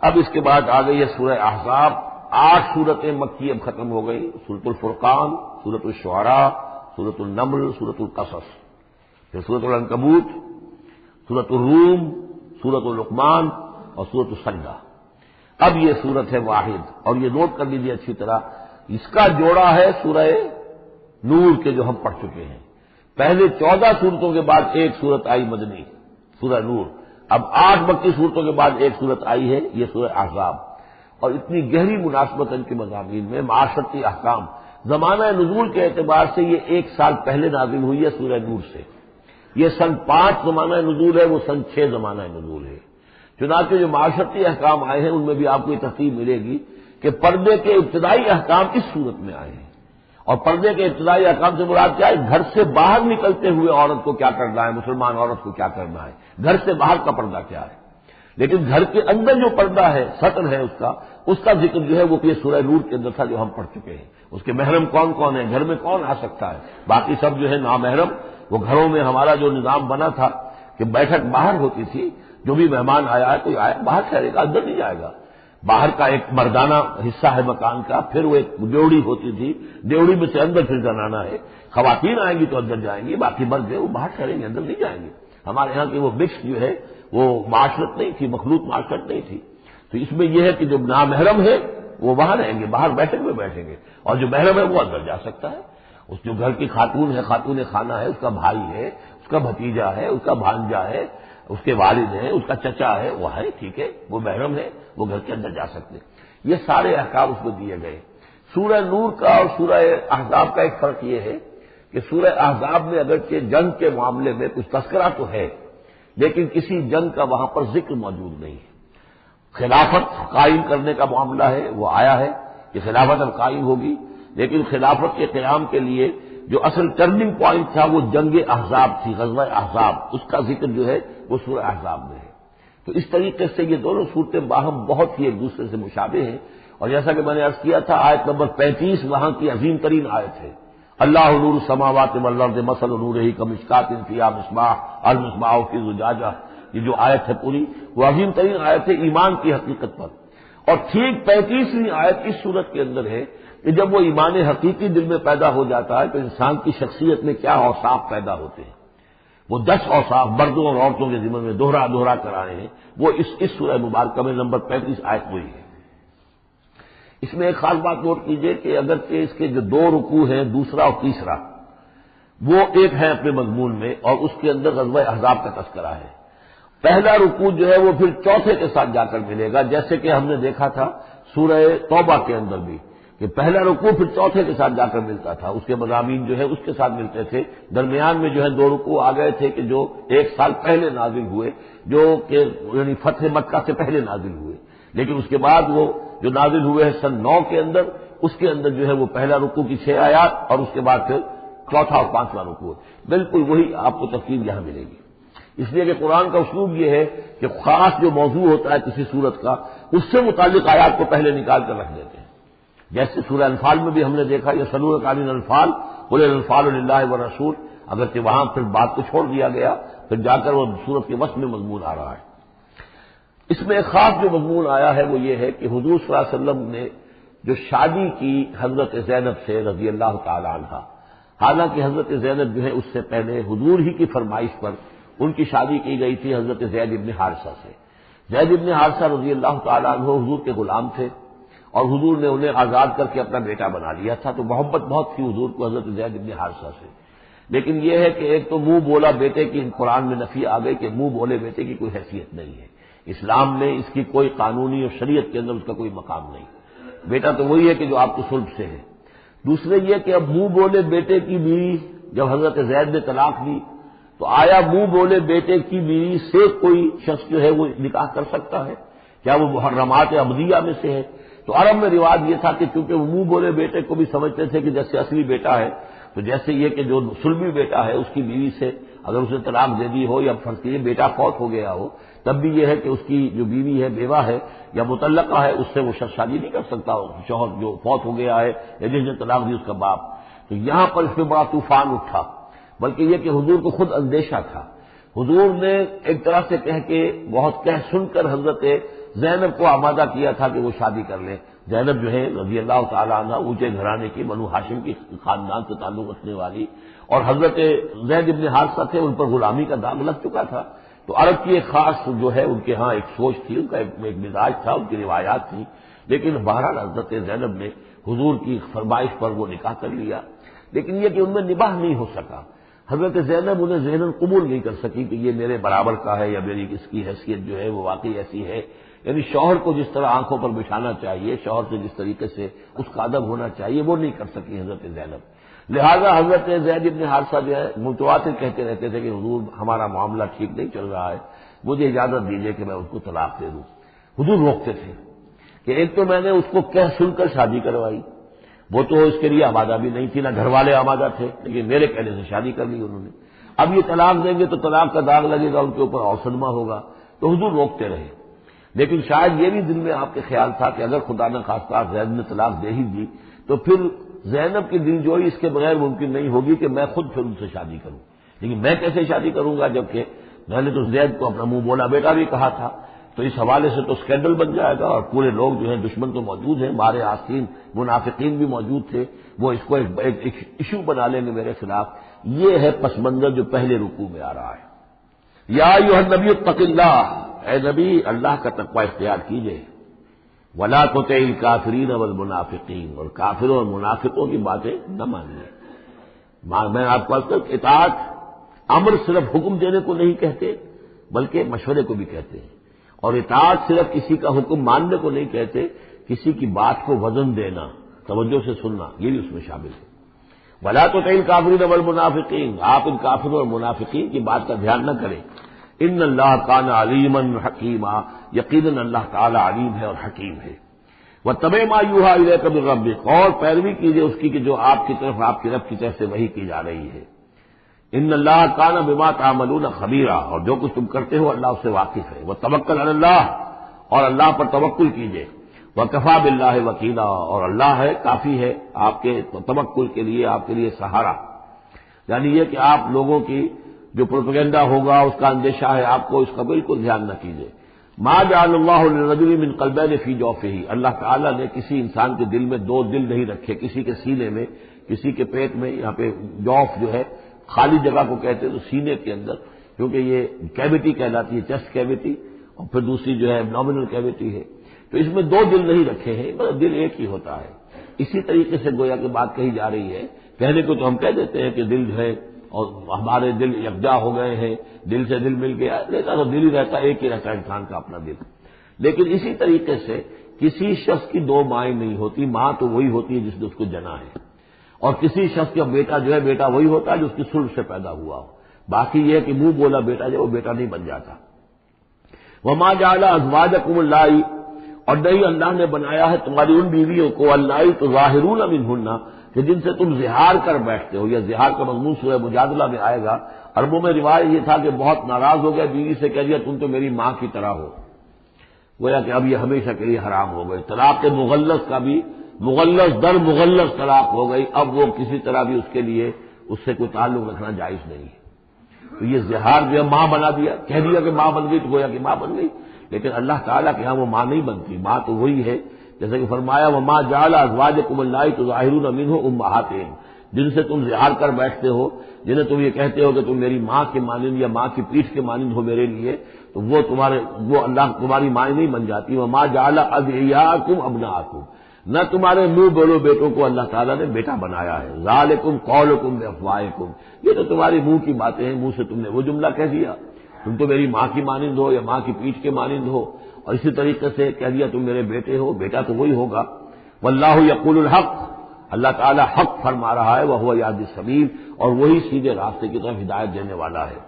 اب اس کے بعد آ گئی ہے سورہ احزاب. 8 سورتیں مکی اب ختم ہو گئی. سورۃ الفرقان، سورۃ الشعراء، سورۃ النمل، سورۃ القصص، پھر سورۃ العنکبوت، سورۃ الروم، سورۃ لقمان اور سورۃ السجدہ. اب یہ سورت ہے واحد، اور یہ نوٹ کر لیجیے اچھی طرح، اس کا جوڑا ہے سورہ نور کے جو ہم پڑھ چکے ہیں. پہلے 14 سورتوں کے بعد ایک سورت آئی مدنی، سورہ نور. اب 8 مکی سورتوں کے بعد ایک سورت آئی ہے، یہ سورہ احزاب. اور اتنی گہری مناسبت ان کے مضامین میں، معاشرتی احکام. زمانہ نزول کے اعتبار سے یہ 1 سال پہلے نازل ہوئی ہے سورہ نور سے. یہ سن 5 زمانہ نزول ہے، وہ سن 6 زمانہ نزول ہے. چنانچہ جو معاشرتی احکام آئے ہیں ان میں بھی آپ کو یہ ترتیب ملے گی کہ پردے کے ابتدائی احکام اس صورت میں آئے ہیں. اور پردے کے ابتدائی احکام سے مراد کیا ہے؟ گھر سے باہر نکلتے ہوئے عورت کو کیا کرنا ہے، مسلمان عورت کو کیا کرنا ہے، گھر سے باہر کا پردہ کیا ہے. لیکن گھر کے اندر جو پردہ ہے، سطر ہے اس کا ذکر جو ہے وہ یہ سورہ نور کے اندر تھا جو ہم پڑھ چکے ہیں. اس کے محرم کون کون ہیں، گھر میں کون آ سکتا ہے. باقی سب جو ہے نامحرم. وہ گھروں میں ہمارا جو نظام بنا تھا کہ بیٹھک باہر ہوتی تھی، جو بھی مہمان آیا ہے کوئی آیا باہر ٹھہرے گا، اندر نہیں جائے گا. باہر کا ایک مردانہ حصہ ہے مکان کا، پھر وہ ایک ڈیوڑی ہوتی تھی، ڈیوڑی میں سے اندر پھر زنانہ ہے. خواتین آئیں گی تو اندر جائیں گی، باقی مرد جو ہے وہ باہر ٹھہریں گے، اندر نہیں جائیں گے. ہمارے یہاں کی وہ مکس جو ہے وہ معاشرت نہیں تھی، مخلوط معاشرت نہیں تھی. تو اس میں یہ ہے کہ جو نامحرم ہے وہ وہاں رہیں گے، باہر بیٹھک میں بیٹھیں گے، اور جو محرم ہے وہ اندر جا سکتا ہے. اس جو گھر کی خاتون ہے، خاتون خانہ ہے، اس کا بھائی ہے، اس کا بھتیجا ہے، اس کا بھانجا ہے، اس کے والد ہیں، اس کا چچا ہے، وہ ہے، ٹھیک ہے، وہ محرم ہے، وہ گھر کے اندر جا سکتے. یہ سارے احکام اس میں دیے گئے. سورہ نور کا اور سورہ احزاب کا ایک فرق یہ ہے کہ سورہ احزاب میں اگرچہ جنگ کے معاملے میں کچھ تذکرہ تو ہے، لیکن کسی جنگ کا وہاں پر ذکر موجود نہیں ہے. خلافت قائم کرنے کا معاملہ ہے، وہ آیا ہے کہ خلافت اب قائم ہوگی، لیکن خلافت کے قیام کے لیے جو اصل ٹرننگ پوائنٹ تھا وہ جنگ احزاب تھی، غزوہ احزاب. اس کا ذکر جو ہے وہ سورہ احزاب میں ہے. تو اس طریقے سے یہ دونوں صورتیں باہم بہت ہی ایک دوسرے سے مشابہ ہیں. اور جیسا کہ میں نے عرض کیا تھا، آیت نمبر 35 وہاں کی عظیم ترین آیت ہے. اللہ نور السماوات والارض مثل نورہ کمشکاۃ فیہا مصباح المصباح فی زجاجہ. یہ جو آیت ہے پوری وہ عظیم ترین آیت ہے ایمان کی حقیقت پر. اور ٹھیک 35ویں آیت اس صورت کے اندر ہے کہ جب وہ ایمان حقیقی دل میں پیدا ہو جاتا ہے تو انسان کی شخصیت میں کیا اوصاف پیدا ہوتے ہیں. وہ 10 اوصاف مردوں اور عورتوں کے ذمہ میں دوہرا کر آئے ہیں. وہ اس سورہ مبارکہ میں نمبر 35 آیت وہی ہے. اس میں ایک خاص بات نوٹ کیجئے کہ اگرچہ اس کے جو 2 رکوع ہیں، دوسرا اور تیسرا، وہ ایک ہے اپنے مضمون میں، اور اس کے اندر غزوہ احزاب کا تذکرہ ہے. پہلا رکوع جو ہے وہ پھر چوتھے کے ساتھ جا کر ملے گا، جیسے کہ ہم نے دیکھا تھا سورہ توبہ کے اندر بھی کہ پہلا رکوع پھر چوتھے کے ساتھ جا کر ملتا تھا. اس کے مضامین جو ہے اس کے ساتھ ملتے تھے. درمیان میں جو ہے 2 رکوع آ گئے تھے کہ جو 1 سال پہلے نازل ہوئے، جو کہ یعنی فتح مکہ سے پہلے نازل ہوئے. لیکن اس کے بعد وہ جو نازل ہوئے ہیں سن 9 کے اندر، اس کے اندر جو ہے وہ پہلا رکوع کی 6 آیات اور اس کے بعد پھر چوتھا اور 5واں رکوع. بالکل وہی آپ کو تفصیل یہاں ملے گی. اس لیے کہ قرآن کا اسلوب یہ ہے کہ خاص جو موضوع ہوتا ہے کسی صورت کا، اس سے متعلق آیات کو پہلے نکال کر رکھ دیتے ہیں. جیسے سورہ انفال میں بھی ہم نے دیکھا یسألونک عن الانفال قل الانفال للہ والرسول، اگرچہ وہاں پھر بات کو چھوڑ دیا گیا، پھر جا کر وہ سورت کے وسط میں مضمون آ رہا ہے. اس میں ایک خاص جو مضمون آیا ہے وہ یہ ہے کہ حضور صلی اللہ علیہ وسلم نے جو شادی کی حضرت زینب سے رضی اللہ تعالی عنہ، حالانکہ حضرت زینب جو ہے اس سے پہلے حضور ہی کی فرمائش پر ان کی شادی کی گئی تھی حضرت زید ابن حارثہ سے. زید ابن حارثہ رضی اللہ تعالی عنہ حضور کے غلام تھے، اور حضور نے انہیں آزاد کر کے اپنا بیٹا بنا لیا تھا. تو محبت بہت تھی حضور کو حضرت زید ابن حارثہ سے. لیکن یہ ہے کہ ایک تو منہ بولا بیٹے کی قرآن میں نفی آ گئی کہ منہ بولے بیٹے کی کوئی حیثیت نہیں ہے. اسلام میں اس کی کوئی قانونی اور شریعت کے اندر اس کا کوئی مقام نہیں. بیٹا تو وہی ہے کہ جو آپ کو صلب سے ہے. دوسرے یہ کہ اب منہ بولے بیٹے کی بیوی جب حضرت زید نے طلاق دی تو آیا منہ بولے بیٹے کی بیوی سے کوئی شخص جو ہے وہ نکاح کر سکتا ہے؟ کیا وہ محرمات عبدیہ میں سے ہے؟ تو عرب میں رواج یہ تھا کہ چونکہ وہ منہ بولے بیٹے کو بھی سمجھتے تھے کہ جیسے اصلی بیٹا ہے، تو جیسے یہ کہ جو سلبی بیٹا ہے اس کی بیوی سے اگر اس نے طلاق دے دی ہو یا فرض کیجیے بیٹا فوت ہو گیا ہو، تب بھی یہ ہے کہ اس کی جو بیوی ہے، بیوہ ہے یا مطلقہ ہے، اس سے وہ شخص شادی نہیں کر سکتا شوہر جو فوت ہو گیا ہے یا جس نے طلاق دی اس کا باپ. تو یہاں پر اس میں بڑا طوفان اٹھا، بلکہ یہ کہ حضور کو خود اندیشہ تھا. حضور نے ایک طرح سے کہہ کے بہت کہہ سن کر حضرت زینب کو آمادہ کیا تھا کہ وہ شادی کر لے. زینب جو ہے رضی اللہ تعالیٰ عنہ اونچے گھرانے کی بنو ہاشم کی خاندان سے تعلق رکھنے والی، اور حضرت زید بن حارثہ تھے، ان پر غلامی کا داغ لگ چکا تھا. تو عرب کی ایک خاص جو ہے ان کے ہاں ایک سوچ تھی، ان کا ایک مزاج تھا، ان کی روایات تھی. لیکن بہرحال حضرت زینب نے حضور کی فرمائش پر وہ نکاح کر لیا، لیکن یہ کہ ان میں نباہ نہیں ہو سکا. حضرت زینب انہیں ذہناً قبول نہیں کر سکی کہ یہ میرے برابر کا ہے یا میری اس کی حیثیت جو ہے وہ واقعی ایسی ہے. یعنی شوہر کو جس طرح آنکھوں پر بچھانا چاہیے، شوہر سے جس طریقے سے اس کا ادب ہونا چاہیے، وہ نہیں کر سکی حضرت زینب. لہذا حضرت زید بن حارثہ جو ہے متواتر کہتے رہتے تھے کہ حضور ہمارا معاملہ ٹھیک نہیں چل رہا ہے، مجھے اجازت دیجیے کہ میں اس کو طلاق دے دوں. حضور روکتے تھے کہ ایک تو میں نے اس کو کہہ سن کر شادی کروائی، وہ تو اس کے لیے آمادہ بھی نہیں تھی، نہ گھر والے آمادہ تھے، لیکن میرے کہنے سے شادی کر لی انہوں نے. اب یہ طلاق دیں گے تو طلاق کا داغ لگے گا ان کے اوپر اور صدمہ ہوگا. تو حضور روکتے رہے. لیکن شاید یہ بھی دل میں آپ کے خیال تھا کہ اگر خدا نہ خواستہ زید نے طلاق دے ہی دی تو پھر زینب کی دل جوئی اس کے بغیر ممکن نہیں ہوگی کہ میں خود پھر ان سے شادی کروں. لیکن میں کیسے شادی کروں گا جبکہ میں نے تو زید کو اپنا منہ بولا بیٹا بھی کہا تھا. تو اس حوالے سے تو اسکینڈل بن جائے گا، اور پورے لوگ جو ہیں دشمن تو موجود ہیں، مارے آستین منافقین بھی موجود تھے، وہ اس کو ایک ایشو بنا لیں گے میرے خلاف. یہ ہے پس منظر جو پہلے رکوع میں آ رہا ہے. یا ایھا النبی اتق اللہ، اے نبی اللہ کا تقوی اختیار کیجئے. ولا تطع الکافرین والمنافقین، اور کافروں اور منافقوں کی باتیں نہ مانیے. میں آپ کو اطاعت امر صرف حکم دینے کو نہیں کہتے بلکہ مشورے کو بھی کہتے ہیں، اور اطاعت صرف کسی کا حکم ماننے کو نہیں کہتے، کسی کی بات کو وزن دینا، توجہ سے سننا، یہ بھی اس میں شامل ہے. ولا تطع الکافرین والمنافقین، آپ ان کافروں اور منافقین کی بات کا دھیان نہ کریں. ان اللہ کان علیما حکیما، یقیناً اللہ تعالی علیم ہے اور حکیم ہے. واتبع ما یوحی الیک من ربک، اور پیروی کیجیے اس کی کہ جو آپ کی طرف آپ کے رب کی طرف سے وحی کی جا رہی ہے. ان اللہ کان بما تعملون خبیرا، اور جو کچھ تم کرتے ہو اللہ اس سے واقف ہے. وتوکل علی اللہ، اور اللہ پر توکل کیجیے. وکفی باللہ وکیلا، اور اللہ ہے کافی ہے آپ کے توکل کے لیے، آپ کے لیے سہارا. یعنی یہ کہ آپ لوگوں کی جو پروپیگنڈا ہوگا اس کا اندیشہ ہے آپ کو، اس کا بالکل دھیان نہ کیجیے. ما جعل اللہ للرجل من قلبین فی جوفہ، اللہ تعالیٰ نے کسی انسان کے دل میں دو دل نہیں رکھے، کسی کے سینے میں، کسی کے پیٹ میں. یہاں پہ جوف جو ہے خالی جگہ کو کہتے ہیں، تو سینے کے اندر، کیونکہ یہ کیویٹی کہلاتی ہے، چیسٹ کیویٹی، اور پھر دوسری جو ہے نامنل کیویٹی ہے. تو اس میں دو دل نہیں رکھے ہیں، مطلب دل ایک ہی ہوتا ہے. اسی طریقے سے گویا کہ بات کہی جا رہی ہے. کہنے کو تو ہم کہہ دیتے ہیں کہ دل جو ہے اور ہمارے دل یکجا ہو گئے ہیں، دل سے دل مل گیا، لیتا تو دل ہی رہتا، ایک ہی رہتا انسان کا اپنا دل. لیکن اسی طریقے سے کسی شخص کی دو مائیں نہیں ہوتی، ماں تو وہی ہوتی ہے جس نے اس کو جنا ہے، اور کسی شخص کا بیٹا جو ہے بیٹا وہی ہوتا ہے جو اس کی صلب سے پیدا ہوا ہو. باقی یہ کہ منہ بولا بیٹا جو وہ بیٹا نہیں بن جاتا. وما جعل ازواجکم اللہ، اور نہیں اللہ نے بنایا ہے تمہاری ان بیویوں کو، اللہ تظاہرون منہن، کہ جن سے تم زہار کر بیٹھتے ہو. یا زہار کا مضمون سورہ مجادلہ میں آئے گا. عربوں میں رواج یہ تھا کہ بہت ناراض ہو گیا بیوی سے، کہہ دیا تم تو میری ماں کی طرح ہو. گویا کہ اب یہ ہمیشہ کے لیے حرام ہو گئی. طلاق مغلظ کا بھی مغلظ در مغلظ طلاق ہو گئی. اب وہ کسی طرح بھی اس کے لیے اس سے کوئی تعلق رکھنا جائز نہیں ہے. تو یہ زہار جو ہے ماں بنا دیا، کہہ دیا کہ ماں بن گئی، تو گویا کہ ماں بن گئی. لیکن اللہ تعالیٰ کے ہاں وہ ماں نہیں بنتی، ماں تو وہی ہے. جیسے کہ فرمایا وما جعل ازواجکم اللہ تظاہرون منہ امہاتہم، جن سے تم زہار کر بیٹھتے ہو، جنہیں تم یہ کہتے ہو کہ تم میری ماں کے مانند یا ماں کی پیٹھ کے مانند ہو میرے لیے، تو وہ اللہ تمہاری ماں نہیں بن جاتی. وما جعل ادعیاکم ابناءکم، نہ تمہارے منہ بولو بیٹوں کو اللہ تعالیٰ نے بیٹا بنایا ہے. ذالکم قولکم بافواہکم، یہ تو تمہاری منہ کی باتیں ہیں، منہ سے تم نے وہ جملہ کہہ دیا تم تو میری ماں کی مانند ہو یا ماں کی پیٹھ کے مانند ہو، اور اسی طریقے سے کہہ دیا تم میرے بیٹے ہو، بیٹا تو وہی ہوگا. واللہ یقول الحق، اللہ تعالیٰ حق فرما رہا ہے. وہو یہدی السبیل، اور وہی سیدھے راستے کی طرف ہدایت دینے والا ہے.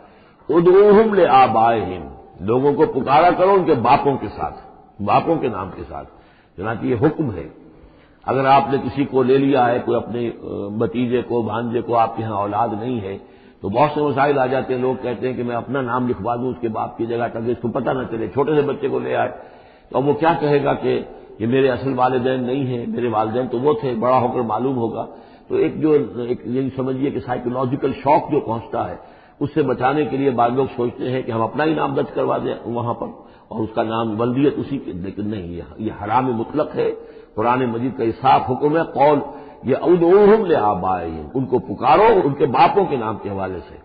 ادعوہم لآبائہم، لوگوں کو پکارا کرو ان کے باپوں کے ساتھ، باپوں کے نام کے ساتھ. چنانچہ یہ حکم ہے. اگر آپ نے کسی کو لے لیا ہے، کوئی اپنے بھتیجے کو بھانجے کو، آپ کے ہاں اولاد نہیں ہے، تو بہت سے مسائل آ جاتے ہیں. لوگ کہتے ہیں کہ میں اپنا نام لکھوا دوں اس کے باپ کی جگہ تاکہ اس کو پتہ نہ چلے. چھوٹے سے بچے کو لے آئے تو اب وہ کیا کہے گا کہ یہ میرے اصل والدین نہیں ہیں، میرے والدین تو وہ تھے، بڑا ہو کر معلوم ہوگا. تو ایک یہ سمجھیے کہ سائیکولوجیکل شوق جو پہنچتا ہے، اس سے بچانے کے لیے بعض لوگ سوچتے ہیں کہ ہم اپنا ہی نام درج کروا دیں وہاں پر، اور اس کا نام ولدیت اسی کے، لیکن نہیں، یہ حرام مطلق ہے۔ قرآن مجید کا یہ صاف حکم ہے، قول یہ ادعوہم لآبائہم، ان کو پکارو ان کے باپوں کے نام کے حوالے سے۔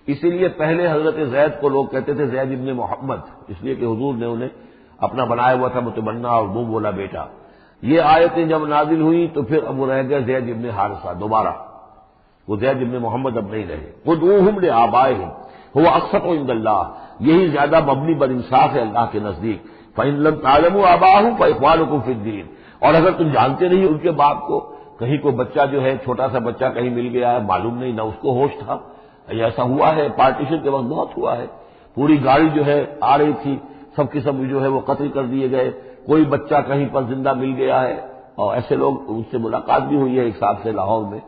اسی لیے پہلے حضرت زید کو لوگ کہتے تھے زید ابن محمد، اس لیے کہ حضور نے انہیں اپنا بنایا ہوا تھا متبنہ، اور وہ بولا بیٹا۔ یہ آیتیں جب نازل ہوئی تو پھر اب وہ رہ گئے زید ابن حارثہ، دوبارہ وہ زید ابن محمد اب نہیں رہے۔ ادعوہم لآبائہم هو اقسط عند اللہ، یہی زیادہ مبنی بر انصاف ہے اللہ کے نزدیک۔ فإن لم تعلموا آباءهم فإخوانكم في الدين، اور اگر تم جانتے نہیں ان کے باپ کو، کہیں کوئی بچہ جو ہے چھوٹا سا بچہ کہیں مل گیا ہے، معلوم نہیں، نہ اس کو ہوش تھا، ایسا ہوا ہے پارٹیشن کے وقت بہت ہوا ہے، پوری گاڑی جو ہے آ رہی تھی، سب کے سب جو ہے وہ قتل کر دیے گئے، کوئی بچہ کہیں پر زندہ مل گیا ہے، اور ایسے لوگ ان سے ملاقات بھی ہوئی ہے ایک صاحب سے لاہور میں،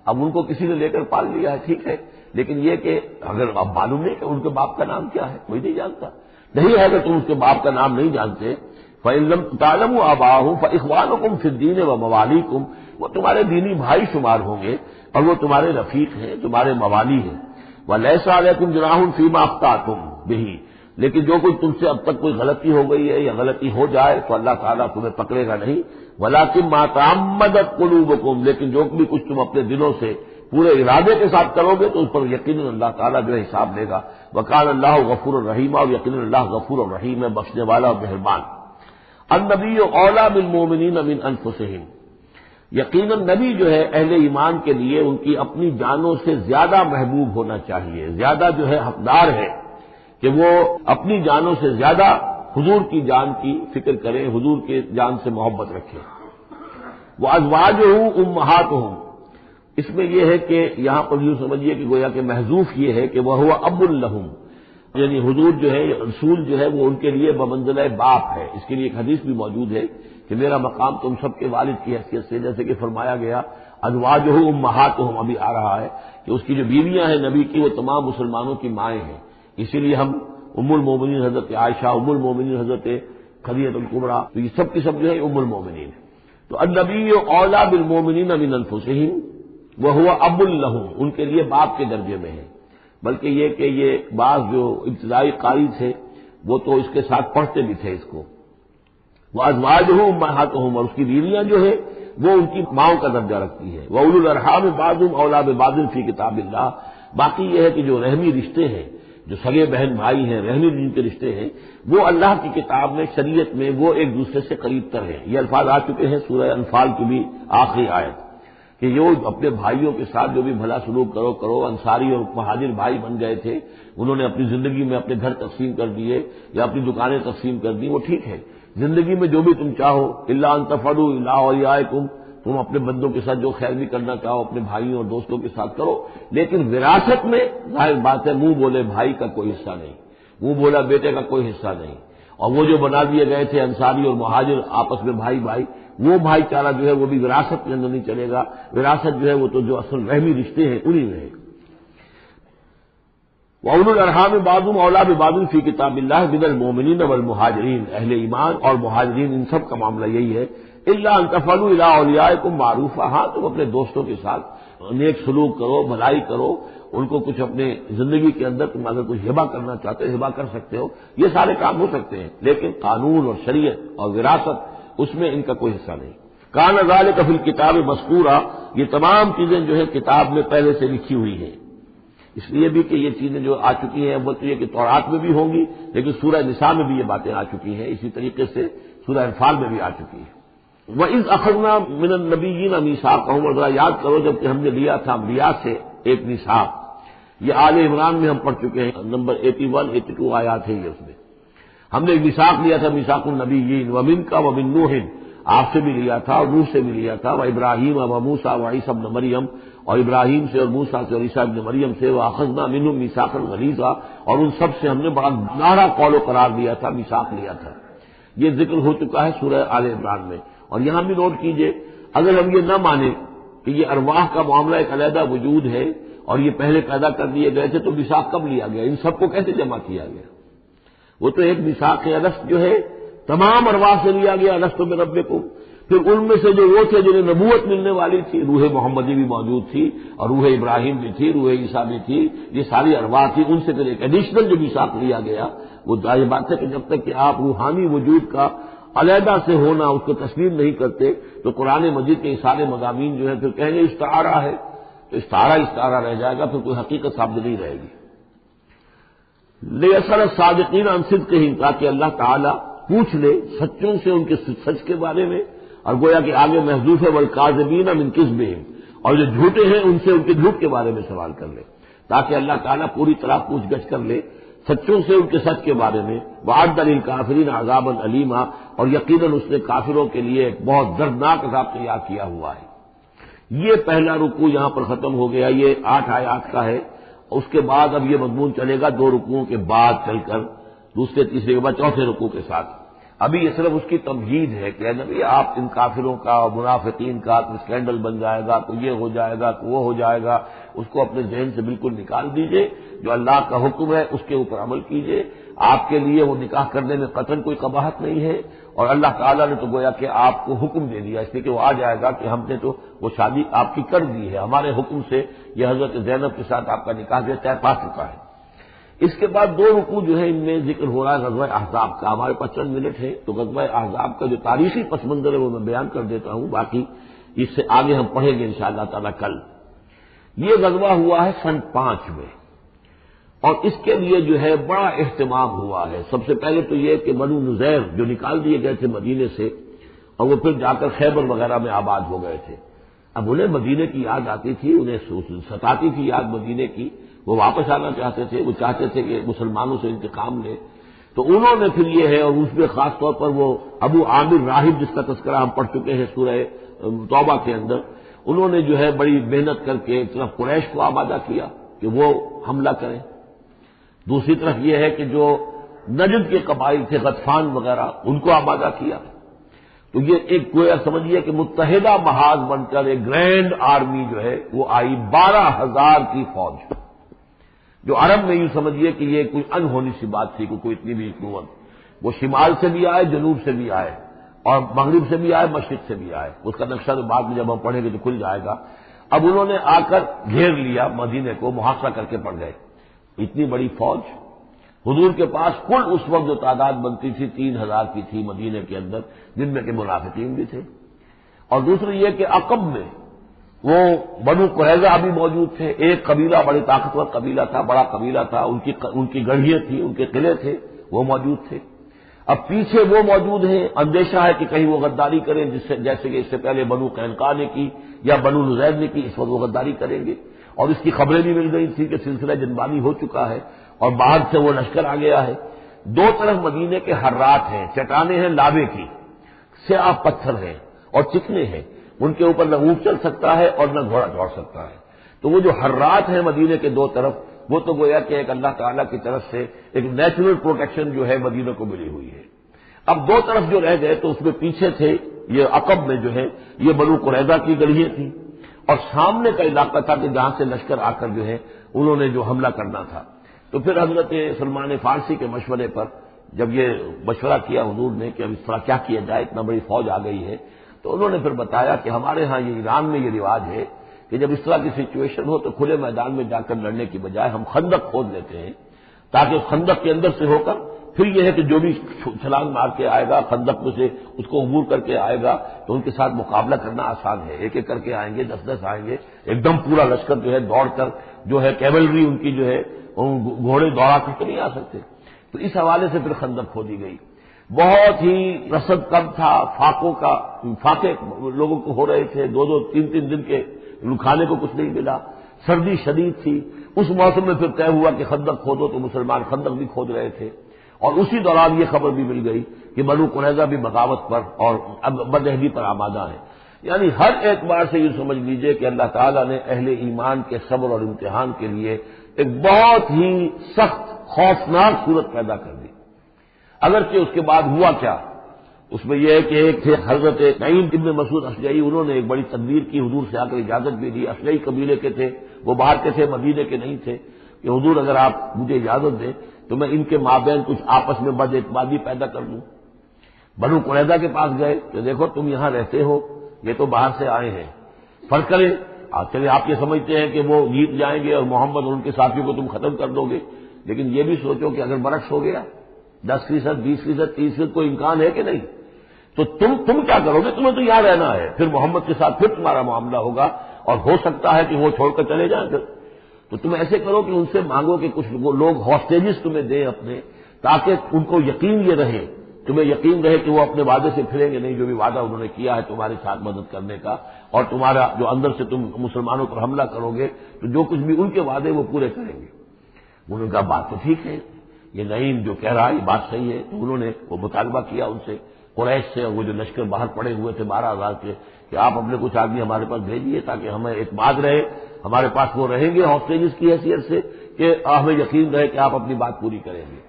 اب ان کو کسی نے لے کر پال لیا ہے، ٹھیک ہے، لیکن یہ کہ اگر اب معلوم نہیں کہ ان کے باپ کا نام کیا ہے، کوئی نہیں جانتا، نہیں ہے اگر تم اس کے باپ کا نام نہیں جانتے، فإن لم تعلموا آباءهم فإخوانكم في الدين ومواليكم، وہ تمہارے دینی بھائی شمار ہوں گے اور وہ تمہارے رفیق ہیں، تمہارے موالی ہیں۔ وَلَيْسَ عَلَيْكُمْ جُنَاحٌ فِيمَا أَخْطَأْتُمْ بِهِ، لیکن جو کچھ تم سے اب تک کوئی غلطی ہو گئی ہے یا غلطی ہو جائے تو اللہ تعالیٰ تمہیں پکڑے گا نہیں۔ وَلَكِن مَا تَعَمَّدَتْ قُلُوبُكُمْ، لیکن جو بھی کچھ تم اپنے دلوں سے پورے ارادے کے ساتھ کرو گے تو اس پر یقیناً اللہ تعالیٰ جو ہے حساب لے گا۔ وَكَانَ اللَّهُ غَفُورًا رَحِيمًا، اور یقیناً اللہ غفور الرحیم ہے، بخشنے والا اور مہربان۔ النبی اولیٰ بالمؤمنین من انفسہم، یقیناً نبی جو ہے اہل ایمان کے لیے ان کی اپنی جانوں سے زیادہ محبوب ہونا چاہیے، زیادہ جو ہے حقدار ہے کہ وہ اپنی جانوں سے زیادہ حضور کی جان کی فکر کریں، حضور کے جان سے محبت رکھیں۔ وازواجہ امہاتہم، اس میں یہ ہے کہ یہاں پر یوں سمجھیے کہ گویا کہ محذوف یہ ہے کہ وہ ہوا اب لہم، یعنی حضور جو ہے رسول جو ہے وہ ان کے لیے بمنزلہ باپ ہے۔ اس کے لیے ایک حدیث بھی موجود ہے کہ میرا مقام تم سب کے والد کی حیثیت سے، جیسے کہ فرمایا گیا ازواجہ امہاتہم، ابھی آ رہا ہے کہ اس کی جو بیویاں ہیں نبی کی وہ تمام مسلمانوں کی مائیں ہیں، اسی لیے ہم ام المومنین حضرت عائشہ، ام المومنین حضرت خدیجہ الکبریٰ، تو یہ سب کی سب جو ہے ام المومنین۔ تو النبی اولیٰ بالمؤمنین من انفسہم وہو اب لہم، ان کے لیے باپ کے درجے میں ہے، بلکہ یہ کہ یہ بعض جو ابتدائی قاری تھے وہ تو اس کے ساتھ پڑھتے بھی تھے اس کو۔ وازواجہ امہاتہم، اور اس کی بیویاں جو ہے وہ ان کی ماؤں کا درجہ رکھتی ہے۔ وَأُولُو الْأَرْحَامِ بَعْضُهُمْ أَوْلَىٰ بِبَعْضٍ فِي کتاب اللہ، باقی یہ ہے کہ جو رحمی رشتے ہیں، جو سگے بہن بھائی ہیں، رحمی جن کے رشتے ہیں، وہ اللہ کی کتاب میں شریعت میں وہ ایک دوسرے سے قریب تر ہیں۔ یہ الفاظ آ چکے ہیں سورہ انفال کی بھی آخری آیت کہ جو اپنے بھائیوں کے ساتھ جو بھی بھلا سلوک کرو، انصاری اور مہاجر بھائی بن گئے تھے، انہوں نے اپنی زندگی میں اپنے گھر تقسیم کر دیے یا اپنی دکانیں تقسیم کر دی، وہ ٹھیک ہے، زندگی میں جو بھی تم چاہو، الا ان تفعلوا الی اولیاءکم، تم اپنے بندوں کے ساتھ جو خیر بھی کرنا چاہو اپنے بھائیوں اور دوستوں کے ساتھ کرو، لیکن وراثت میں ظاہر بات ہے منہ بولے بھائی کا کوئی حصہ نہیں، منہ بولا بیٹے کا کوئی حصہ نہیں، اور وہ جو بنا دیے گئے تھے انصاری اور مہاجر آپس میں بھائی بھائی، وہ بھائی چارہ جو ہے وہ بھی وراثت کے اندر نہیں چلے گا، وراثت جو ہے وہ تو جو اصل رحمی رشتے ہیں انہی میں ہے۔ وَأُولُو الْأَرْحَامِ بَعْضُهُمْ أَوْلَىٰ بِبَعْضٍ فِي کتاب اللہ مِنَ الْمُؤْمِنِينَ وَالْمُهَاجِرِينَ، اہل ایمان اور مہاجرین ان سب کا معاملہ یہی ہے، الا ان تفعلوا الی اولیاءکم معروفا، ہاں تم اپنے دوستوں کے ساتھ نیک سلوک کرو، بھلائی کرو، ان کو کچھ اپنے زندگی کے اندر تم اگر کچھ ہبہ کرنا چاہتے ہو ہبہ کر سکتے ہو، یہ سارے کام ہو سکتے ہیں، لیکن قانون اور شریعت اور وراثت اس میں ان کا کوئی حصہ نہیں۔ کان ذالک فی الکتاب مذکورا، یہ تمام چیزیں جو ہے کتاب میں پہلے سے لکھی ہوئی ہیں، اس لیے بھی کہ یہ چیزیں جو آ چکی ہیں وہ تو یہ کہ تورات میں بھی ہوں گی، لیکن سورہ نساء میں بھی یہ باتیں آ چکی ہیں، اسی طریقے سے سورہ انفال میں بھی آ چکی ہیں۔ وَإِذْ أَخَذْنَا مِنَ النَّبِيِّينَ مِيثَاقَهُمْ، اور ذرا یاد کرو جب کہ ہم نے لیا تھا انبیاء سے ایک میثاق، یہ آل عمران میں ہم پڑھ چکے ہیں، نمبر 81 82 آیات ہیں یہ، اس میں ہم نے ایک میثاق لیا تھا، میثاق النبیین، وَمِنْکَ وَمِن نُوحٍ، آپ سے بھی لیا تھا اور نوح سے بھی لیا تھا، وَإِبْرَاهِيمَ وَمُوسَىٰ وَعِیسَىٰ ابْنَ مریم، اور ابراہیم سے اور موسیٰ سے اور عیسیٰ ابن مریم سے، وَأَخَذْنَا مِنْهُم مِيثَاقًا غَلِيظًا، اور ان سب سے ہم نے بڑا گہرا قول و قرار دیا تھا، میثاق لیا تھا۔ یہ ذکر ہو چکا ہے سورہ آل عمران میں۔ اور یہاں بھی نوٹ کیجئے، اگر ہم یہ نہ مانیں کہ یہ ارواح کا معاملہ ایک علیحدہ وجود ہے اور یہ پہلے پیدا کر دیے گئے تھے، تو میثاق کب لیا گیا، ان سب کو کیسے جمع کیا گیا؟ وہ تو ایک میثاق الست جو ہے تمام ارواح سے لیا گیا، الست بربکم، پھر ان میں سے جو وہ تھے جنہیں نبوت ملنے والی تھی، روح محمدی بھی موجود تھی اور روح ابراہیم بھی تھی، روح عیسیٰ بھی تھی، یہ ساری ارواح تھی، ان سے پھر ایک ایڈیشنل جو میثاق لیا گیا وہ ظاہر بات ہے کہ جب تک کہ آپ روحانی وجود کا علیحدہ سے ہونا اس کو تسلیم نہیں کرتے تو قرآن مجید کے سارے مضامین جو ہے پھر کہیں گے استعارہ ہے، تو استعارہ رہ جائے گا، پھر کوئی حقیقت ثابت نہیں رہے گی۔ لیسأل الصادقین عن صدقہم، تاکہ اللہ تعالیٰ پوچھ لے سچوں سے ان کے سچ کے بارے میں، اور گویا کہ آگے محذوف ہے والکاذبین من کذبہم، اور جو جھوٹے ہیں ان سے ان کے جھوٹ کے بارے میں سوال کر لے، تاکہ اللہ تعالیٰ پوری طرح پوچھ گچھ کر لے سچوں سے ان کے سچ کے بارے میں۔ وَأَعَدَّ لِلْكَافِرِينَ عَذَابًا أَلِيمًا، اور یقیناً اس نے کافروں کے لیے ایک بہت دردناک عذاب تیار کیا ہوا ہے۔ یہ پہلا رکوع یہاں پر ختم ہو گیا، یہ 8 آیات کا ہے۔ اس کے بعد اب یہ مضمون چلے گا 2 رکوعوں کے بعد چل کر دوسرے تیسرے کے بعد چوتھے رکوع کے ساتھ۔ ابھی یہ صرف اس کی تمہید ہے کہ نبی آپ ان کافروں کا اور منافقین کا اسکینڈل بن جائے گا، تو یہ ہو جائے گا، تو وہ ہو جائے گا، اس کو اپنے ذہن سے بالکل نکال دیجئے۔ جو اللہ کا حکم ہے اس کے اوپر عمل کیجئے۔ آپ کے لیے وہ نکاح کرنے میں قطعاً کوئی قباحت نہیں ہے، اور اللہ تعالیٰ نے تو گویا کہ آپ کو حکم دے دیا، اس لیے کہ وہ آ جائے گا کہ ہم نے تو وہ شادی آپ کی کر دی ہے، ہمارے حکم سے یہ حضرت زینب کے ساتھ آپ کا نکاح جو طے پا چکا ہے۔ اس کے بعد 2 رکوع جو ہے ان میں ذکر ہو رہا ہے غزوہ احزاب کا۔ ہمارے پاس چند منٹ ہے تو غزوہ احزاب کا جو تاریخی پس منظر ہے وہ میں بیان کر دیتا ہوں، باقی اس سے آگے ہم پڑھیں گے انشاءاللہ تعالیٰ کل۔ یہ غزوہ ہوا ہے سن 5 میں، اور اس کے لیے جو ہے بڑا اہتمام ہوا ہے۔ سب سے پہلے تو یہ کہ بنو نذیر جو نکال دیے گئے تھے مدینے سے، اور وہ پھر جا کر خیبر وغیرہ میں آباد ہو گئے تھے، اب انہیں مدینے کی یاد آتی تھی، انہیں ستاتی تھی یاد مدینے کی، وہ واپس آنا چاہتے تھے، وہ چاہتے تھے کہ مسلمانوں سے انتقام لے۔ تو انہوں نے پھر یہ ہے، اور اس میں خاص طور پر وہ ابو عامر راہب جس کا تذکرہ ہم پڑھ چکے ہیں سورہ توبہ کے اندر، انہوں نے جو ہے بڑی محنت کر کے ایک طرف قریش کو آمادہ کیا کہ وہ حملہ کریں، دوسری طرف یہ ہے کہ جو نجد کے قبائل تھے غطفان وغیرہ ان کو آمادہ کیا۔ تو یہ ایک گویا سمجھیے کہ متحدہ محاذ بن کر ایک گرینڈ آرمی جو ہے وہ آئی، 12,000 کی فوج، جو عرب میں یوں سمجھیے کہ یہ کوئی انہونی سی بات تھی کہ کوئی اتنی بھی قوت، وہ شمال سے بھی آئے، جنوب سے بھی آئے، اور مغرب سے بھی آئے، مشرق سے بھی آئے۔ اس کا نقشہ تو بعد میں جب ہم پڑھیں گے تو کھل جائے گا۔ اب انہوں نے آ کر گھیر لیا مدینے کو، محاصرہ کر کے پڑ گئے۔ اتنی بڑی فوج حضور کے پاس کل اس وقت جو تعداد بنتی تھی 3,000 کی تھی مدینے کے اندر، جن میں کہ منافقین بھی تھے، اور دوسری یہ کہ عقب میں وہ بنو قریظہ بھی موجود تھے، ایک قبیلہ بڑی طاقتور قبیلہ تھا، بڑا قبیلہ تھا، ان کی گڑھیاں تھیں، ان کے قلعے تھے، وہ موجود تھے۔ اب پیچھے وہ موجود ہیں، اندیشہ ہے کہ کہیں وہ غداری کریں، جیسے کہ اس سے پہلے بنو قینقاع نے کی یا بنو نذیر نے کی، اس وقت وہ غداری کریں گے، اور اس کی خبریں بھی مل گئی تھی کہ سلسلہ جنبانی ہو چکا ہے اور باہر سے وہ لشکر آ گیا ہے۔ 2 طرف مدینے کے حرات ہیں، چٹانیں ہیں لابے کی، سیاہ پتھر ہیں اور چکنے ہیں، ان کے اوپر نہ اونٹ چل سکتا ہے اور نہ گھوڑا دوڑ سکتا ہے۔ تو وہ جو حرات ہیں مدینے کے 2 طرف، وہ تو گویا کہ ایک اللہ تعالیٰ کی طرف سے ایک نیچرل پروٹیکشن جو ہے مدینے کو ملی ہوئی ہے۔ اب 2 طرف جو رہ گئے تو اس میں پیچھے تھے یہ عقب میں جو ہے یہ بنو قریظہ کی گڑھیاں تھیں، اور سامنے کا علاقہ تھا کہ جہاں سے لشکر آ کر جو ہے انہوں نے جو حملہ کرنا تھا۔ تو پھر حضرت سلمان فارسی کے مشورے پر جب یہ مشورہ کیا حضور نے کہ اب اس طرح کیا کیا جائے، اتنا بڑی فوج آ گئی ہے، تو انہوں نے پھر بتایا کہ ہمارے ہاں یہ ایران میں یہ رواج ہے کہ جب اس طرح کی سچویشن ہو تو کھلے میدان میں جا کر لڑنے کی بجائے ہم خندق کھود لیتے ہیں، تاکہ اس خندق کے اندر سے ہو کر پھر یہ ہے کہ جو بھی چھلانگ مار کے آئے گا خندق میں سے اس کو عبور کر کے آئے گا تو ان کے ساتھ مقابلہ کرنا آسان ہے، ایک ایک کر کے آئیں گے، 10-10 آئیں گے، ایک دم پورا لشکر جو ہے دوڑ کر جو ہے کیولری ان کی جو ہے گھوڑے دوڑا کر تو نہیں آ سکتے۔ تو اس حوالے سے پھر خندق کھودی گئی۔ بہت ہی رسد کم تھا، فاقے لوگوں کو ہو رہے تھے، 2-2 3-3 دن کے کھانے کو کچھ نہیں ملا، سردی شدید تھی۔ اس موسم میں پھر طے ہوا کہ خندق کھودو، تو مسلمان خندق بھی کھود رہے تھے، اور اسی دوران یہ خبر بھی مل گئی کہ بنو قریظہ بھی بغاوت پر اور بدعہدی پر آمادہ ہے۔ یعنی ہر اعتبار سے یہ سمجھ لیجئے کہ اللہ تعالیٰ نے اہل ایمان کے صبر اور امتحان کے لیے ایک بہت ہی سخت خوفناک صورت پیدا کر دی۔ اگرچہ اس کے بعد ہوا کیا، اس میں یہ ہے کہ ایک تھے حضرت نعیم ابن مسعود اشجعی، انہوں نے ایک بڑی تدبیر کی، حضور سے آ کر اجازت بھی دی۔ اشجعی قبیلے کے تھے، وہ باہر کے تھے، مدینے کے نہیں تھے، کہ حضور اگر آپ مجھے اجازت دیں تو میں ان کے مابین کچھ آپس میں بد اعتمادی پیدا کر دوں۔ بنو قریظہ کے پاس گئے کہ دیکھو تم یہاں رہتے ہو، یہ تو باہر سے آئے ہیں، فرق کریں، چلے آپ یہ سمجھتے ہیں کہ وہ جیت جائیں گے اور محمد اور ان کے ساتھیوں کو تم ختم کر دو گے، لیکن یہ بھی سوچو کہ اگر برعکس ہو گیا 10%, 20%, 30%, کوئی امکان ہے کہ نہیں؟ تو تم کیا کرو گے؟ تمہیں تو یہاں رہنا ہے، پھر محمد کے ساتھ پھر تمہارا معاملہ ہوگا، اور ہو سکتا ہے کہ وہ چھوڑ کر چلے جائیں پھر. تو تم ایسے کرو کہ ان سے مانگو کہ کچھ لوگ ہاسٹیجز تمہیں دیں اپنے، تاکہ ان کو یقین یہ رہے، تمہیں یقین رہے کہ وہ اپنے وعدے سے پھریں گے نہیں، جو بھی وعدہ انہوں نے کیا ہے تمہارے ساتھ مدد کرنے کا، اور تمہارا جو اندر سے تم مسلمانوں پر حملہ کرو گے تو جو کچھ بھی ان کے وعدے وہ پورے کریں گے. انہوں نے کہا بات تو ٹھیک ہے، یہ نعیم جو کہہ رہا ہے یہ بات صحیح ہے. تو انہوں نے وہ مطالبہ کیا ان سے، قریش سے، وہ جو لشکر باہر پڑے ہوئے تھے 12,000 کے، کہ آپ اپنے کچھ آدمی ہمارے پاس بھیجیے تاکہ ہمیں اعتماد رہے، ہمارے پاس وہ رہیں گے ہاسٹیجز کی حیثیت سے، کہ ہمیں یقین رہے کہ آپ اپنی بات پوری کریں گے.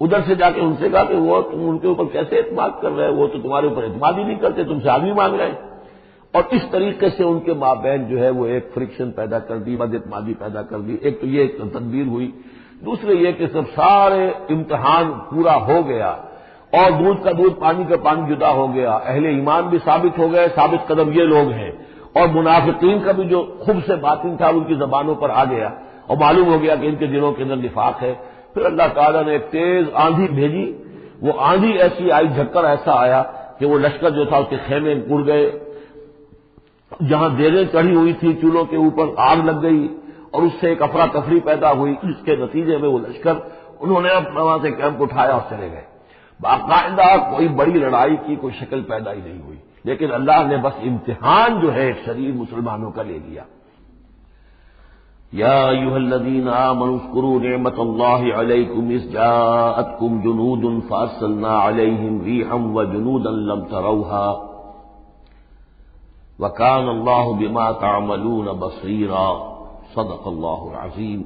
ادھر سے جا کے ان سے کہا کہ وہ تم ان کے اوپر کیسے اعتماد کر رہے، وہ تو تمہارے اوپر اعتماد ہی نہیں کرتے، تم سے آدمی مانگ رہے ہیں. اور اس طریقے سے ان کے مابین جو ہے وہ ایک فرکشن پیدا کر دی، بد اعتمادی پیدا کر دی. ایک تو یہ ایک تدبیر ہوئی، دوسرے یہ کہ سب سارے امتحان پورا ہو گیا اور دودھ کا دودھ پانی کا پانی جدا ہو گیا. اہل ایمان بھی ثابت ہو گئے، ثابت قدم یہ لوگ ہیں، اور منافقین کا بھی جو خب سے باطن تھا ان کی زبانوں پر آ گیا، اور معلوم ہو گیا کہ ان کے دلوں کے اندر نفاق ہے. پھر اللہ تعالیٰ نے ایک تیز آندھی بھیجی. وہ آندھی ایسی آئی، جھکڑ ایسا آیا کہ وہ لشکر جو تھا اس کے خیمے اڑ گئے، جہاں دیریں چڑھی ہوئی تھی چولہوں کے اوپر آگ لگ گئی، اور اس سے ایک افراتفری پیدا ہوئی. اس کے نتیجے میں وہ لشکر انہوں نے اپنا وہاں سے کیمپ اٹھایا اور چلے گئے. باقاعدہ کوئی بڑی لڑائی کی کوئی شکل پیدا ہی نہیں ہوئی، لیکن اللہ نے بس امتحان جو ہے شریر مسلمانوں کا لے لیا. یا ایھا الذین آمنوا اذکروا نعمت اللہ علیکم اذ جاءتکم جنود فارسلنا علیہم ریحا وجنودا لم تروها وکان اللہ بما تعملون بصیرا. صدق اللہ العظیم.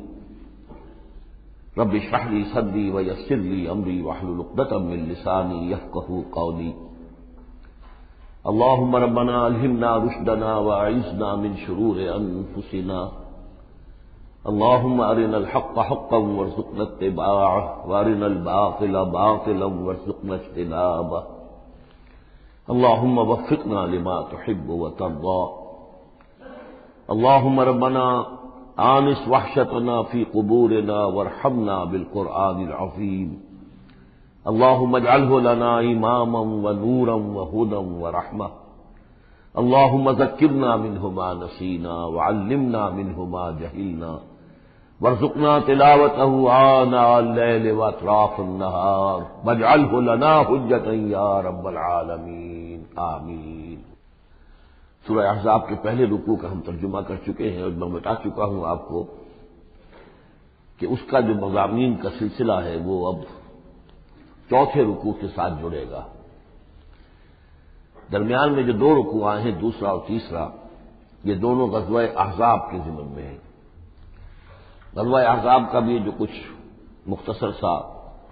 رب اشرح لي صدری ویسر لي امری واحلل عقدۃ من لسانی یفقهوا قولی. اللهم ربنا الہمنا رشدنا واعذنا من شرور انفسنا. اللهم ارنا الحق حقا وارزقنا اتباعه وارنا الباطل باطلا وارزقنا اجتنابه. اللهم وفقنا لما تحب وترضى. اللهم ربنا آنس وحشتنا في قبورنا وارحمنا بالقرآن العظيم. اللهم اجعله لنا إماما ونورا وهدى ورحمة. اللهم ذكرنا منه ما نسينا وعلمنا منه ما جهلنا وارزقنا تلاوته آناء الليل وأطراف النهار واجعله لنا حجة يا رب العالمين. آمین. سورہ احزاب کے پہلے رکوع کا ہم ترجمہ کر چکے ہیں، اور میں بتا چکا ہوں آپ کو کہ اس کا جو مضامین کا سلسلہ ہے وہ اب چوتھے رکوع کے ساتھ جڑے گا. درمیان میں جو 2 رکوع آئے ہیں، دوسرا اور تیسرا، یہ دونوں غزوہ احزاب کے ضمن میں ہیں. غزوہ احزاب کا بھی جو کچھ مختصر سا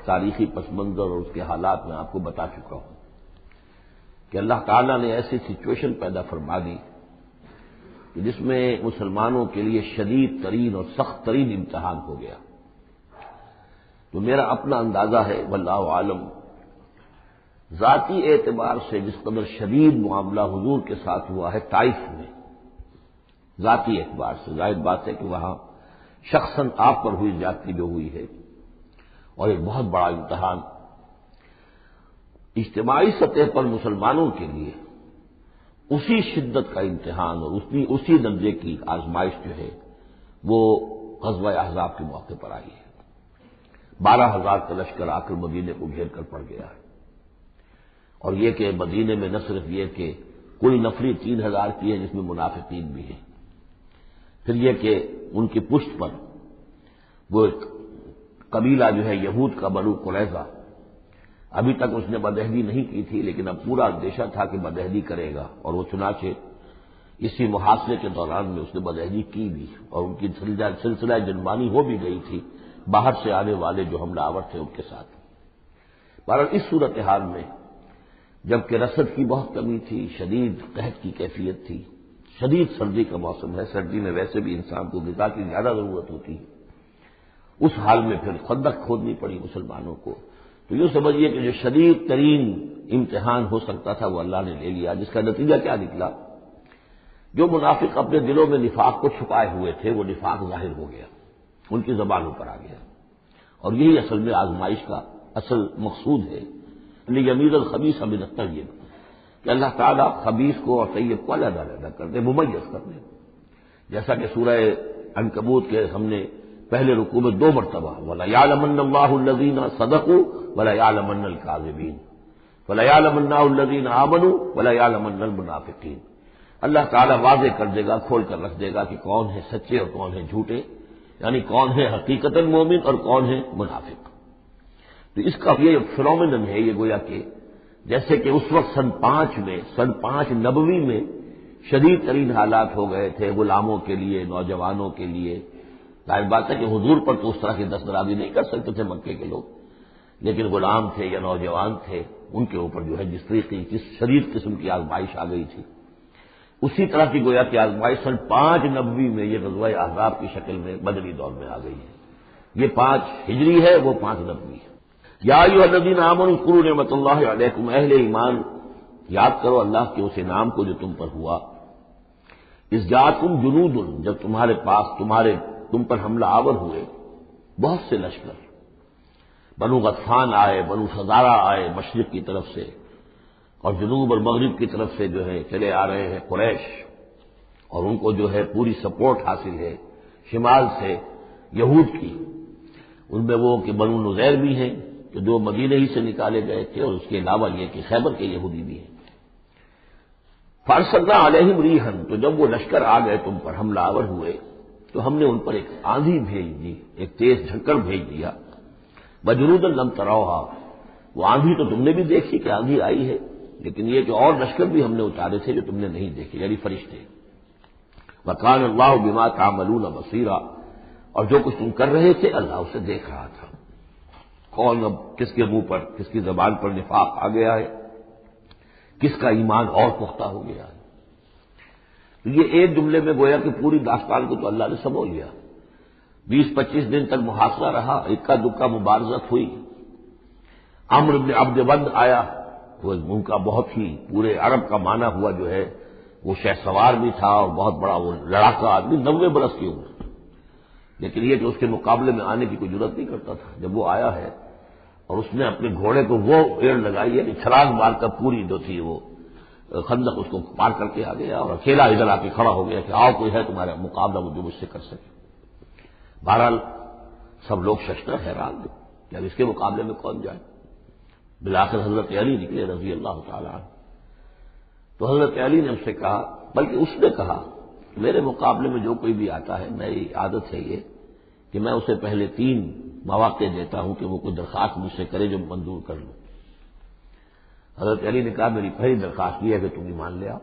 تاریخی پس منظر اور اس کے حالات میں آپ کو بتا چکا ہوں کہ اللہ تعالیٰ نے ایسی سچویشن پیدا فرما دی کہ جس میں مسلمانوں کے لیے شدید ترین اور سخت ترین امتحان ہو گیا. تو میرا اپنا اندازہ ہے واللہ عالم، ذاتی اعتبار سے جس قدر شدید معاملہ حضور کے ساتھ ہوا ہے طائف میں، ذاتی اعتبار سے ظاہر بات ہے کہ وہاں شخصاً آپ پر ہوئی زیادتی جو ہوئی ہے، اور ایک بہت بڑا امتحان اجتماعی سطح پر مسلمانوں کے لیے اسی شدت کا امتحان اور اسی درجے کی آزمائش جو ہے وہ غزوہ احزاب کے موقع پر آئی ہے. 12,000 کا لشکر آ کر مدینے کو گھیر کر پڑ گیا ہے، اور یہ کہ مدینے میں نہ صرف یہ کہ کل نفری 3,000 کی ہے جس میں منافقین بھی ہیں، پھر یہ کہ ان کی پشت پر وہ ایک قبیلہ جو ہے یہود کا بنو قریظہ، ابھی تک اس نے بدعہدی نہیں کی تھی لیکن اب پورا اندیشہ تھا کہ بدعہدی کرے گا، اور وہ چنانچہ اسی محاصرے کے دوران میں اس نے بدعہدی کی بھی، اور ان کی سلسلہ جنبانی ہو بھی گئی تھی باہر سے آنے والے جو حملہ آور تھے ان کے ساتھ. بہرحال اس صورتحال میں جبکہ رسد کی بہت کمی تھی، شدید قحط کی کیفیت تھی، شدید سردی کا موسم ہے، سردی میں ویسے بھی انسان کو غذا کی زیادہ ضرورت ہوتی ہے، اس حال میں پھر خندق کھودنی پڑی مسلمانوں کو. تو یوں سمجھیے کہ جو شدید ترین امتحان ہو سکتا تھا وہ اللہ نے لے لیا، جس کا نتیجہ کیا نکلا؟ جو منافق اپنے دلوں میں نفاق کو چھپائے ہوئے تھے وہ نفاق ظاہر ہو گیا، ان کی زبانوں پر آ گیا، اور یہی اصل میں آزمائش کا اصل مقصود ہے لیمیز الخبیث من الطیب، کہ اللہ تعالیٰ خبیث کو اور طیب کو علیحدہ علیحدہ کر دے، ممیز کر دے، جیسا کہ سورہ عنکبوت کے ہم نے پہلے رکوع میں 2 مرتبہ وَلَيَعْلَمَنَّ اللَّهُ الَّذِينَ صَدَقُوا وَلَيَعْلَمَنَّ الْكَاذِبِينَ وَلَيَعْلَمَنَّ الَّذِينَ آمَنُوا وَلَيَعْلَمَنَّ الْمُنَافِقِينَ۔ اللہ تعالیٰ واضح کر دے گا، کھول کر رکھ دے گا کہ کون ہے سچے اور کون ہے جھوٹے، یعنی کون ہے حقیقتاً مومن اور کون ہے منافق۔ تو اس کا یہ فنومینن ہے، یہ گویا کہ جیسے کہ اس وقت سن 5 نبوی میں شدید ترین حالات ہو گئے تھے غلاموں کے لیے، نوجوانوں کے لیے۔ ظاہر بات ہے کہ حضور پر تو اس طرح کی دسترازی نہیں کر سکتے تھے مکے کے لوگ، لیکن غلام تھے یا نوجوان تھے، ان کے اوپر جو ہے جس طریقے کی شدید قسم کی آزمائش آ گئی تھی، اسی طرح کی گویا کہ آزمائش سن 5 نبوی میں یہ غزوہ احزاب کی شکل میں بدری دور میں آ گئی ہے۔ یہ 5 ہجری ہے، وہ 5 نبوی ہے۔ یا ایھا الذین آمنوا اذکروا نعمت اللہ علیکم، اہل ایمان یاد کرو اللہ کے اس انعام کو جو تم پر ہوا، اذ جاءکم جنود، جب تم پر حملہ آور ہوئے بہت سے لشکر، بنو غطفان آئے، بنو فزارہ آئے مشرق کی طرف سے، اور جنوب اور مغرب کی طرف سے جو ہے چلے آ رہے ہیں قریش، اور ان کو جو ہے پوری سپورٹ حاصل ہے شمال سے یہود کی، ان میں وہ کہ بنو نذیر بھی ہیں کہ جو مدینے ہی سے نکالے گئے تھے، اور اس کے علاوہ یہ کہ خیبر کے یہودی بھی ہیں۔ فارسلنا علیہم ریحن، تو جب وہ لشکر آ گئے تم پر حملہ آور ہوئے تو ہم نے ان پر ایک آندھی بھیج دی، ایک تیز جھکڑ بھیج دیا، وجنودا لم تروها، وہ آندھی تو تم نے بھی دیکھی کہ آندھی آئی ہے، لیکن یہ کہ اور لشکر بھی ہم نے اتارے تھے جو تم نے نہیں دیکھے، یعنی فرشتے۔ وکان اللہ بما تعملون بصیرا، اور جو کچھ تم کر رہے تھے اللہ اسے دیکھ رہا تھا۔ کون اب کس کے منہ پر، کس کی زبان پر نفاق آ گیا ہے، کس کا ایمان اور پختہ ہو گیا ہے۔ تو یہ ایک جملے میں گویا کہ پوری داستان کو تو اللہ نے سمو لیا۔ 20-25 دن تک محاصرہ رہا، اکا دکا مبارزت ہوئی۔ عمرو بن عبد ود آیا، وہ ان کا بہت ہی پورے عرب کا معنی ہوا جو ہے، وہ شہ سوار بھی تھا اور بہت بڑا وہ لڑاکا آدمی، 90 برس کی عمر، لیکن یہ کہ اس کے مقابلے میں آنے کی کوئی ضرورت نہیں کرتا تھا۔ جب وہ آیا ہے اور اس نے اپنے گھوڑے کو وہ ایڑ لگائی ہے کہ چھلانگ مار کر پوری جو تھی وہ خندق اس کو پار کر کے آ گیا، اور اکیلا ادھر آ کے کھڑا ہو گیا کہ آؤ کوئی ہے تمہارا مقابلہ جو مجھ سے کر سکے۔ بہرحال سب لوگ ششدر حیران تھے کہ اب اس کے مقابلے میں کون جائے۔ بالآخر حضرت علی نکلے رضی اللہ تعالیٰ عنہ، تو حضرت علی نے ہم سے کہا، بلکہ اس نے کہا میرے مقابلے میں جو کوئی بھی آتا ہے، میری عادت ہے یہ کہ میں اسے پہلے 3 مواقع دیتا ہوں کہ وہ کوئی درخواست مجھ سے کرے جو منظور کر لوں۔ حضرت علی نے کہا میری پہلی درخواست یہ ہے کہ تم ایمان لے آؤ۔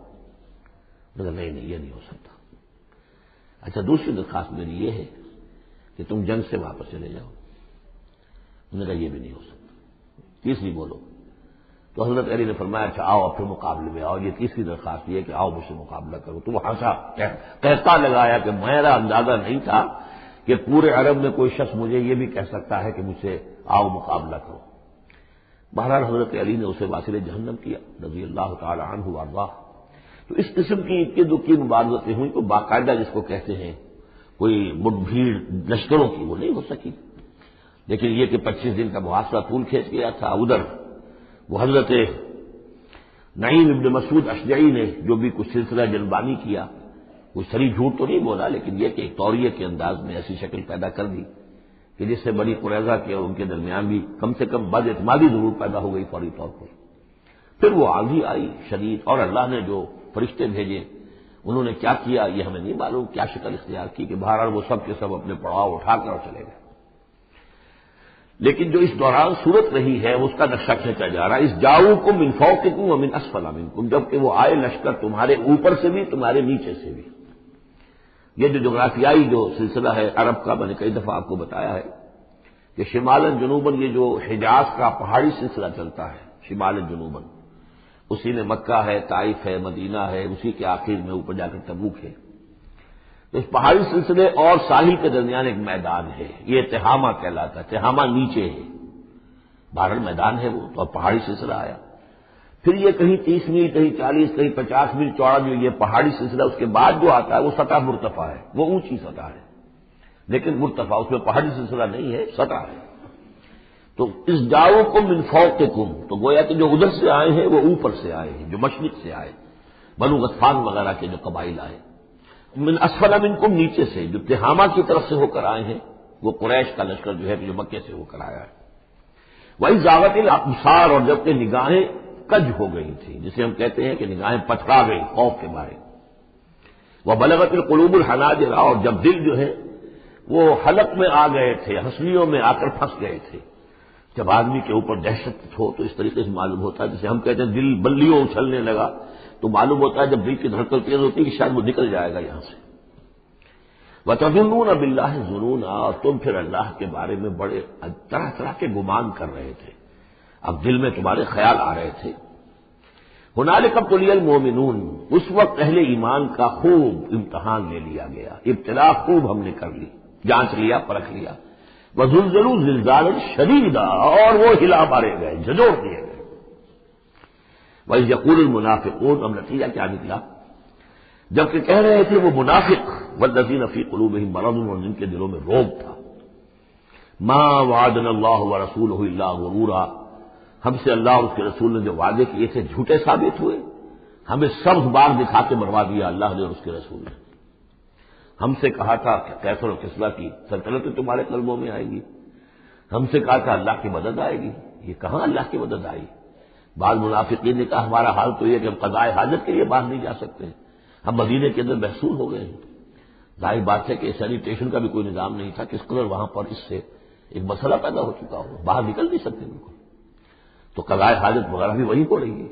میں نے کہا نہیں یہ نہیں ہو سکتا۔ اچھا دوسری درخواست میری یہ ہے کہ تم جنگ سے واپس چلے جاؤ۔ میں نے کہا یہ بھی نہیں ہو سکتا۔ تیسری بولو۔ تو حضرت علی نے فرمایا اچھا آؤ اب پھر مقابلے میں آؤ، یہ تیسری درخواست یہ ہے کہ آؤ مجھ سے مقابلہ کرو۔ تو وہ ہنسا، کہتا لگایا کہ میرا اندازہ نہیں تھا کہ پورے عرب میں کوئی شخص مجھے یہ بھی کہہ سکتا ہے کہ مجھ سے آؤ مقابلہ کرو۔ بہرحال حضرت علی نے اسے واصل جہنم کیا رضی اللہ تعالی عنہ وارضاہ۔ تو اس قسم کی اکی دکی مبارزتیں ہوئی، تو باقاعدہ جس کو کہتے ہیں کوئی مٹ بھیڑ لشکروں کی وہ نہیں ہو سکی، لیکن یہ کہ 25 دن کا محاصرہ طول کھینچ گیا تھا۔ ادھر وہ حضرت نعیم ابن مسعود اشجعی نے جو بھی کچھ سلسلہ جنبانی کیا، کوئی سری جھوٹ تو نہیں بولا، لیکن یہ کہ ایک طوریہ کے انداز میں ایسی شکل پیدا کر دی کہ جس سے بنی قریظہ کے اور ان کے درمیان بھی کم سے کم بد اعتمادی ضرور پیدا ہو گئی فوری طور پر۔ پھر وہ آندھی آئی شدید، اور اللہ نے جو فرشتے بھیجے انہوں نے کیا کیا یہ ہمیں نہیں معلوم، کیا شکل اختیار کی کہ بہرحال وہ سب کے سب اپنے پڑاؤ اٹھا کر چلے گئے۔ لیکن جو اس دوران صورت رہی ہے اس کا نقشہ کھینچا جا رہا ہے، اس جاؤکم من فوقکم ومن اسفل منکم، جبکہ وہ آئے لشکر تمہارے اوپر سے بھی تمہارے نیچے سے بھی۔ یہ جو جغرافیائی جو سلسلہ ہے عرب کا، میں نے کئی دفعہ آپ کو بتایا ہے کہ شمالاً جنوباً یہ جو حجاز کا پہاڑی سلسلہ چلتا ہے شمالاً جنوباً، اسی میں مکہ ہے، طائف ہے، مدینہ ہے، اسی کے آخر میں اوپر جا کر تبوک ہے۔ تو اس پہاڑی سلسلے اور ساحل کے درمیان ایک میدان ہے، یہ تہامہ کہلاتا ہے۔ تہامہ نیچے ہے، بہرحال میدان ہے وہ، تو اب پہاڑی سلسلہ آیا۔ پھر یہ کہیں 30 میل، کہیں 40، کہیں 50 میل چوڑا جو یہ پہاڑی سلسلہ، اس کے بعد جو آتا ہے وہ سطح مرتفع ہے، وہ اونچی سطح ہے، لیکن مرتفع، اس میں پہاڑی سلسلہ نہیں ہے، سطح ہے۔ تو تو اس جاؤکم من فوقکم، تو گویا کہ جو ادھر سے آئے ہیں وہ اوپر سے آئے ہیں، جو مشرق سے آئے، بنو غطفان وغیرہ کے جو قبائل آئے، من اسفل منکم، نیچے سے جو تہامہ کی طرف سے ہو کر آئے ہیں، وہ قریش کا لشکر جو ہے جو مکے سے ہو کر آیا ہے۔ وہی زاغت الابصار، اور جبکہ نگاہیں کج ہو گئی تھی، جسے ہم کہتے ہیں کہ نگاہیں پٹکا گئی خوف کے مارے۔ وہ بلغت القلوب الحناجر، اور جب دل جو ہے وہ حلق میں آ گئے تھے، ہنسلیوں میں آ کر پھنس گئے تھے۔ جب آدمی کے اوپر دہشت ہو تو اس طریقے سے معلوم ہوتا ہے، جسے ہم کہتے ہیں دل بلیوں اچھلنے لگا، تو معلوم ہوتا ہے جب دل کی دھڑکن تیز ہوتی ہے کہ شاید وہ نکل جائے گا یہاں سے۔ وَتَظُنُّونَ بِاللَّهِ الظُّنُونَ، اور تم پھر اللہ کے بارے میں بڑے طرح طرح کے گمان کر رہے تھے، اب دل میں تمہارے خیال آ رہے تھے۔ هُنَالِكَ ابْتُلِيَ الْمُؤْمِنُونَ، اس وقت اہل ایمان کا خوب امتحان لے لیا گیا، ابتلا خوب ہم نے کر لی، جانچ لیا، پرکھ لیا۔ وَزُلْزِلُوا زِلْزَالًا شَدِيدًا، اور وہ ہلا مارے گئے، جھنجھوڑ دیے گئے۔ وَإِذْ يَقُولُ الْمُنَافِقُونَ، اب نتیجہ کیا نکلا؟ جبکہ کہہ رہے تھے وہ منافق، وَالَّذِينَ فِي قُلُوبِهِم مَرَضٌ، اور جن کے دلوں میں روگ تھا، مَا وَعَدَنَا اللَّهُ وَرَسُولُهُ إِلَّا غُرُورًا، ہم سے اللہ اور اس کے رسول نے جو وعدے کیے تھے جھوٹے ثابت ہوئے، ہمیں سبز باغ دکھا کے مروا دیا اللہ نے اور اس کے رسول نے۔ ہم سے کہا تھا کہ کیسر و کسریٰ کی سلطنتیں تمہارے قلبوں میں آئیں گی، ہم سے کہا تھا اللہ کی مدد آئے گی، یہ کہاں اللہ کی مدد آئی؟ بعض منافقین نے کہا ہمارا حال تو یہ کہ ہم قضائے حاجت کے لیے باہر نہیں جا سکتے، ہم مدینے کے اندر محصور ہو گئے ہیں۔ ظاہر بات ہے کہ سینیٹیشن کا بھی کوئی نظام نہیں تھا، کس قدر وہاں پر اس سے ایک مسئلہ پیدا ہو چکا ہو، باہر نکل نہیں سکتے بالکل، تو قضائے حاجت وغیرہ بھی وہیں ہو رہی ہے۔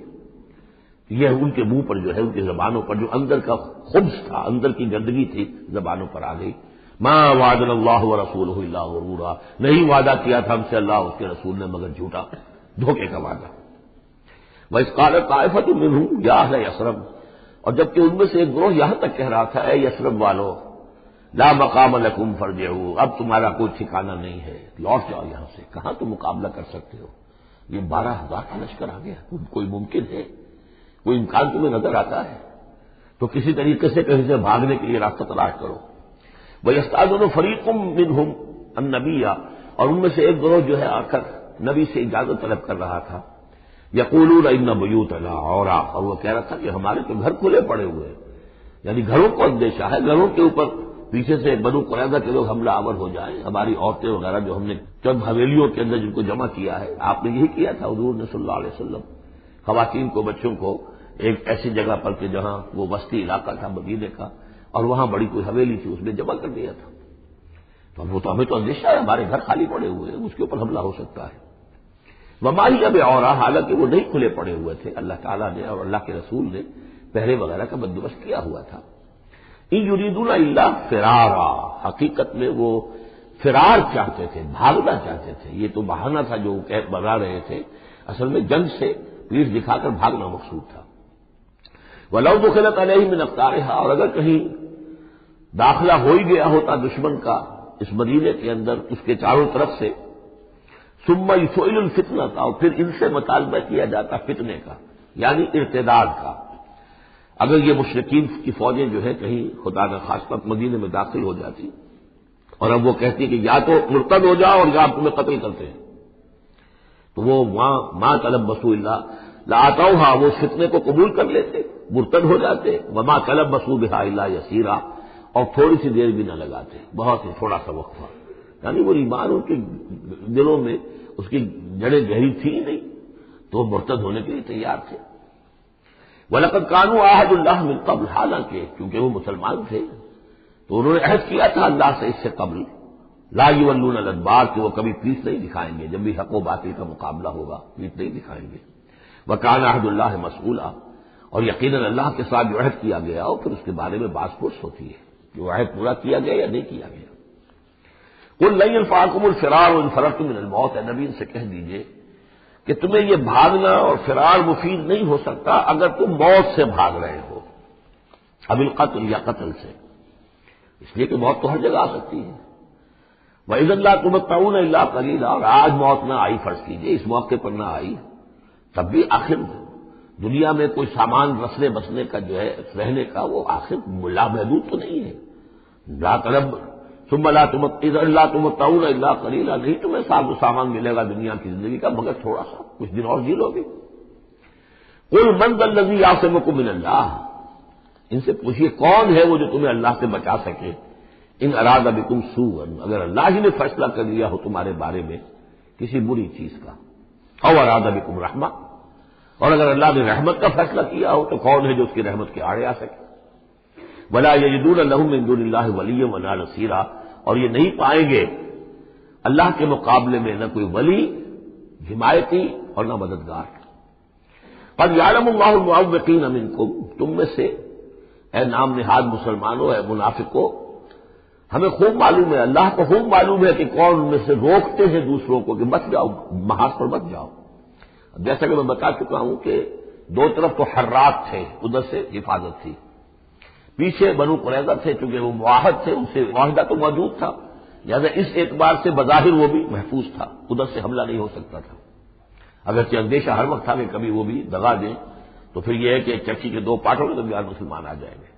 یہ ان کے منہ پر جو ہے، ان کی زبانوں پر جو اندر کا خبث تھا، اندر کی گندگی تھی، زبانوں پر آ گئی۔ ما وعدنا اللہ ورسولہ الا غرورا، نہیں وعدہ کیا تھا ہم سے اللہ اس کے رسول نے مگر جھوٹا، دھوکے کا وعدہ۔ وَإِذْ قَالَتْ طَائِفَةٌ مِّنْهُمْ يَا أَهْلَ يَثْرِبَ، اور جبکہ ان میں سے ایک گروہ یہاں تک کہہ رہا تھا، اے یثرب والو، لا مقام لکم فارجعوا، اب تمہارا کوئی ٹھکانہ نہیں ہے، لوٹ جاؤ یہاں سے، کہاں تم مقابلہ کر سکتے ہو؟ یہ 12,000 کا لشکر آ گیا، کوئی ممکن ہے؟ کوئی امکان تمہیں نظر آتا ہے؟ تو کسی طریقے سے کہیں سے بھاگنے کے لیے راستہ تلاش کرو۔ وَيَسْتَأْذِنُ فَرِيقٌ مِّنْهُمْ النَّبِيَّ، اور ان میں سے ایک گروہ جو ہے آ کر نبی سے اجازت طلب کر رہا تھا، یقولون ان بیوتنا عورا، اور وہ کہہ رہا تھا کہ ہمارے تو گھر کھلے پڑے ہوئے ہیں، یعنی گھروں کو اندیشہ ہے، گھروں کے اوپر پیچھے سے بنو قریظہ کے لوگ حملہ آور ہو جائیں، ہماری عورتیں وغیرہ جو ہم نے چند حویلیوں کے اندر جن کو جمع کیا ہے، آپ نے یہی کیا تھا حضور نے صلی اللہ علیہ وسلم، خواتین کو، بچوں کو ایک ایسی جگہ پر کہ جہاں وہ وسطی علاقہ تھا مدینے کا، اور وہاں بڑی کوئی حویلی تھی، اس میں جمع کر دیا تھا۔ تو وہ تو ہمیں تو اندیشہ ہے، ہمارے گھر خالی پڑے ہوئے ہیں، اس کے اوپر حملہ ہو سکتا ہے۔ وما ہی اب عورا، حالانکہ وہ نہیں کھلے پڑے ہوئے تھے، اللہ تعالیٰ نے اور اللہ کے رسول نے پہرے وغیرہ کا بندوبست کیا ہوا تھا۔ ان یریدون الا فرارا، حقیقت میں وہ فرار چاہتے تھے، بھاگنا چاہتے تھے، یہ تو بہانہ تھا جو بنا رہے تھے، اصل میں جنگ سے پیٹھ دکھا کر بھاگنا مقصود تھا۔ وَلَوْ دُخِلَتْ عَلَيْهِمْ مِنْ أَقْطَارِهَا، اور اگر کہیں داخلہ ہو ہی گیا ہوتا دشمن کا اس مدینے کے اندر اس کے چاروں طرف سے، ثُمَّ يُسْئِلُ الْفِتْنَةَ، اور پھر ان سے مطالبہ کیا جاتا فتنے کا، یعنی ارتداد کا۔ اگر یہ مشرکین کی فوجیں جو ہے کہیں خدا نہ خواستہ مدینے میں داخل ہو جاتی اور اب وہ کہتی کہ یا تو مرتد ہو جاؤ اور یا آپ تمہیں قتل کرتے ہیں، تو وہ ماں تلبسوا الا لآتوها، وہ فتنے کو قبول کر لیتے، مرتد ہو جاتے، وما تلبسوا بها الا یسیرا، اور تھوڑی سی دیر بھی نہ لگاتے، بہت ہی تھوڑا سا وقفہ، یعنی وہ ایمان ان کے دلوں میں اس کی جڑیں گہری تھی نہیں، تو وہ مرتد ہونے کے لیے تیار تھے۔ وَلَقَدْ كَانُوا عَاهَدُوا اللَّهِ مِن قَبْلُ، حالانکہ کیونکہ وہ مسلمان تھے تو انہوں نے عہد کیا تھا اللہ سے اس سے قبل، لا يولون الادبار، کہ وہ کبھی پیٹھ نہیں دکھائیں گے، جب بھی حق و باطل کا مقابلہ ہوگا پیٹھ نہیں دکھائیں گے۔ وَكَانَ عَهْدُ اللَّهِ مَسْئُولًا، اور یقیناً اللہ کے ساتھ جو عہد کیا گیا اور پھر اس کے بارے میں باز پرس ہوتی ہے کہ وہ عہد پورا کیا گیا یا نہیں کیا گیا۔ قُل لَّن يَنفَعَكُمُ الْفِرَارُ إِن فَرَرْتُم مِّنَ الْمَوْتِ، نبی ان سے کہہ دیجئے کہ تمہیں یہ بھاگنا اور فرار مفید نہیں ہو سکتا اگر تم موت سے بھاگ رہے ہو، اب القتل یا قتل سے، اس لیے کہ موت تو ہر جگہ آ سکتی ہے۔ وَإِذًا لَّا تُمَتَّعُونَ إِلَّا قَلِيلًا، اور آج موت نہ آئی، فرض کیجئے اس موقع پر نہ آئی، تب بھی آخر دنیا میں کوئی سامان رسنے بسنے کا جو ہے رہنے کا وہ آخر لامحدود تو نہیں ہے۔ لا طلب ثم لا تمتعون الا قلیلا، نہیں تمہیں ساز و سامان ملے گا دنیا کی زندگی کا مگر تھوڑا سا، کچھ دن اور جی لو گے۔ قل من ذا الذی یعصمکم من اللہ، ان سے پوچھیے کون ہے وہ جو تمہیں اللہ سے بچا سکے، ان اراد بکم سوءا، اگر اللہ ہی نے فیصلہ کر لیا ہو تمہارے بارے میں کسی بری چیز کا، او اراد بکم رحمہ، اور اگر اللہ نے رحمت کا فیصلہ کیا ہو تو کون ہے جو اس کی رحمت کے آڑے آ سکے۔ ولا یجدون لهم من دون اللہ ولیا ولا نصیرا، اور یہ نہیں پائیں گے اللہ کے مقابلے میں نہ کوئی ولی حمایتی اور نہ مددگار۔ قد یعلم اللہ المعوقین منکم، تم میں سے اے نام نہاد مسلمانوں، اے منافقوں، ہمیں خوب معلوم ہے، اللہ کو خوب معلوم ہے کہ کون ان میں سے روکتے ہیں دوسروں کو کہ مت جاؤ، محاذ پر مت جاؤ۔ جیسا کہ میں بتا چکا ہوں کہ دو طرف تو حرات تھے، ادھر سے حفاظت تھی، پیچھے بنو قریظہ تھے، چونکہ وہ معاہد تھے، ان سے معاہدہ تو موجود تھا، لہٰذا اس اعتبار سے بظاہر وہ بھی محفوظ تھا، ادھر سے حملہ نہیں ہو سکتا تھا، اگرچہ اندیشہ ہر وقت تھا کہ کبھی وہ بھی دغا دیں تو پھر یہ ہے کہ چکی کے دو پارٹوں کے درمیان مسلمان آ جائیں گے۔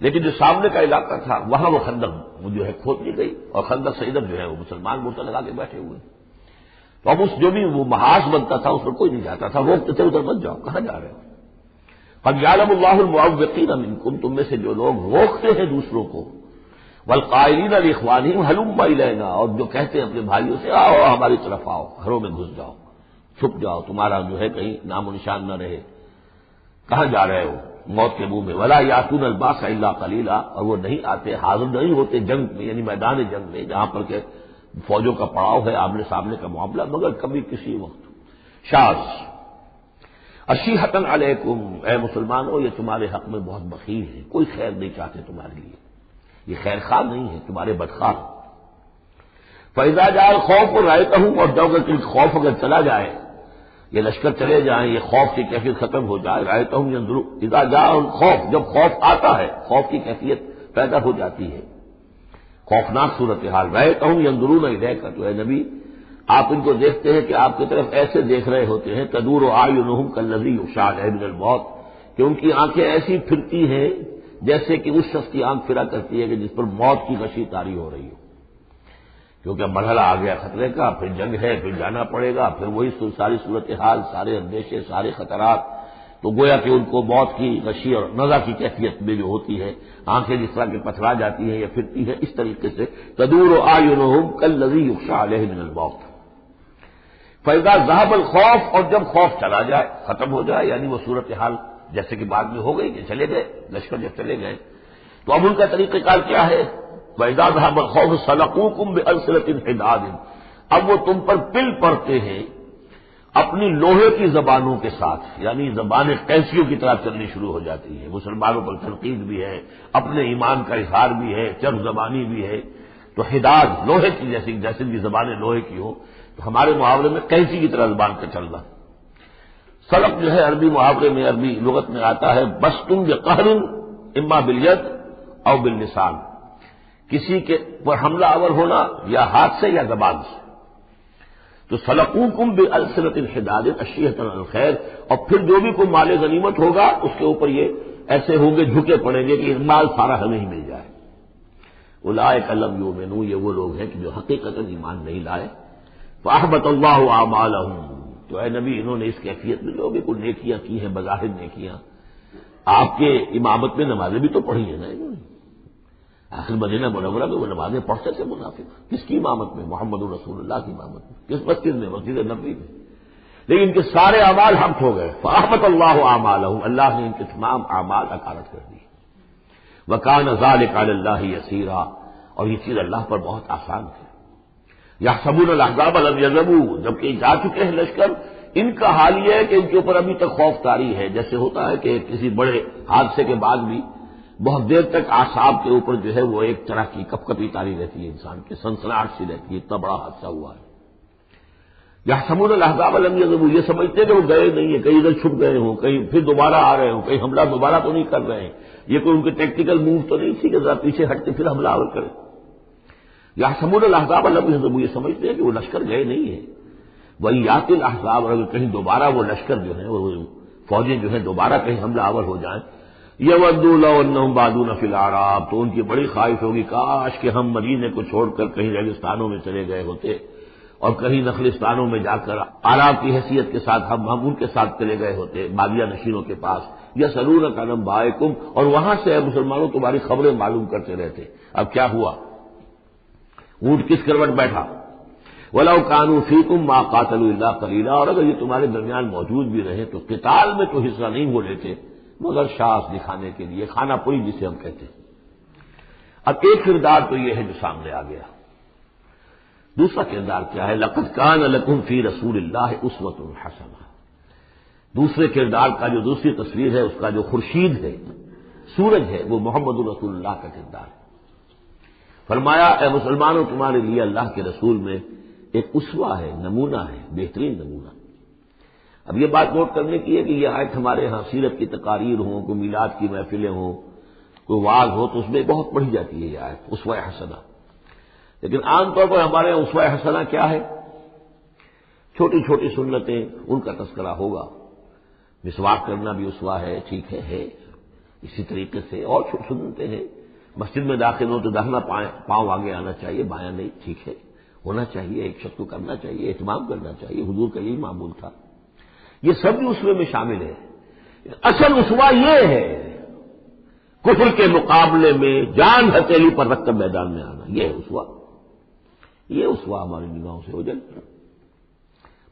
لیکن جو سامنے کا علاقہ تھا وہاں وہ خندق جو ہے کھود دی گئی، اور خندق سے ادھر جو ہے وہ مسلمان مورچہ لگا کے بیٹھے ہوئے، تو اب اس جو بھی وہ محاذ بنتا تھا اس پر کوئی نہیں جاتا تھا، روکتے تھے ادھر مت جاؤ، کہاں جا رہے ہو۔ قد یعلم اللہ المعوقین منکم، تم میں سے جو لوگ روکتے ہیں دوسروں کو، والقائلین لاخوانہم ہلم الینا، اور جو کہتے ہیں اپنے بھائیوں سے آؤ ہماری طرف آؤ، گھروں میں گھس جاؤ، چھپ جاؤ، تمہارا جو ہے کہیں نام و نشان نہ رہے، کہاں جا رہے ہو موت کے منہ میں۔ ولا یاتون الباس الا قلیلا، اور وہ نہیں آتے، حاضر نہیں ہوتے جنگ میں، یعنی میدان جنگ میں جہاں پر کہ فوجوں کا پڑاؤ ہے، آمنے سامنے کا معاملہ، مگر کبھی کسی وقت۔ شاذ اشیحتن علیکم، اے مسلمانوں یہ تمہارے حق میں بہت بخیل ہے، کوئی خیر نہیں چاہتے تمہارے لیے، یہ خیر خواہ نہیں ہے، تمہارے بدخواہ۔ فاذا جاء الخوف رأیتہم، اور جب خوف اگر چلا جائے، یہ لشکر چلے جائیں، یہ خوف کی کیفیت ختم ہو جائے، رأیتہم ینظرون، اذا جاء الخوف، جب خوف آتا ہے، خوف کی کیفیت پیدا ہو جاتی ہے، خوفناک صورتحال، رأیتہم ینظرون الیک، تو اے نبی آپ ان کو دیکھتے ہیں کہ آپ کی طرف ایسے دیکھ رہے ہوتے ہیں، تدور اعینہم کالذی یغشی علیہ من الموت، کہ ان کی آنکھیں ایسی پھرتی ہیں جیسے کہ اس شخص کی آنکھ پھرا کرتی ہے کہ جس پر موت کی غشی طاری ہو رہی ہو، کیونکہ مرحلہ آ گیا خطرے کا، پھر جنگ ہے، پھر جانا پڑے گا، پھر وہی ساری صورتحال، سارے اندیشے، سارے خطرات، تو گویا کہ ان کو موت کی غشی اور نزع کی کیفیت میں جو ہوتی ہے، آنکھیں جس طرح کے پتھرا جاتی ہیں یا پھرتی ہیں، اس طریقے سے تدور اعینہم کالذی یغشی علیہ من الموت۔ فَإِذَا ذَهَبَ الْخَوْفُ، اور جب خوف چلا جائے، ختم ہو جائے، یعنی وہ صورتحال جیسے کہ بعد میں ہو گئی کہ چلے گئے لشکر، جب چلے گئے تو اب ان کا طریقہ کار کیا ہے؟ وَإِذَا ذَهَبَ الْخَوْفُ سَلَقُوكُم بِأَلْسِنَةٍ حِدَادٍ، اب وہ تم پر پل پڑتے ہیں اپنی لوہے کی زبانوں کے ساتھ، یعنی زبانیں قینچیوں کی طرح چلنی شروع ہو جاتی ہیں، مسلمانوں پر تنقید بھی ہے، اپنے ایمان کا اظہار بھی ہے، چرب زبانی بھی ہے، تو حداد لوہے کی جیسے کی زبانیں لوہے کی ہو، تو ہمارے محاورے میں قینچی کی طرح زبان کا چلنا۔ سلق جو ہے عربی محاورے میں، عربی لغت میں آتا ہے بسطن بقہر اما بالید او باللسان، کسی کے پر حملہ آور ہونا یا ہاتھ سے یا زبان سے۔ تو سلقوکم بألسنۃ حداد اشیحۃ علی الخیر، اور پھر جو بھی کوئی مال غنیمت ہوگا اس کے اوپر یہ ایسے ہوں گے، جھکے پڑیں گے کہ مال سارا ہمیں ہی مل جائے۔ اولئک لم یؤمنوا، یہ وہ لوگ ہیں کہ جو حقیقتاً ایمان نہیں لائے۔ فأحبط اللہ اعمالہم، تو اے نبی انہوں نے اس کیفیت میں جو بھی کوئی نیکیاں کی ہیں، بظاہر نیکیاں، آپ کے امامت میں نمازیں بھی تو پڑھی ہیں نا انہوں نے، آخر مدینہ منورہ میں وہ نمازیں پڑھتے تھے منافق، کس کی امامت میں؟ محمد رسول اللہ کی امامت میں، کس مسجد میں؟ مسجد نبوی میں، لیکن ان کے سارے اعمال حبط ہو گئے۔ فأحبط اللہ اعمالہم، اللہ نے ان کے تمام اعمال اکارت کر دی۔ وکان ذلک علی اللہ یسیرا، اور یہ چیز اللہ پر بہت آسان ہے۔ یحسبون الاحزاب لم یذهبوا، جبکہ جا چکے ہیں لشکر، ان کا حال یہ ہے کہ ان کے اوپر ابھی تک خوف طاری ہے، جیسے ہوتا ہے کہ کسی بڑے حادثے کے بعد بھی بہت دیر تک اعصاب کے اوپر جو ہے وہ ایک طرح کی کپ کپی طاری رہتی ہے، انسان کی سنسناہٹ سی رہتی ہے، اتنا بڑا حادثہ ہوا ہے۔ یحسبون الاحزاب لم یذهبوا، یہ سمجھتے ہیں کہ وہ گئے نہیں ہیں، کہیں ادھر چھپ گئے ہوں، کہیں پھر دوبارہ آ رہے ہوں، کہیں حملہ دوبارہ تو نہیں کر رہے ہیں، یہ کوئی ان کے ٹیکٹیکل موو تو نہیں تھی کہ ذرا پیچھے ہٹ کے پھر حملہ آور کریں۔ یحسبون الاحزاب لم یذهبوا، یہ سمجھتے ہیں کہ وہ لشکر گئے نہیں ہیں۔ وہی یاتی الاحزاب، اور اگر کہیں دوبارہ وہ لشکر جو ہے وہ فوجیں جو ہیں دوبارہ کہیں حملہ آور ہو جائیں، یودوا لو انہم بادون فی الاعراب، تو ان کی بڑی خواہش ہوگی کاش کہ ہم مدینے کو چھوڑ کر کہیں ریگستانوں میں چلے گئے ہوتے اور کہیں نخلستانوں میں جا کر اعراب کی حیثیت کے ساتھ ہم ان کے ساتھ چلے گئے ہوتے بادیہ نشینوں کے پاس، یسألونک عن انبائکم، اور وہاں سے اے مسلمانوں تمہاری خبریں معلوم کرتے رہتے۔ اب کیا ہوا؟ اونٹ کس کروٹ بیٹھا؟ وَلَوْ كَانُوا فِيكُمْ مَا قَاتَلُوا إِلَّا قَلِيلًا، اور اگر یہ تمہارے درمیان موجود بھی رہے تو قتال میں تو حصہ نہیں ہو لیتے مگر شاس دکھانے کے لیے، کھانا پوری جسے ہم کہتے ہیں۔ اب ایک کردار تو یہ ہے جو سامنے آ گیا، دوسرا کردار کیا ہے؟ لَقَدْ كَانَ لَكُمْ فِي رَسُولِ اللَّهِ أُسْوَةٌ حَسَنَةٌ۔ دوسرے کردار کا جو دوسری تصویر ہے، اس کا جو خورشید ہے، سورج ہے، وہ محمد رسول اللہ کا کردار ہے۔ فرمایا اے مسلمانوں تمہارے لیے اللہ کے رسول میں ایک اسوہ ہے، نمونہ ہے، بہترین نمونہ۔ اب یہ بات نوٹ کرنے کی ہے کہ یہ آیت ہمارے ہاں سیرت کی تقاریر ہوں، کوئی میلاد کی محفلیں ہوں، کوئی وعظ ہو تو اس میں بہت پڑھی جاتی ہے یہ آیت اسوہ حسنہ، لیکن عام طور پر ہمارے یہاں اسوہ حسنہ کیا ہے؟ چھوٹی چھوٹی سنتیں، ان کا تذکرہ ہوگا۔ مسواک کرنا بھی اسوہ ہے، ٹھیک ہے اسی طریقے سے اور سنتے ہیں، مسجد میں داخل ہو تو داہنا پاؤں آگے آنا چاہیے، بایاں نہیں، ٹھیک ہے ہونا چاہیے، ایک شخص کو کرنا چاہیے، اہتمام کرنا چاہیے، حضور کا یہی معمول تھا، یہ سب بھی اسوے میں شامل ہے۔ اصل اسوہ یہ ہے کفر کے مقابلے میں جان ہتھیلی پر رکھ کر میدان میں آنا، یہ ہے اسوہ، یہ اسوہ ہماری نگاہوں سے اوجھل۔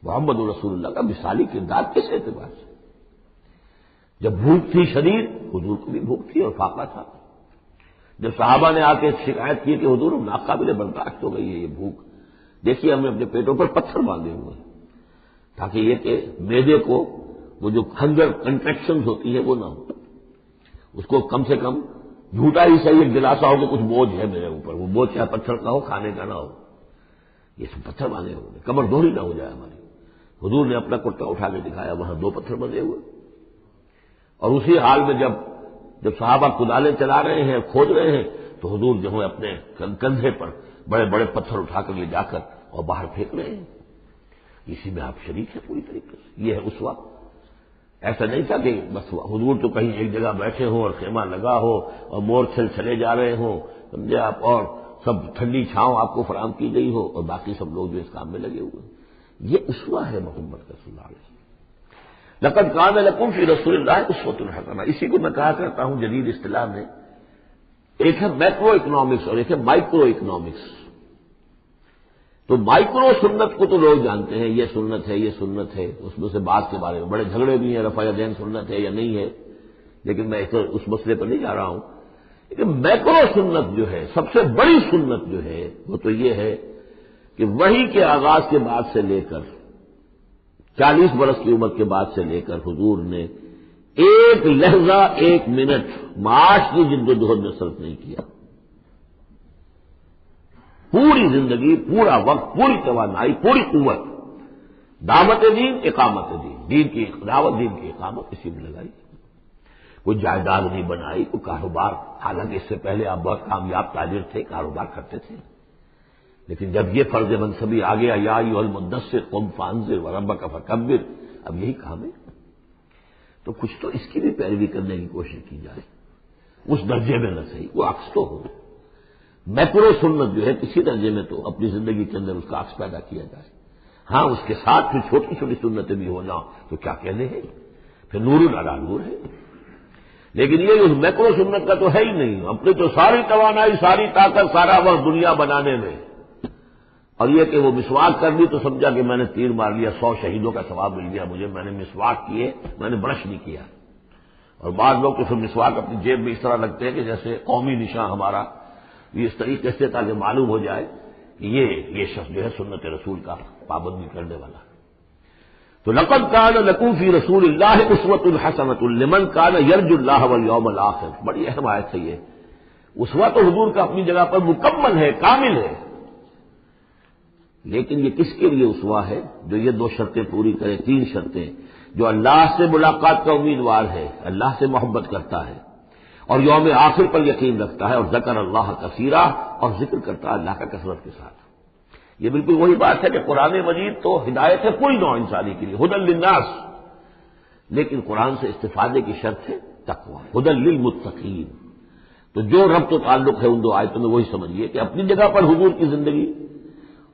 محمد رسول اللہ کا مثالی کردار کس اعتبار سے؟ جب بھوک تھی شدید، حضور کو بھی بھوک تھی اور فاقہ تھا، جب صحابہ نے آ کے شکایت کی کہ حضور ناقابل برداشت ہو گئی ہے یہ بھوک، دیکھیے ہم نے اپنے پیٹوں پر پتھر باندھے ہوئے ہیں تاکہ یہ کہ معدے کو وہ جو ہنگر کنٹریکشنز ہوتی ہے وہ نہ ہو، اس کو کم سے کم جھوٹا ہی صحیح ایک دلاسا ہو کہ کچھ بوجھ ہے میرے اوپر، وہ بوجھ چاہے پتھر کا ہو، کھانے کا نہ ہو، یہ سب پتھر باندھے ہوئے، کمر دوہری نہ ہو جائے ہماری۔ حضور نے اپنا کرتا اٹھا کے دکھایا، وہاں 2 پتھر بندھے ہوئے، اور اسی حال میں جب صحابہ کدالیں چلا رہے ہیں، کھود رہے ہیں، تو حضور جو ہے اپنے کندھے پر بڑے بڑے پتھر اٹھا کر لے جا کر اور باہر پھینک رہے ہیں، اسی میں آپ شریک ہیں پوری طریقے سے۔ یہ ہے اسوہ۔ ایسا نہیں تھا کہ بس حضور تو کہیں ایک جگہ بیٹھے ہوں اور خیمہ لگا ہو اور مور چھل چلے جا رہے ہوں، سمجھے آپ، اور سب ٹھنڈی چھاؤں آپ کو فراہم کی گئی ہو اور باقی سب لوگ جو اس کام میں لگے ہوئے ہیں۔ یہ اسوہ ہے محمد صلی اللہ علیہ وسلم۔ لقد کان لکم فی رسول اللہ اسوۃ حسنہ، اسی کو میں کہا کرتا ہوں جدید اصطلاح میں ایک ہے میکرو اکنامکس اور ایک ہے مائکرو اکنامکس۔ تو مائکرو سنت کو تو لوگ جانتے ہیں، یہ سنت ہے، یہ سنت ہے، اس میں سے بعض کے بارے میں بڑے جھگڑے بھی ہیں، رفع یدین سنت ہے یا نہیں ہے، لیکن میں اس مسئلے پر نہیں جا رہا ہوں۔ لیکن میکرو سنت جو ہے، سب سے بڑی سنت جو ہے وہ تو یہ ہے کہ وحی کے آغاز کے بعد سے لے کر 40 برس کی عمر کے بعد سے لے کر حضور نے ایک لہجہ، ایک منٹ معاش کی جدوجہد میں صرف نہیں کیا، پوری زندگی، پورا وقت، پوری توانائی، پوری قوت دعوت دین، اقامت دین، دین کی دعوت، دین کی اقامت اسی میں لگائی۔ کوئی جائیداد نہیں بنائی، کوئی کاروبار، حالانکہ اس سے پہلے آپ بہت کامیاب تاجر تھے، کاروبار کرتے تھے، لیکن جب یہ فرض منصبی آ گیا، یا ایھا المدثر قم فانذر وربک فکبر، اب یہی کام ہے، تو کچھ تو اس کی بھی پیروی کرنے کی کوشش کی جائے، اس درجے میں نہ صحیح، وہ عکس تو ہو۔ میکرو سنت جو ہے کسی درجے میں تو اپنی زندگی کے اندر اس کا عکس پیدا کیا جائے، ہاں اس کے ساتھ پھر چھوٹی چھوٹی سنتیں بھی ہو جاؤں تو کیا کہنے ہیں، پھر نور علی نور ہے۔ لیکن یہ اس میکرو سنت کا تو ہے ہی نہیں، اپنی تو ساری توانائی، ساری طاقت، سارا وقت دنیا بنانے میں، اور یہ کہ وہ مسواک کر لی تو سمجھا کہ میں نے تیر مار لیا، 100 شہیدوں کا ثواب مل گیا مجھے، میں نے مسواک کیے، میں نے برش نہیں کیا۔ اور بعض لوگ تو پھر مسواک اپنی جیب میں اس طرح رکھتے ہیں کہ جیسے قومی نشان ہمارا، یہ اس طریقے سے تاکہ معلوم ہو جائے کہ یہ شخص جو ہے سنت رسول کا پابندی کرنے والا۔ تو لقد کان لکم فی رسول اللہ اسوۃ حسنۃ لمن کان یرجو اللہ والیوم الآخر، بڑی اہم آیت ہے یہ۔ اسوہ تو حضور کا اپنی جگہ پر مکمل ہے، کامل ہے، لیکن یہ کس کے لیے اسوہ ہے؟ جو یہ 2 شرطیں پوری کرے، 3 شرطیں، جو اللہ سے ملاقات کا امیدوار ہے، اللہ سے محبت کرتا ہے اور یوم آخر پر یقین رکھتا ہے، اور ذکر اللہ کثیرا، اور ذکر کرتا ہے اللہ کا کثرت کے ساتھ۔ یہ بالکل وہی بات ہے کہ قرآن مجید تو ہدایت ہے پوری نوع انسانی کے لیے، ھدی للناس، لیکن قرآن سے استفادے کی شرط ہے تقوی ھدی للمتقین. تو جو ربط و تعلق ہے ان دو آیتوں میں وہی سمجھیے کہ اپنی جگہ پر حضور کی زندگی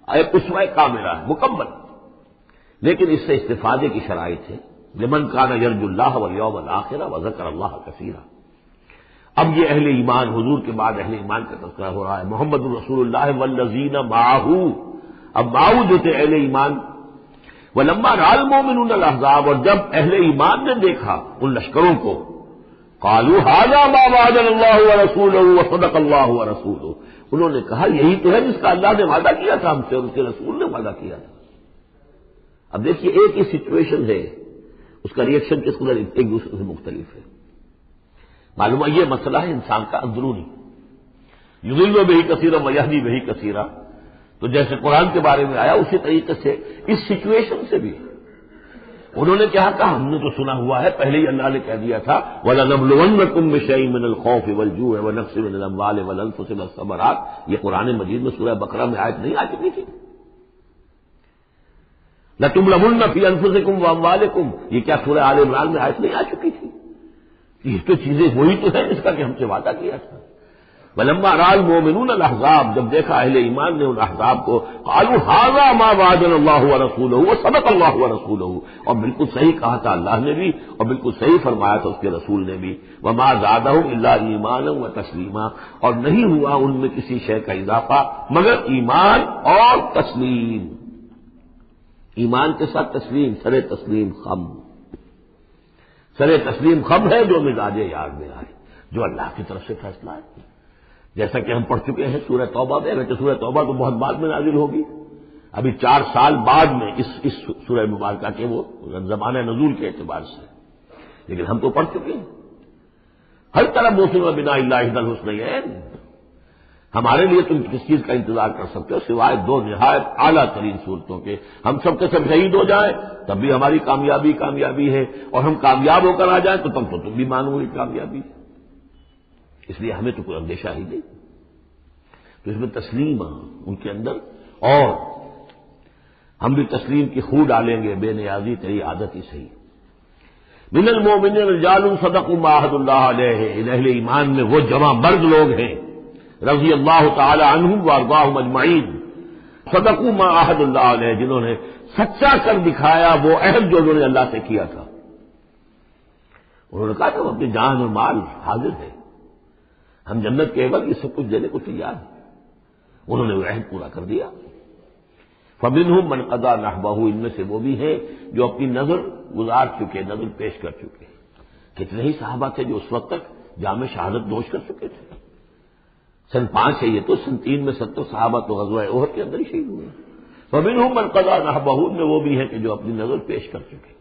ایک اسوہ کاملہ ہے مکمل، لیکن اس سے استفادے کی شرائط ہے. لمن کان یرجو اللہ والیوم الآخر وذکر اللہ کثیرا. اب یہ اہل ایمان، حضور کے بعد اہل ایمان کا تذکرہ ہو رہا ہے. محمد رسول اللہ والذین معہ، اب معہ جو تھے اہل ایمان. ولما رأى المؤمنون الاحزاب، اور جب اہل ایمان نے دیکھا ان لشکروں کو، قالوا هذا ما وعدنا الله ورسوله وصدق الله ورسوله، انہوں نے کہا یہی تو ہے جس کا اللہ نے وعدہ کیا تھا ہم سے اور اس کے رسول نے وعدہ کیا تھا. اب دیکھیے ایک ہی سچویشن ہے، اس کا ریئیکشن کس قدر ایک دوسرے سے مختلف ہے. معلوم ہے یہ مسئلہ ہے انسان کا اندرونی، یضل بہ کثیرا ویہدی بہ کثیرا. تو جیسے قرآن کے بارے میں آیا اسی طریقے سے اس سچویشن سے بھی انہوں نے کیا کہا، ہم نے تو سنا ہوا ہے، پہلے ہی اللہ نے کہہ دیا تھا وَلَنَبْلُوَنَّكُمْ بِشَيْءٍ مِّنَ الْخَوْفِ وَالْجُوعِ وَنَقْصٍ مِّنَ الْأَمْوَالِ وَالْأَنفُسِ وَالثَّمَرَاتِ. یہ قرآن مجید میں سورہ بقرہ میں آیت نہیں آ چکی تھی؟ لَتُبْلَوُنَّ فِي أَنفُسِكُمْ وَأَمْوَالِكُمْ، یہ کیا سورہ آل عمران میں آیت نہیں آ چکی تھی؟ یہ تو چیزیں وہی تو ہیں جس کا کہ ہم سے وعدہ کیا تھا. وَلَمَّا رَأَى الْمُؤْمِنُونَ الْأَحْزَابَ، جب دیکھا اہل ایمان نے ان احزاب کو، قالوا هذا ما وعدنا الله ورسوله وصدق الله ورسوله، اور بالکل صحیح کہا تھا اللہ نے بھی اور بالکل صحیح فرمایا تھا اس کے رسول نے بھی. وما زادهم الا ایمانا وتسلیما، اور نہیں ہوا ان میں کسی شے کا اضافہ مگر ایمان اور تسلیم. ایمان کے ساتھ تسلیم، سر تسلیم خم. سر تسلیم خم ہے جو مزاج یار میں آئے، جو اللہ کی طرف سے فیصلہ ہے. جیسا کہ ہم پڑھ چکے ہیں سورہ توبہ میں، اگرچہ سورہ توبہ تو بہت بعد میں نازل ہوگی، ابھی 4 سال بعد میں اس سورہ مبارکہ کے وہ زمانہ نزول کے اعتبار سے، لیکن ہم تو پڑھ چکے ہیں. ہر طرح موسم بنا اللہ الحسنین. ہمارے لیے تم کس چیز کا انتظار کر سکتے ہو سوائے 2 نہایت اعلیٰ ترین صورتوں کے. ہم سب کے سب شہید ہو جائیں تب بھی ہماری کامیابی ہے، اور ہم کامیاب ہو کر آ جائیں تو تم بھی مانو گی کامیابی. اس لیے ہمیں تو کوئی اندیشہ ہی نہیں. تو اس میں تسلیم ان کے اندر، اور ہم بھی تسلیم کی خو ڈالیں گے. بے نیازی تیری عادت ہی صحیح. من المؤمنین رجال صدقوا ما عاهدوا الله علیہ، ان اہل ایمان میں وہ جمع مرد لوگ ہیں رضی اللہ تعالی عنہم وارضاہم اجمعین، صدقوا ما عاهدوا الله علیہ، جنہوں نے سچا کر دکھایا وہ عہد جو انہوں نے اللہ سے کیا تھا. انہوں نے کہا کہ اپنی جان اور مال حاضر ہے، ہم جنت کے عوض یہ سب کچھ دینے کو تیار ہیں. انہوں نے وہ عہد پورا کر دیا. فَمِنْهُمْ مَنْ قَضَىٰ نَحْبَهُ، ان میں سے وہ بھی ہیں جو اپنی نظر گزار چکے، نظر پیش کر چکے. کتنے ہی صحابہ تھے جو اس وقت تک جام شہادت نوش کر چکے تھے. سن 5 ہے یہ تو، سن 3 میں 70 صحابہ تو غزوہ احد کے اندر ہی شہید ہوئے. فَمِنْهُمْ مَنْ قَضَىٰ نَحْبَهُ، ان میں وہ بھی ہیں کہ جو اپنی نظر پیش کر چکے.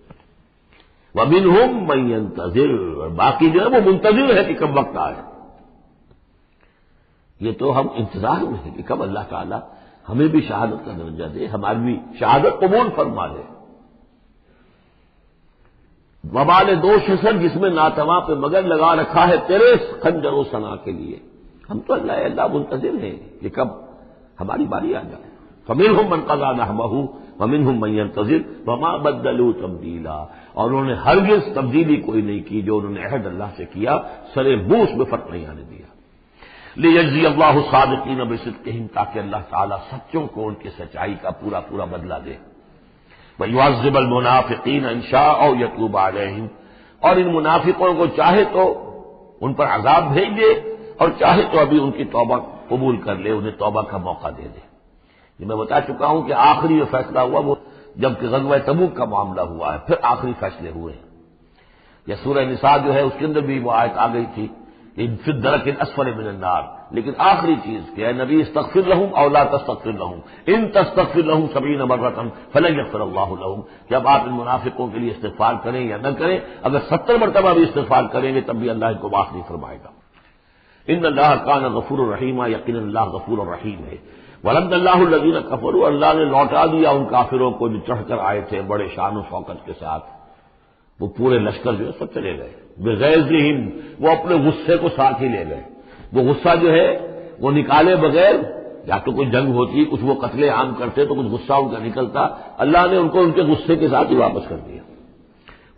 وَمِنْهُمْ مَنْ يَنْتَظِرُ، اور باقی جو ہے وہ منتظر ہے کہ کب وقت آئے. یہ تو ہم انتظار میں ہیں کہ کب اللہ تعالیٰ ہمیں بھی شہادت کا درجہ دے، ہماری بھی شہادت قبول فرما لے. وبال دوش ہے سر جس میں ناتواں پہ مگر لگا رکھا ہے تیرے خنجر و ثنا کے لیے. ہم تو اللہ منتظر ہیں کہ کب ہماری باری آ جائے. فَمِنْهُمْ مَنْ قَضَىٰ نَحْبَهُ وَمِنْهُمْ مَنْ يَنْتَظِرُ وَمَا بَدَّلُوا تَبْدِيلًا، اور انہوں نے ہرگز تبدیلی کوئی نہیں کی جو انہوں نے عہد اللہ سے کیا، سرے بوس میں فرق نہیں آنے دیا. لِيَجْزِيَ اللَّهُ الصَّادِقِينَ بِصِدْقِهِمْ، تاکہ اللہ تعالیٰ سچوں کو ان کی سچائی کا پورا بدلہ دے. وَيُعَذِّبَ الْمُنَافِقِينَ إِن شَاءَ أَوْ يَتُوبَ عَلَيْهِمْ، اور ان منافقوں کو چاہے تو ان پر عذاب بھیج دے اور چاہے تو ابھی ان کی توبہ قبول کر لے، انہیں توبہ کا موقع دے دے. یہ میں بتا چکا ہوں کہ آخری جو فیصلہ ہوا وہ جب کہ غزوہ تبوک کا معاملہ ہوا ہے، پھر آخری فیصلے ہوئے ہیں. یہ سورہ نساء جو ہے اس کے اندر بھی وہ آیت آ گئی تھی فی الدرک الاسفل من النار، لیکن آخری چیز کہ اے نبی استغفر لہم او لا تستغفر لہم ان تستغفر لہم 70 مرۃ فلن یغفر اللہ لہم. جب آپ ان منافقوں کے لیے استغفار کریں یا نہ کریں، اگر 70 مرتبہ بھی استغفار کریں گے تب بھی اللہ ان کو معاف نہیں فرمائے گا. ان اللہ کان غفور الرحیم، یقینا اللہ غفور الرحیم ہے. ورد اللہ الذین کفروا، اللہ نے لوٹا دیا ان کافروں کو جو چڑھ کر آئے تھے بڑے شان و شوکت کے ساتھ. وہ پورے لشکر جو ہے سب چلے گئے بغیظہم، وہ اپنے غصے کو ساتھ ہی لے گئے. وہ غصہ جو ہے وہ نکالے بغیر، یا تو کوئی جنگ ہوتی، کچھ وہ قتل عام کرتے تو کچھ غصہ ان کا نکلتا، اللہ نے ان کو ان کے غصے کے ساتھ ہی واپس کر دیا.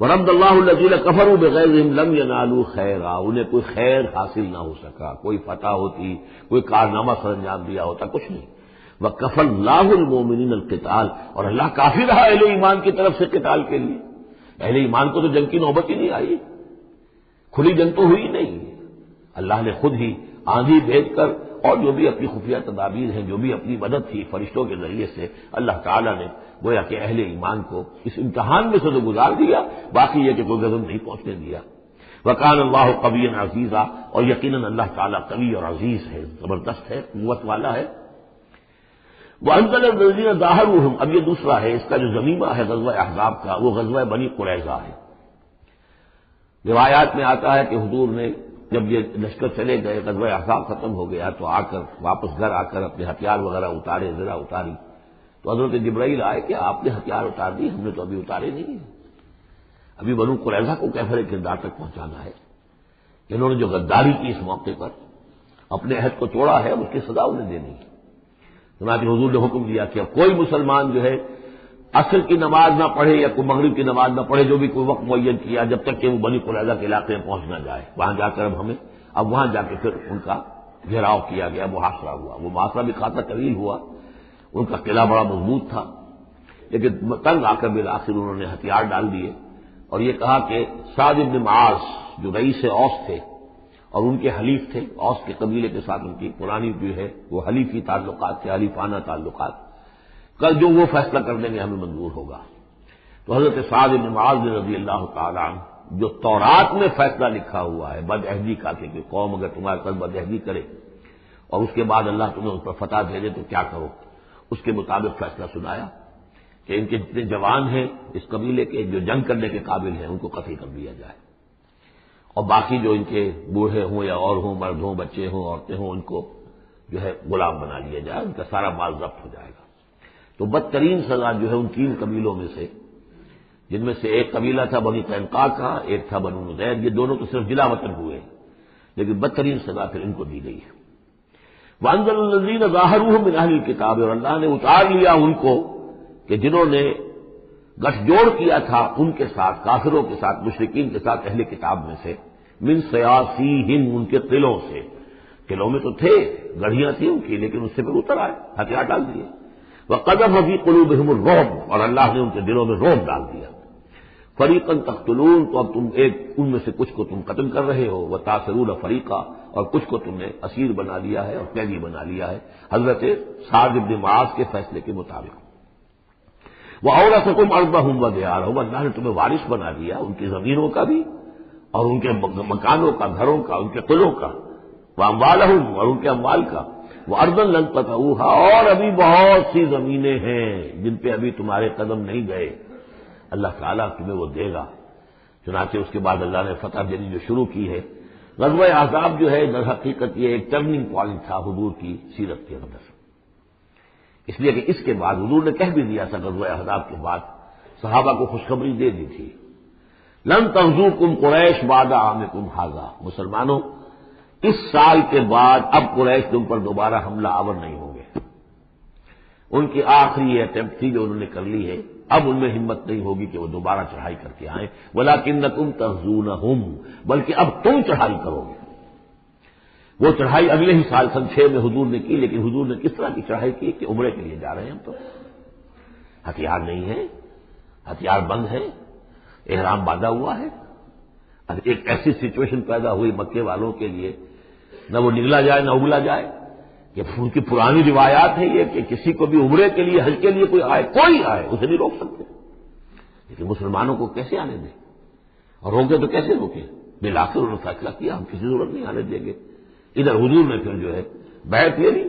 ورد اللہ الذین کفروا بغیظہم لم ینالوا خیرا، انہیں کوئی خیر حاصل نہ ہو سکا، کوئی فتح ہوتی، کوئی کارنامہ سر انجام دیا ہوتا، کچھ نہیں۔ وکفى اللہ المؤمنین القتال، اور اللہ کافی رہا اہل ایمان کی طرف سے قتال کے لیے۔ اہل ایمان کو تو جنگ کی نوبت ہی نہیں آئی، کھلی جنگ تو ہوئی نہیں، اللہ نے خود ہی آندھی بھیج کر اور جو بھی اپنی خفیہ تدابیر ہیں، جو بھی اپنی مدد تھی فرشتوں کے ذریعے سے، اللہ تعالیٰ نے گویا کہ اہل ایمان کو اس امتحان میں سے تو گزار دیا، باقی یہ کہ کوئی غضب نہیں پہنچنے دیا۔ وکان اللہ قویا عزیزا، اور یقیناً اللہ تعالیٰ قوی اور عزیز ہے، زبردست ہے، قوت والا ہے۔ وانزل الذین ظاہروہم، اب یہ دوسرا ہے، اس کا جو ضمیمہ ہے غزوہ احزاب کا، وہ غزوہ بنی قریظہ ہے۔ روایات میں آتا ہے کہ حضور نے جب یہ لشکر چلے گئے، غزوہ احزاب ختم ہو گیا، تو آ کر واپس گھر آ کر اپنے ہتھیار وغیرہ اتارے، ذرا اتاری، تو حضرت جبرائیل آئے کہ آپ نے ہتھیار اتار دی، ہم نے تو ابھی اتارے نہیں ہیں، ابھی بنو قریظہ کو کیفر کردار تک پہنچانا ہے۔ انہوں نے جو غداری کی اس موقع پر، اپنے عہد کو توڑا ہے، اس کی سزا انہیں دینی ہے۔ چنانچہ حضور نے حکم دیا کہ اب کوئی مسلمان جو ہے عصر کی نماز نہ پڑھے یا کوئی مغرب کی نماز نہ پڑھے، جو بھی کوئی وقت معین کیا، جب تک کہ وہ بنی قریظہ کے علاقے میں پہنچ نہ جائے۔ وہاں جا کر اب وہاں جا کے پھر ان کا گھیراؤ کیا گیا، محاصرہ ہوا۔ وہ محاصرہ بھی خاصا طویل ہوا، ان کا قلعہ بڑا مضبوط تھا، لیکن تنگ آ کر بالآخر انہوں نے ہتھیار ڈال دیے اور یہ کہا کہ سعد بن معاذ جو رئیس اوس تھے اور ان کے حلیف تھے، اوس کے قبیلے کے ساتھ ان کی پرانی جو ہے وہ حلیفی تعلقات تھے، حلیفانہ تعلقات، کل جو وہ فیصلہ کر دیں گے ہمیں منظور ہوگا۔ تو حضرت سعد بن معاذ رضی اللہ تعالیٰ عنہ، جو تورات میں فیصلہ لکھا ہوا ہے بد عہدی کا، کہ قوم اگر تمہارے ساتھ بد عہدی کرے اور اس کے بعد اللہ تمہیں اس پر فتح دے دے تو کیا کرو، اس کے مطابق فیصلہ سنایا کہ ان کے جتنے جوان ہیں اس قبیلے کے، جو جنگ کرنے کے قابل ہیں، ان کو قتل کر دیا جائے، اور باقی جو ان کے بوڑھے ہوں یا اور ہوں، مرد ہوں، بچے ہوں، عورتیں ہوں، ان کو جو ہے غلام بنا لیا جائے، ان کا سارا مال ضبط ہو جائے گا۔ تو بدترین سزا جو ہے ان 3 قبیلوں میں سے، جن میں سے ایک قبیلہ تھا بنی قینقاع کا، ایک تھا بنو نذیر، یہ دونوں تو صرف جلا وطن ہوئے، لیکن بدترین سزا پھر ان کو دی گئی ہے۔ وانزل الذین ظاہروہم من اہل الکتاب، اور اللہ نے اتار لیا ان کو کہ جنہوں نے گٹھ جوڑ کیا تھا ان کے ساتھ، کافروں کے ساتھ، مشرکین کے ساتھ اہل کتاب میں سے، من سیاسیہم، ان کے قلعوں سے، قلعوں میں تو تھے، گڑھیاں تھیں ان کی، لیکن اس سے پھر اتر آئے، ہتھیار ڈال دیے۔ وقذف فی قلوبہم الرعب، اور اللہ نے ان کے دلوں میں رعب ڈال دیا۔ فریقا تقتلون، تو اب تم ایک ان میں سے کچھ کو تم قتل کر رہے ہو، وتاسرون فریقا، اور کچھ کو تم نے اسیر بنا لیا ہے اور قیدی بنا لیا ہے، حضرت سعد بن معاذ کے فیصلے کے مطابق۔ وَأَوْرَثَكُمْ أَرْضَهُمْ وَدِيَارَهُمْ، اللہ نے تمہیں وارث بنا دیا ان کی زمینوں کا بھی اور ان کے مکانوں کا، گھروں کا، ان کے قلعوں کا، وَأَمْوَالَهُمْ، اور ان کے اموال کا، وَأَرْضًا لَّن تَطَئُوهَا، اور ابھی بہت سی زمینیں ہیں جن پہ ابھی تمہارے قدم نہیں گئے، اللہ تعالیٰ تمہیں وہ دے گا۔ چنانچہ اس کے بعد اللہ نے فتح دینی جو شروع کی ہے۔ غزوہ احزاب جو ہے در حقیقت یہ ایک ٹرننگ پوائنٹ تھا حضور کی سیرت کے اندر، اس لیے کہ اس کے بعد حضور نے کہہ بھی دیا تھا غزوہ احزاب کے بعد، صحابہ کو خوشخبری دے دی تھی، لن تغزوکم قریش بعد عامکم ھذا، مسلمانوں اس سال کے بعد اب قریش تم پر دوبارہ حملہ آور نہیں ہوں گے۔ ان کی آخری یہ اٹیمپٹ تھی جو انہوں نے کر لی ہے، اب ان میں ہمت نہیں ہوگی کہ وہ دوبارہ چڑھائی کر کے آئیں، ولکنکم تغزونہم، بلکہ اب تم چڑھائی کرو گے۔ وہ چڑھائی اگلے ہی سال سن 6 میں حضور نے کی، لیکن حضور نے کس طرح کی چڑھائی کی کہ عمرے کے لیے جا رہے ہیں ہم، تو ہتھیار نہیں ہے، ہتھیار بند ہے، احرام باندھا ہوا ہے۔ اب ایک ایسی سچویشن پیدا ہوئی مکے والوں کے لیے، نہ وہ نگلا جائے نہ اگلا جائے، کہ ان کی پرانی روایات ہے یہ کہ کسی کو بھی عمرے کے لیے، حج کے لیے کوئی آئے اسے نہیں روک سکتے، لیکن مسلمانوں کو کیسے آنے دیں، اور روکے تو کیسے روکے؟ بالآخر انہوں نے فیصلہ کیا ہم کسی ضرورت نہیں آنے دیں گے۔ ادھر حضور نے پھر جو ہے بیعت لے لی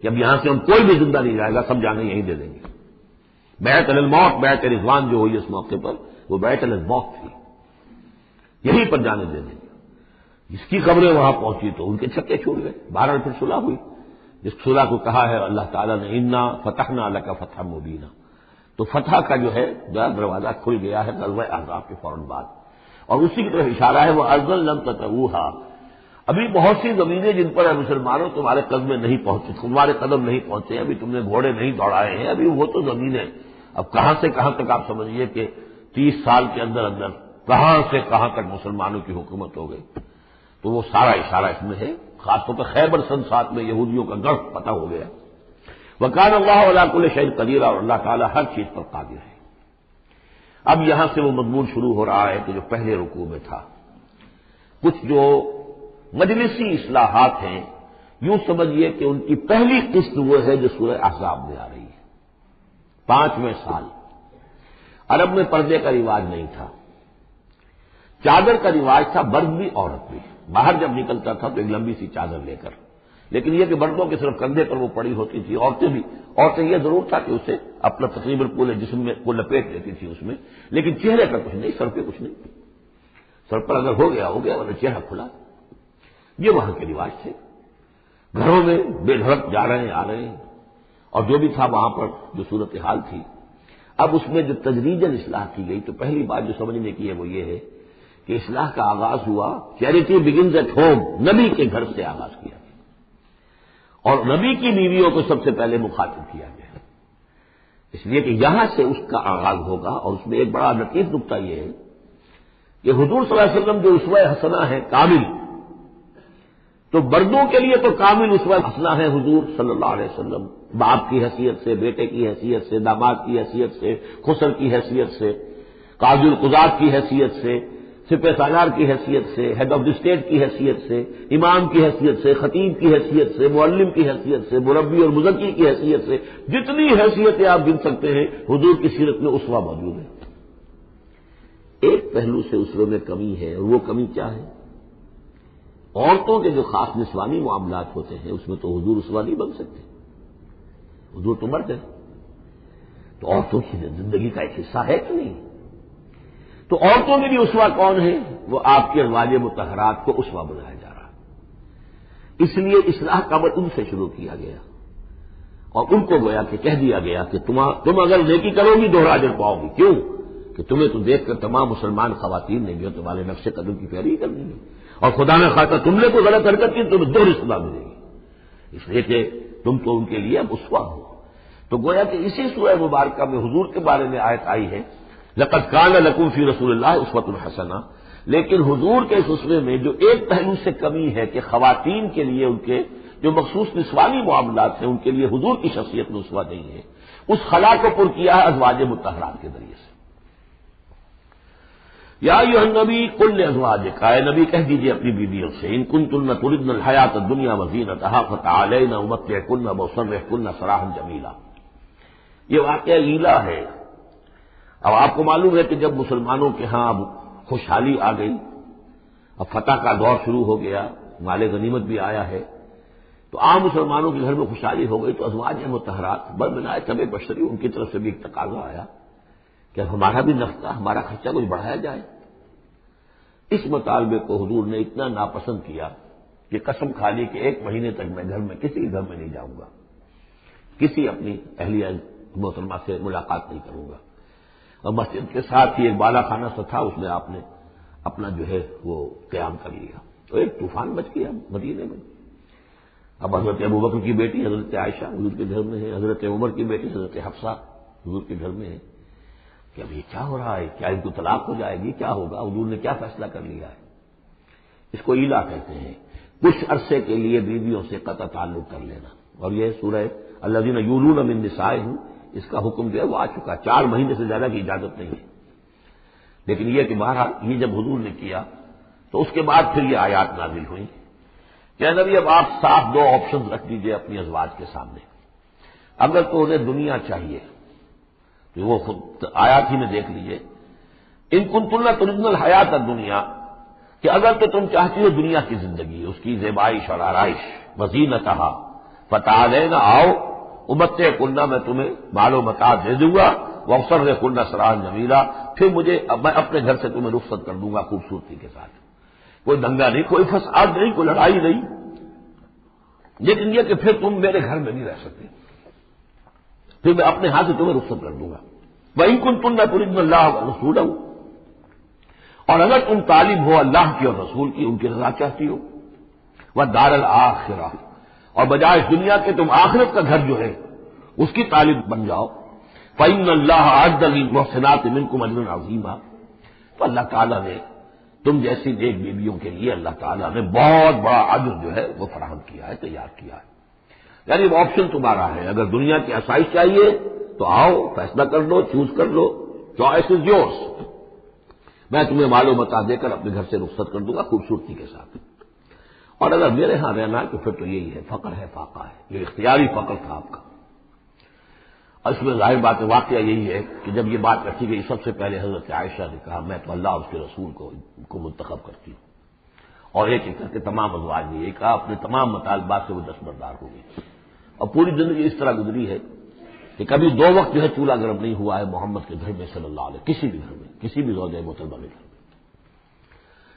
کہ اب یہاں سے ہم کوئی بھی زندہ نہیں جائے گا، سب جانے یہیں دے دیں گے۔ بیعت علی الموت، بیعت رضوان جو ہوئی اس موقع پر، وہ بیعت علی الموت تھی، یہیں پر جانے دے دیں گے۔ جس کی خبریں وہاں پہنچی تو ان کے چھکے چھوٹ گئے، بہرحال پھر صلح ہوئی، جس صلح کو کہا ہے اللہ تعالیٰ نے انا فتحنا لک فتحا مبینا، تو فتح کا جو ہے دروازہ کھل گیا ہے غزوہ احزاب کے فوراً بعد، اور اسی کی طرف اشارہ ہے وہ ارضا لم تطئوها، ابھی بہت سی زمینیں جن پر مسلمانوں تمہارے قدم نہیں پہنچے، تمہارے قدم نہیں پہنچے، ابھی تم نے گھوڑے نہیں دوڑائے ہیں، ابھی وہ تو زمینیں اب کہاں سے کہاں تک آپ سمجھیے کہ 30 سال کے اندر اندر کہاں سے کہاں تک مسلمانوں کی حکومت ہو گئی. تو وہ سارا اشارہ اس میں ہے. خاص طور پر خیبر سن 7 میں یہودیوں کا گڑھ پتہ ہو گیا. وکان اللہ علی کل شیء قدیر، اور اللہ تعالیٰ ہر چیز پر قادر ہے. اب یہاں سے وہ مضمون شروع ہو رہا ہے کہ جو پہلے رکوع میں تھا. کچھ جو مجلسی اصلاحات ہیں، یوں سمجھیے کہ ان کی پہلی قسط وہ ہے جو سورہ احزاب میں آ رہی ہے. 5ویں سال عرب میں پردے کا رواج نہیں تھا، چادر کا رواج تھا، مرد بھی عورت بھی. باہر جب نکلتا تھا تو ایک لمبی سی چادر لے کر، لیکن یہ کہ مردوں کے صرف کندھے پر وہ پڑی ہوتی تھی. عورتیں یہ ضرور تھا کہ اسے اپنا تقریباً پورے جسم میں کو لپیٹ لیتی تھی اس میں، لیکن چہرے پر کچھ نہیں، سر پہ کچھ نہیں. سر پر اگر ہو گیا ورنہ چہرہ کھلا. یہ وہاں کے رواج تھے. گھروں میں بے دھڑک جا رہے ہیں آ رہے ہیں، اور جو بھی تھا وہاں پر جو صورتحال تھی. اب اس میں جو تدریجاً اصلاح کی گئی تو پہلی بات جو سمجھنے کی ہے وہ یہ ہے کہ اصلاح کا آغاز ہوا چیریٹی بگنز ایٹ ہوم، نبی کے گھر سے آغاز کیا گیا، اور نبی کی بیویوں کو سب سے پہلے مخاطب کیا گیا، اس لیے کہ یہاں سے اس کا آغاز ہوگا. اور اس میں ایک بڑا لطیف نکتہ یہ ہے کہ حضور صلی اللہ علیہ وسلم جو اسوہ حسنہ ہے کامل، تو مردوں کے لیے تو کامل اسوہ حسنہ ہے حضور صلی اللہ علیہ وسلم، باپ کی حیثیت سے، بیٹے کی حیثیت سے، داماد کی حیثیت سے، خسر کی حیثیت سے، قاضی القضات کی حیثیت سے، سپہ سالار کی حیثیت سے، ہیڈ آف دی اسٹیٹ کی حیثیت سے، امام کی حیثیت سے، خطیب کی حیثیت سے، معلم کی حیثیت سے، مربی اور مزکی کی حیثیت سے، جتنی حیثیتیں آپ گن سکتے ہیں حضور کی سیرت میں اسوہ موجود ہے. ایک پہلو سے اسوے میں کمی ہے، اور وہ کمی کیا ہے؟ عورتوں کے جو خاص نسوانی معاملات ہوتے ہیں اس میں تو حضور اسوہ نہیں بن سکتے. حضور تو مرد ہے، تو عورتوں کی زندگی کا ایک حصہ ہے کہ نہیں؟ تو عورتوں میں بھی اسوہ کون ہے؟ وہ آپ کے ازواج مطہرات کو اسوہ بنایا جا رہا. اس لیے اصلاح کا عمل ان سے شروع کیا گیا، اور ان کو گویا کہ کہہ دیا گیا کہ تم اگر نیکی کرو گی دوہرا اجر پاؤ گی. کیوں؟ کہ تمہیں تو دیکھ کر تمام مسلمان خواتین نے جو تمہارے نقش قدم کی پیروی کرنی ہے، اور خدا نے خواستہ تم نے کوئی غلط حرکت کی تمہیں دوہری سزا ملے گی، اس لیے کہ تم تو ان کے لیے اب اسوہ ہو. تو گویا کہ اسی سورہ مبارکہ میں حضور کے بارے میں آیت آئی ہے لقد کان لکم فی رسول اللہ اسوۃ حسنہ. لیکن حضور کے اس اسوے میں جو ایک پہلو سے کمی ہے کہ خواتین کے لیے ان کے جو مخصوص نسوانی معاملات ہیں ان کے لیے حضور کی شخصیت میں اسوہ نہیں ہے، اس خلا کو پر کیا ہے ازواج مطہرات کے ذریعے سے. یا ایھا النبی قل لازواجک، اے نبی کہہ دیجیے اپنی بیویوں سے، ان کنتن تردن الحیات الدنیا وزینتہا فتعالین امتعکن واسرحکن سراحا جمیلا. یہ واقعہ ایلا ہے. اب آپ کو معلوم ہے کہ جب مسلمانوں کے ہاں اب خوشحالی آ گئی، اب فتح کا دور شروع ہو گیا، مال غنیمت بھی آیا ہے، تو عام مسلمانوں کے گھر میں خوشحالی ہو گئی، تو ازواج مطہرات بنائے طبع بشری ان کی طرف سے بھی ایک تقاضا آیا کہ ہمارا بھی نفقہ، ہمارا خرچہ کچھ بڑھایا جائے. اس مطالبے کو حضور نے اتنا ناپسند کیا کہ قسم کھا لی کہ 1 مہینے تک میں گھر میں کسی گھر میں نہیں جاؤں گا، کسی اپنی اہلیہ محترمہ سے ملاقات نہیں کروں گا. اور مسجد کے ساتھ ہی ایک بالا خانہ سا تھا، اس میں آپ نے اپنا جو ہے وہ قیام کر لیا. تو ایک طوفان مچ گیا مدینے میں. اب حضرت ابوبکر کی بیٹی حضرت عائشہ حضور کے گھر میں ہے، حضرت عمر کی بیٹی حضرت حفصہ حضور کے گھر میں ہے کہ اب یہ کیا ہو رہا ہے، کیا ان کو طلاق ہو جائے گی، کیا ہوگا، حضور نے کیا فیصلہ کر لیا ہے. اس کو ایلا کہتے ہیں، کچھ عرصے کے لیے بیویوں سے قطع تعلق کر لینا. اور یہ سورہ الذین یولون من نسائہم، اس کا حکم جو ہے وہ آ چکا، 4 مہینے سے زیادہ کی اجازت نہیں ہے. لیکن یہ کہ بہرحال یہ جب حضور نے کیا تو اس کے بعد پھر یہ آیات نازل ہوئی کہ نبی اب آپ صاف 2 آپشن رکھ دیجئے اپنی ازواج کے سامنے. اگر تو انہیں دنیا چاہیے تو وہ خود آیات ہی میں دیکھ لیجئے، ان کنتن تردن الحیات الدنیا، کہ اگر تو تم چاہتی ہو دنیا کی زندگی، اس کی زیبائش اور آرائش، وزینتہا فتعالین، آؤ امتعکن، میں تمہیں مال و متاع دے دوں گا، واسرحکن سراحا جمیلا، پھر میں اپنے گھر سے تمہیں رخصت کر دوں گا خوبصورتی کے ساتھ. کوئی دنگا نہیں، کوئی فساد نہیں، کوئی لڑائی نہیں، لیکن یہ کہ پھر تم میرے گھر میں نہیں رہ سکتے، پھر میں اپنے ہاتھ سے تمہیں رخصت کر دوں گا. وَإِن كُنتُنَّ تُرِدْنَ اللَّهَ وَرَسُولَهُ، اور اگر تم طالب ہو اللہ کی اور رسول کی، ان کی رضا چاہتی ہو، وَالدَّارَ الْآخِرَةَ، اور بجائے اس دنیا کے تم آخرت کا گھر جو ہے اس کی طالب بن جاؤ، فإن اللہ أعد للمحسنات منکم اجرا عظیما، تو اللہ تعالیٰ نے تم جیسی نیک بیویوں کے لیے اللہ تعالیٰ نے بہت بڑا اجر جو ہے وہ فراہم کیا ہے، تیار کیا ہے۔ یعنی وہ آپشن تمہارا ہے، اگر دنیا کی آسائش چاہیے تو آؤ، فیصلہ کر لو، چوز کر لو، چوائس از یورس۔ میں تمہیں مال و متاع دے کر اپنے گھر سے رخصت کر دوں گا خوبصورتی کے ساتھ، اور اگر میرے ہاں رہنا ہے تو پھر تو یہی ہے، فقر ہے، فاقہ ہے، یہ اختیاری فقر تھا آپ کا۔ اور اس میں ظاہر بات واقعہ یہی ہے کہ جب یہ بات رکھی گئی سب سے پہلے حضرت عائشہ نے کہا میں تو اللہ اور اس کے رسول کو منتخب کرتی ہوں، اور ایک ایک کر کے تمام ازواج نے یہ کہا، اپنے تمام مطالبات سے وہ دستبردار ہو گئی، اور پوری زندگی اس طرح گزری ہے کہ کبھی 2 وقت جو ہے چولہا گرم نہیں ہوا ہے محمد کے گھر میں صلی اللہ علیہ، کسی بھی گھر میں، کسی بھی زوجہ محترمہ کے گھر میں۔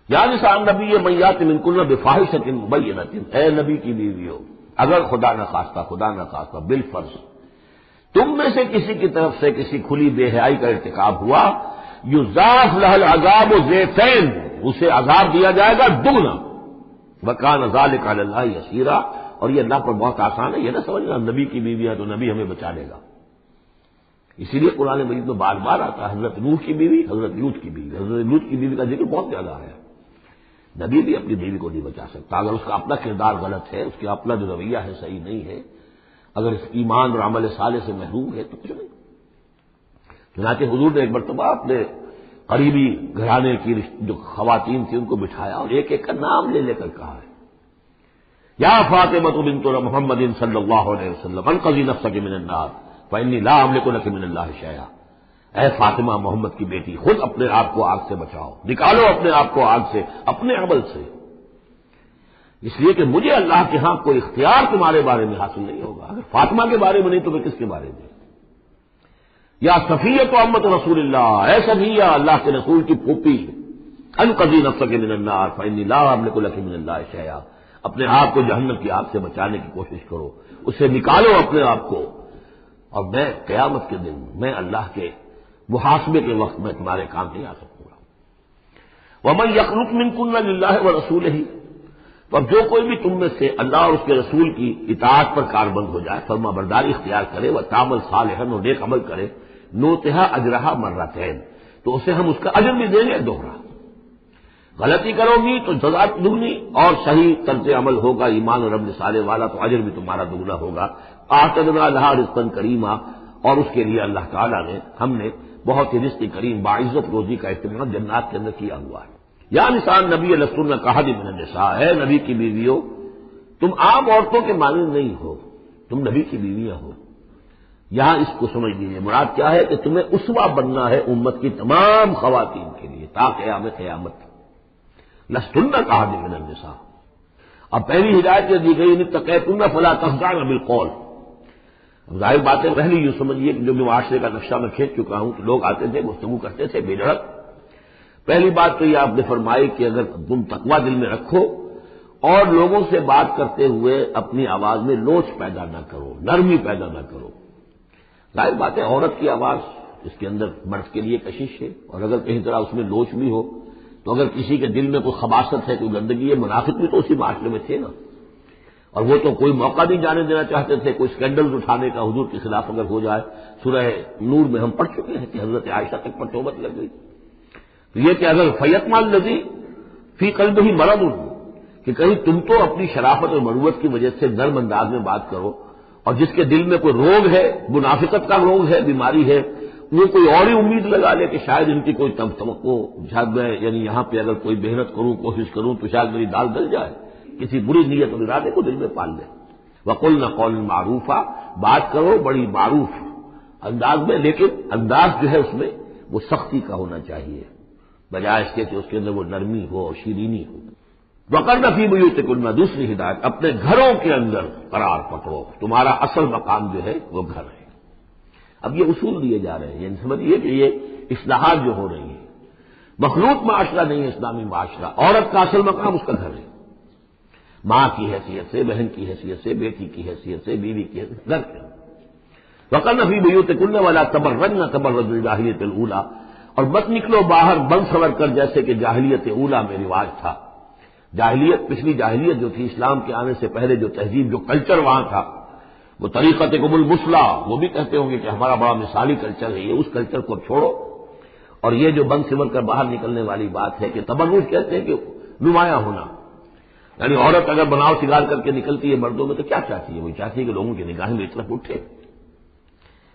یا نساء النبی من یات منکن بفاحشۃ مبینۃ، اے نبی کی بیویوں، اگر خدا نخواستہ بالفرض تم میں سے کسی کی طرف سے کسی کھلی بے حیائی کا ارتکاب ہوا، یضاعف لها العذاب ضعفین، اسے عذاب دیا جائے گا دگنا، وکان ذلک علی اللہ یسیرا، اور یہ اللہ پر بہت آسان ہے، یہ نہ سمجھنا نبی کی بیوی ہے تو نبی ہمیں بچا لے گا۔ اسی لیے قرآن مجید میں بار بار آتا ہے حضرت نوح کی بیوی، حضرت لوط کی بیوی، حضرت لوط کی بیوی کا ذکر بہت زیادہ ہے۔ نبی بھی اپنی بیوی کو نہیں بچا سکتا، اگر اس کا اپنا کردار غلط ہے، اس کا اپنا جو رویہ ہے صحیح نہیں ہے، اگر اس ایمان اور عمل صالح سے محروم ہے تو کچھ نہیں۔ چنانچہ حضور نے ایک مرتبہ اپنے قریبی گھرانے کی جو خواتین تھیں ان کو بٹھایا اور ایک ایک کا نام لے لے کر کہا ہے، یا فاطمہ بنت محمد صلی اللہ علیہ وسلم انقذی نفسک من النار فانی لا املک لک من اللہ شیئا، اے فاطمہ محمد کی بیٹی خود اپنے آپ کو آگ سے بچاؤ، نکالو اپنے آپ کو آگ سے اپنے عمل سے، اس لیے کہ مجھے اللہ کے ہاں کوئی اختیار تمہارے بارے میں حاصل نہیں ہوگا، اگر فاطمہ کے بارے میں نہیں تو میں کس کے بارے میں؟ یا صفیہ تو امت رسول اللہ، اے صفیہ اللہ کے رسول کی پھوپھی، انقذی نفسک من النار فانی لا املک لک من اللہ شیئا، اپنے آپ کو جہنم کی آگ سے بچانے کی کوشش کرو، اسے نکالو اپنے آپ کو، اور میں قیامت کے دن میں اللہ کے محاسبے کے وقت میں تمہارے کام نہیں آ سکوں گا۔ ومن یقنط منکن للہ ورسولہ، تو اب جو کوئی بھی تم میں سے اللہ اور اس کے رسول کی اطاعت پر کاربند ہو جائے، فرما برداری اختیار کرے، وتعمل صالحا، اور نیک عمل کرے، نؤتها اجرها مرتين، تو اسے ہم اس کا اجر بھی دیں گے دوہرا۔ غلطی کرو گی تو سزا دگنی، اور صحیح طرز عمل ہوگا ایمان اور عمل صالح والا تو اجر بھی تمہارا دگنا ہوگا۔ اعتدنا لها رزقا کریما، اور اس کے لیے اللہ تعالیٰ نے ہم نے بہت ہی رزق کریم باعزت روزی کا اہتمام جنات کے اندر کیا ہوا ہے۔ یا نساء نبی لستن کاحد من النساء، ہے نبی کی بیویوں تم عام عورتوں کے مانند نہیں ہو، تم نبی کی بیویاں ہو۔ یہاں اس کو سمجھ لیجیے، مراد کیا ہے کہ تمہیں اسوہ بننا ہے امت کی تمام خواتین کے لیے تا قیامت۔ لستن کاحد من النساء، اب پہلی ہدایت یہ دی گئی ان اتقیتن فلا تخضعن بالقول۔ اب ظاہر بات ہے، پہلی یوں سمجھیے کہ جو معاشرے کا نقشہ میں کھینچ چکا ہوں کہ لوگ آتے تھے گفتگو کرتے تھے بے دھڑک۔ پہلی بات تو یہ آپ نے فرمائی کہ اگر تم تقویٰ دل میں رکھو اور لوگوں سے بات کرتے ہوئے اپنی آواز میں لوچ پیدا نہ کرو، نرمی پیدا نہ کرو۔ ظاہر بات ہے عورت کی آواز اس کے اندر مرد کے لیے کشش ہے، اور اگر کہیں طرح اس میں لوچ بھی ہو تو اگر کسی کے دل میں کوئی خباثت ہے، کوئی گندگی ہے، منافق بھی تو اسی معاشرے میں تھے نا، اور وہ تو کوئی موقع نہیں جانے دینا چاہتے تھے کوئی اسکینڈل اٹھانے کا حضور کے خلاف اگر ہو جائے۔ سورہ نور میں ہم پڑھ چکے ہیں کہ حضرت عائشہ تک پر توبت لگ گئی۔ تو یہ کہ اگر فیتما الذی فی قلبہ مرض، کہ کہیں تم تو اپنی شرافت اور مروت کی وجہ سے نرم انداز میں بات کرو، اور جس کے دل میں کوئی روگ ہے، منافقت کا روگ ہے، بیماری ہے، وہ کوئی اور ہی امید لگا لے کہ شاید ان کی کوئی توقع، شاید میں یعنی یہاں پہ اگر کوئی محنت کروں، کوشش کروں تو شاید میری دال گل جائے، کسی بری نیت اور ارادے کو دل میں پال لے۔ وقلنا قولا معروفا، بات کرو بڑی معروف انداز میں، لیکن انداز جو ہے اس میں وہ سختی کا ہونا چاہیے، بجائے اس کے کہ اس کے اندر وہ نرمی ہو اور شیرینی ہو۔ وقرن فی بیوتکن، دوسری ہدایت اپنے گھروں کے اندر قرار پکڑو، تمہارا اصل مقام جو ہے وہ گھر ہے۔ اب یہ اصول دیے جا رہے ہیں، یعنی سمجھیے کہ یہ اصلاحات جو ہو رہی ہیں، مخلوط معاشرہ نہیں ہے اسلامی معاشرہ، عورت کا اصل مقام اس کا گھر ہے، ماں کی حیثیت سے، بہن کی حیثیت سے، بیٹی کی حیثیت سے، بیوی کی حیثیت سے، گھر کے اندر۔ وقرن فی بیوتکن ولا تبرجن تبرج الجاہلیۃ الاولی، اور مت نکلو باہر بن سور کر جیسے کہ جاہلیت اولا میں رواج تھا۔ جاہلیت، پچھلی جاہلیت جو تھی اسلام کے آنے سے پہلے جو تہذیب، جو کلچر وہاں تھا، وہ طریقتکم المثلی، وہ بھی کہتے ہوں گے کہ ہمارا بڑا مثالی کلچر ہے یہ، اس کلچر کو اب چھوڑو. اور یہ جو بند سمر کر باہر نکلنے والی بات ہے کہ تبرج کہتے ہیں کہ نمایاں ہونا، یعنی عورت اگر بناؤ سگار کر کے نکلتی ہے مردوں میں تو کیا چاہتی ہے؟ وہ چاہتی ہے کہ لوگوں کی نگاہیں میری طرف اٹھے،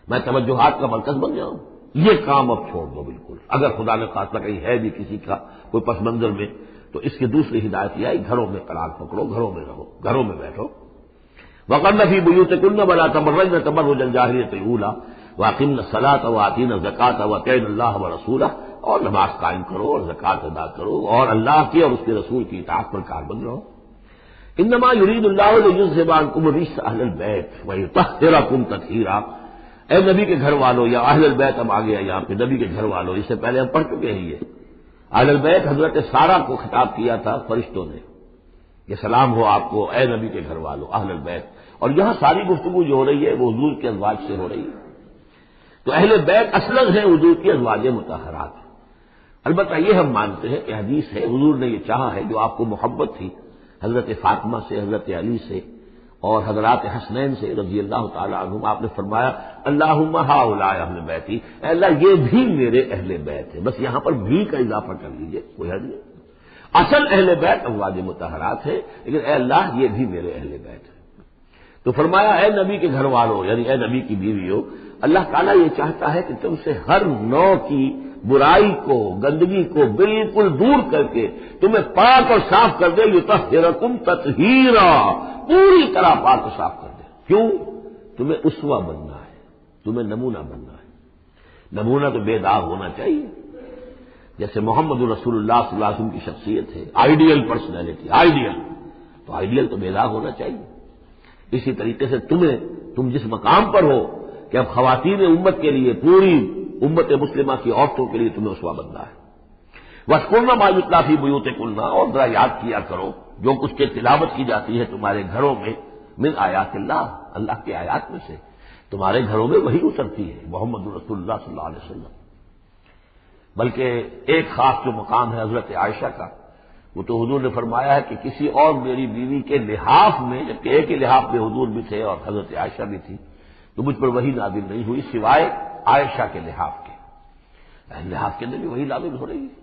میں توجہات کا مرکز بن جاؤں. یہ کام اب چھوڑ دو بالکل. اگر خدا نے خاصہ کہیں ہے بھی کسی کا کوئی پس منظر میں، تو اس کی دوسری ہدایت یہ ہے گھروں میں قرار پکڑو، گھروں میں رہو، گھروں میں بیٹھو. وقرن فی بیوتکن ولا تبرجن تبرج الجاہلیۃ الاولی واقمن الصلاۃ وآتین الزکاۃ واطیعن اللہ ورسولہ، اور نماز قائم کرو اور زکوٰۃ ادا کرو اور اللہ کی اور اس کے رسول کی اطاعت پر کاربند رہو. انما یرید اللہ لیذھب عنکم الرجس اہل البیت ویطہرکم تطہیرا. اے نبی کے گھر والوں، یا اہل البیت اب آ گیا یہاں پہ، نبی کے گھر والوں، اس سے پہلے ہم پڑھ چکے ہیں. یہ اہل البیت حضرت سارہ کو خطاب کیا تھا فرشتوں نے، یہ سلام ہو آپ کو اے نبی کے گھر والوں اہل البیت. اور یہاں ساری گفتگو جو ہو رہی ہے وہ حضور کے ازواج سے ہو رہی ہے. تو اہل بیت اصلاً ہیں حضور کی ازواج مطہرات. البتہ یہ ہم مانتے ہیں کہ حدیث ہے حضور نے یہ چاہا ہے، جو آپ کو محبت تھی حضرت فاطمہ سے، حضرت علی سے اور حضرات حسنین سے رضی اللہ تعالی عنہم، آپ نے فرمایا اللہم ہؤلاء اہل بیتی، اے اللہ یہ بھی میرے اہل بیت ہے. بس یہاں پر بھی کا اضافہ کر لیجئے، کوئی حرج نہیں. اصل اہل بیت ازواج مطہرات ہے، لیکن اے اللہ یہ بھی میرے اہل بیت ہے. تو فرمایا اے نبی کے گھر والوں، یعنی اے نبی کی بیویوں، اللہ تعالیٰ یہ چاہتا ہے کہ تم سے ہر نوع کی برائی کو، گندگی کو بالکل دور کر کے تمہیں پاک اور صاف کر دے. یطہرکم تطہیرا، پوری طرح پاک اور صاف کر دے. کیوں؟ تمہیں اسوہ بننا ہے، تمہیں نمونہ بننا ہے. نمونہ تو بے داغ ہونا چاہیے، جیسے محمد رسول اللہ صلی اللہ علیہ وسلم کی شخصیت ہے، آئیڈیل پرسنالٹی، آئیڈیل، تو آئیڈیل تو بے داغ ہونا چاہیے. اسی طریقے سے تم جس مقام پر ہو کہ اب خواتین امت کے لیے، پوری امت مسلمہ کی عورتوں کے لیے تمہیں اسوہ بننا ہے. وَاذْكُرْنَ مَا يُتْلَىٰ فِي بُيُوتِكُنَّ، اور ذرا یاد کیا کرو جو کچھ کے تلاوت کی جاتی ہے تمہارے گھروں میں، من آیات اللہ، اللہ کے آیات میں سے تمہارے گھروں میں وہی اترتی ہے محمد رسول اللہ صلی اللہ علیہ وسلم. بلکہ ایک خاص جو مقام ہے حضرت عائشہ کا، وہ تو حضور نے فرمایا ہے کہ کسی اور میری بیوی کے لحاف میں، جبکہ ایک ہی لحاف میں حضور بھی تھے اور حضرت عائشہ بھی تھی، تو مجھ پر وہی نازل نہیں ہوئی سوائے عائشہ کے لحاف کے. لحاف کے اندر بھی وہی نازل ہو رہی ہے.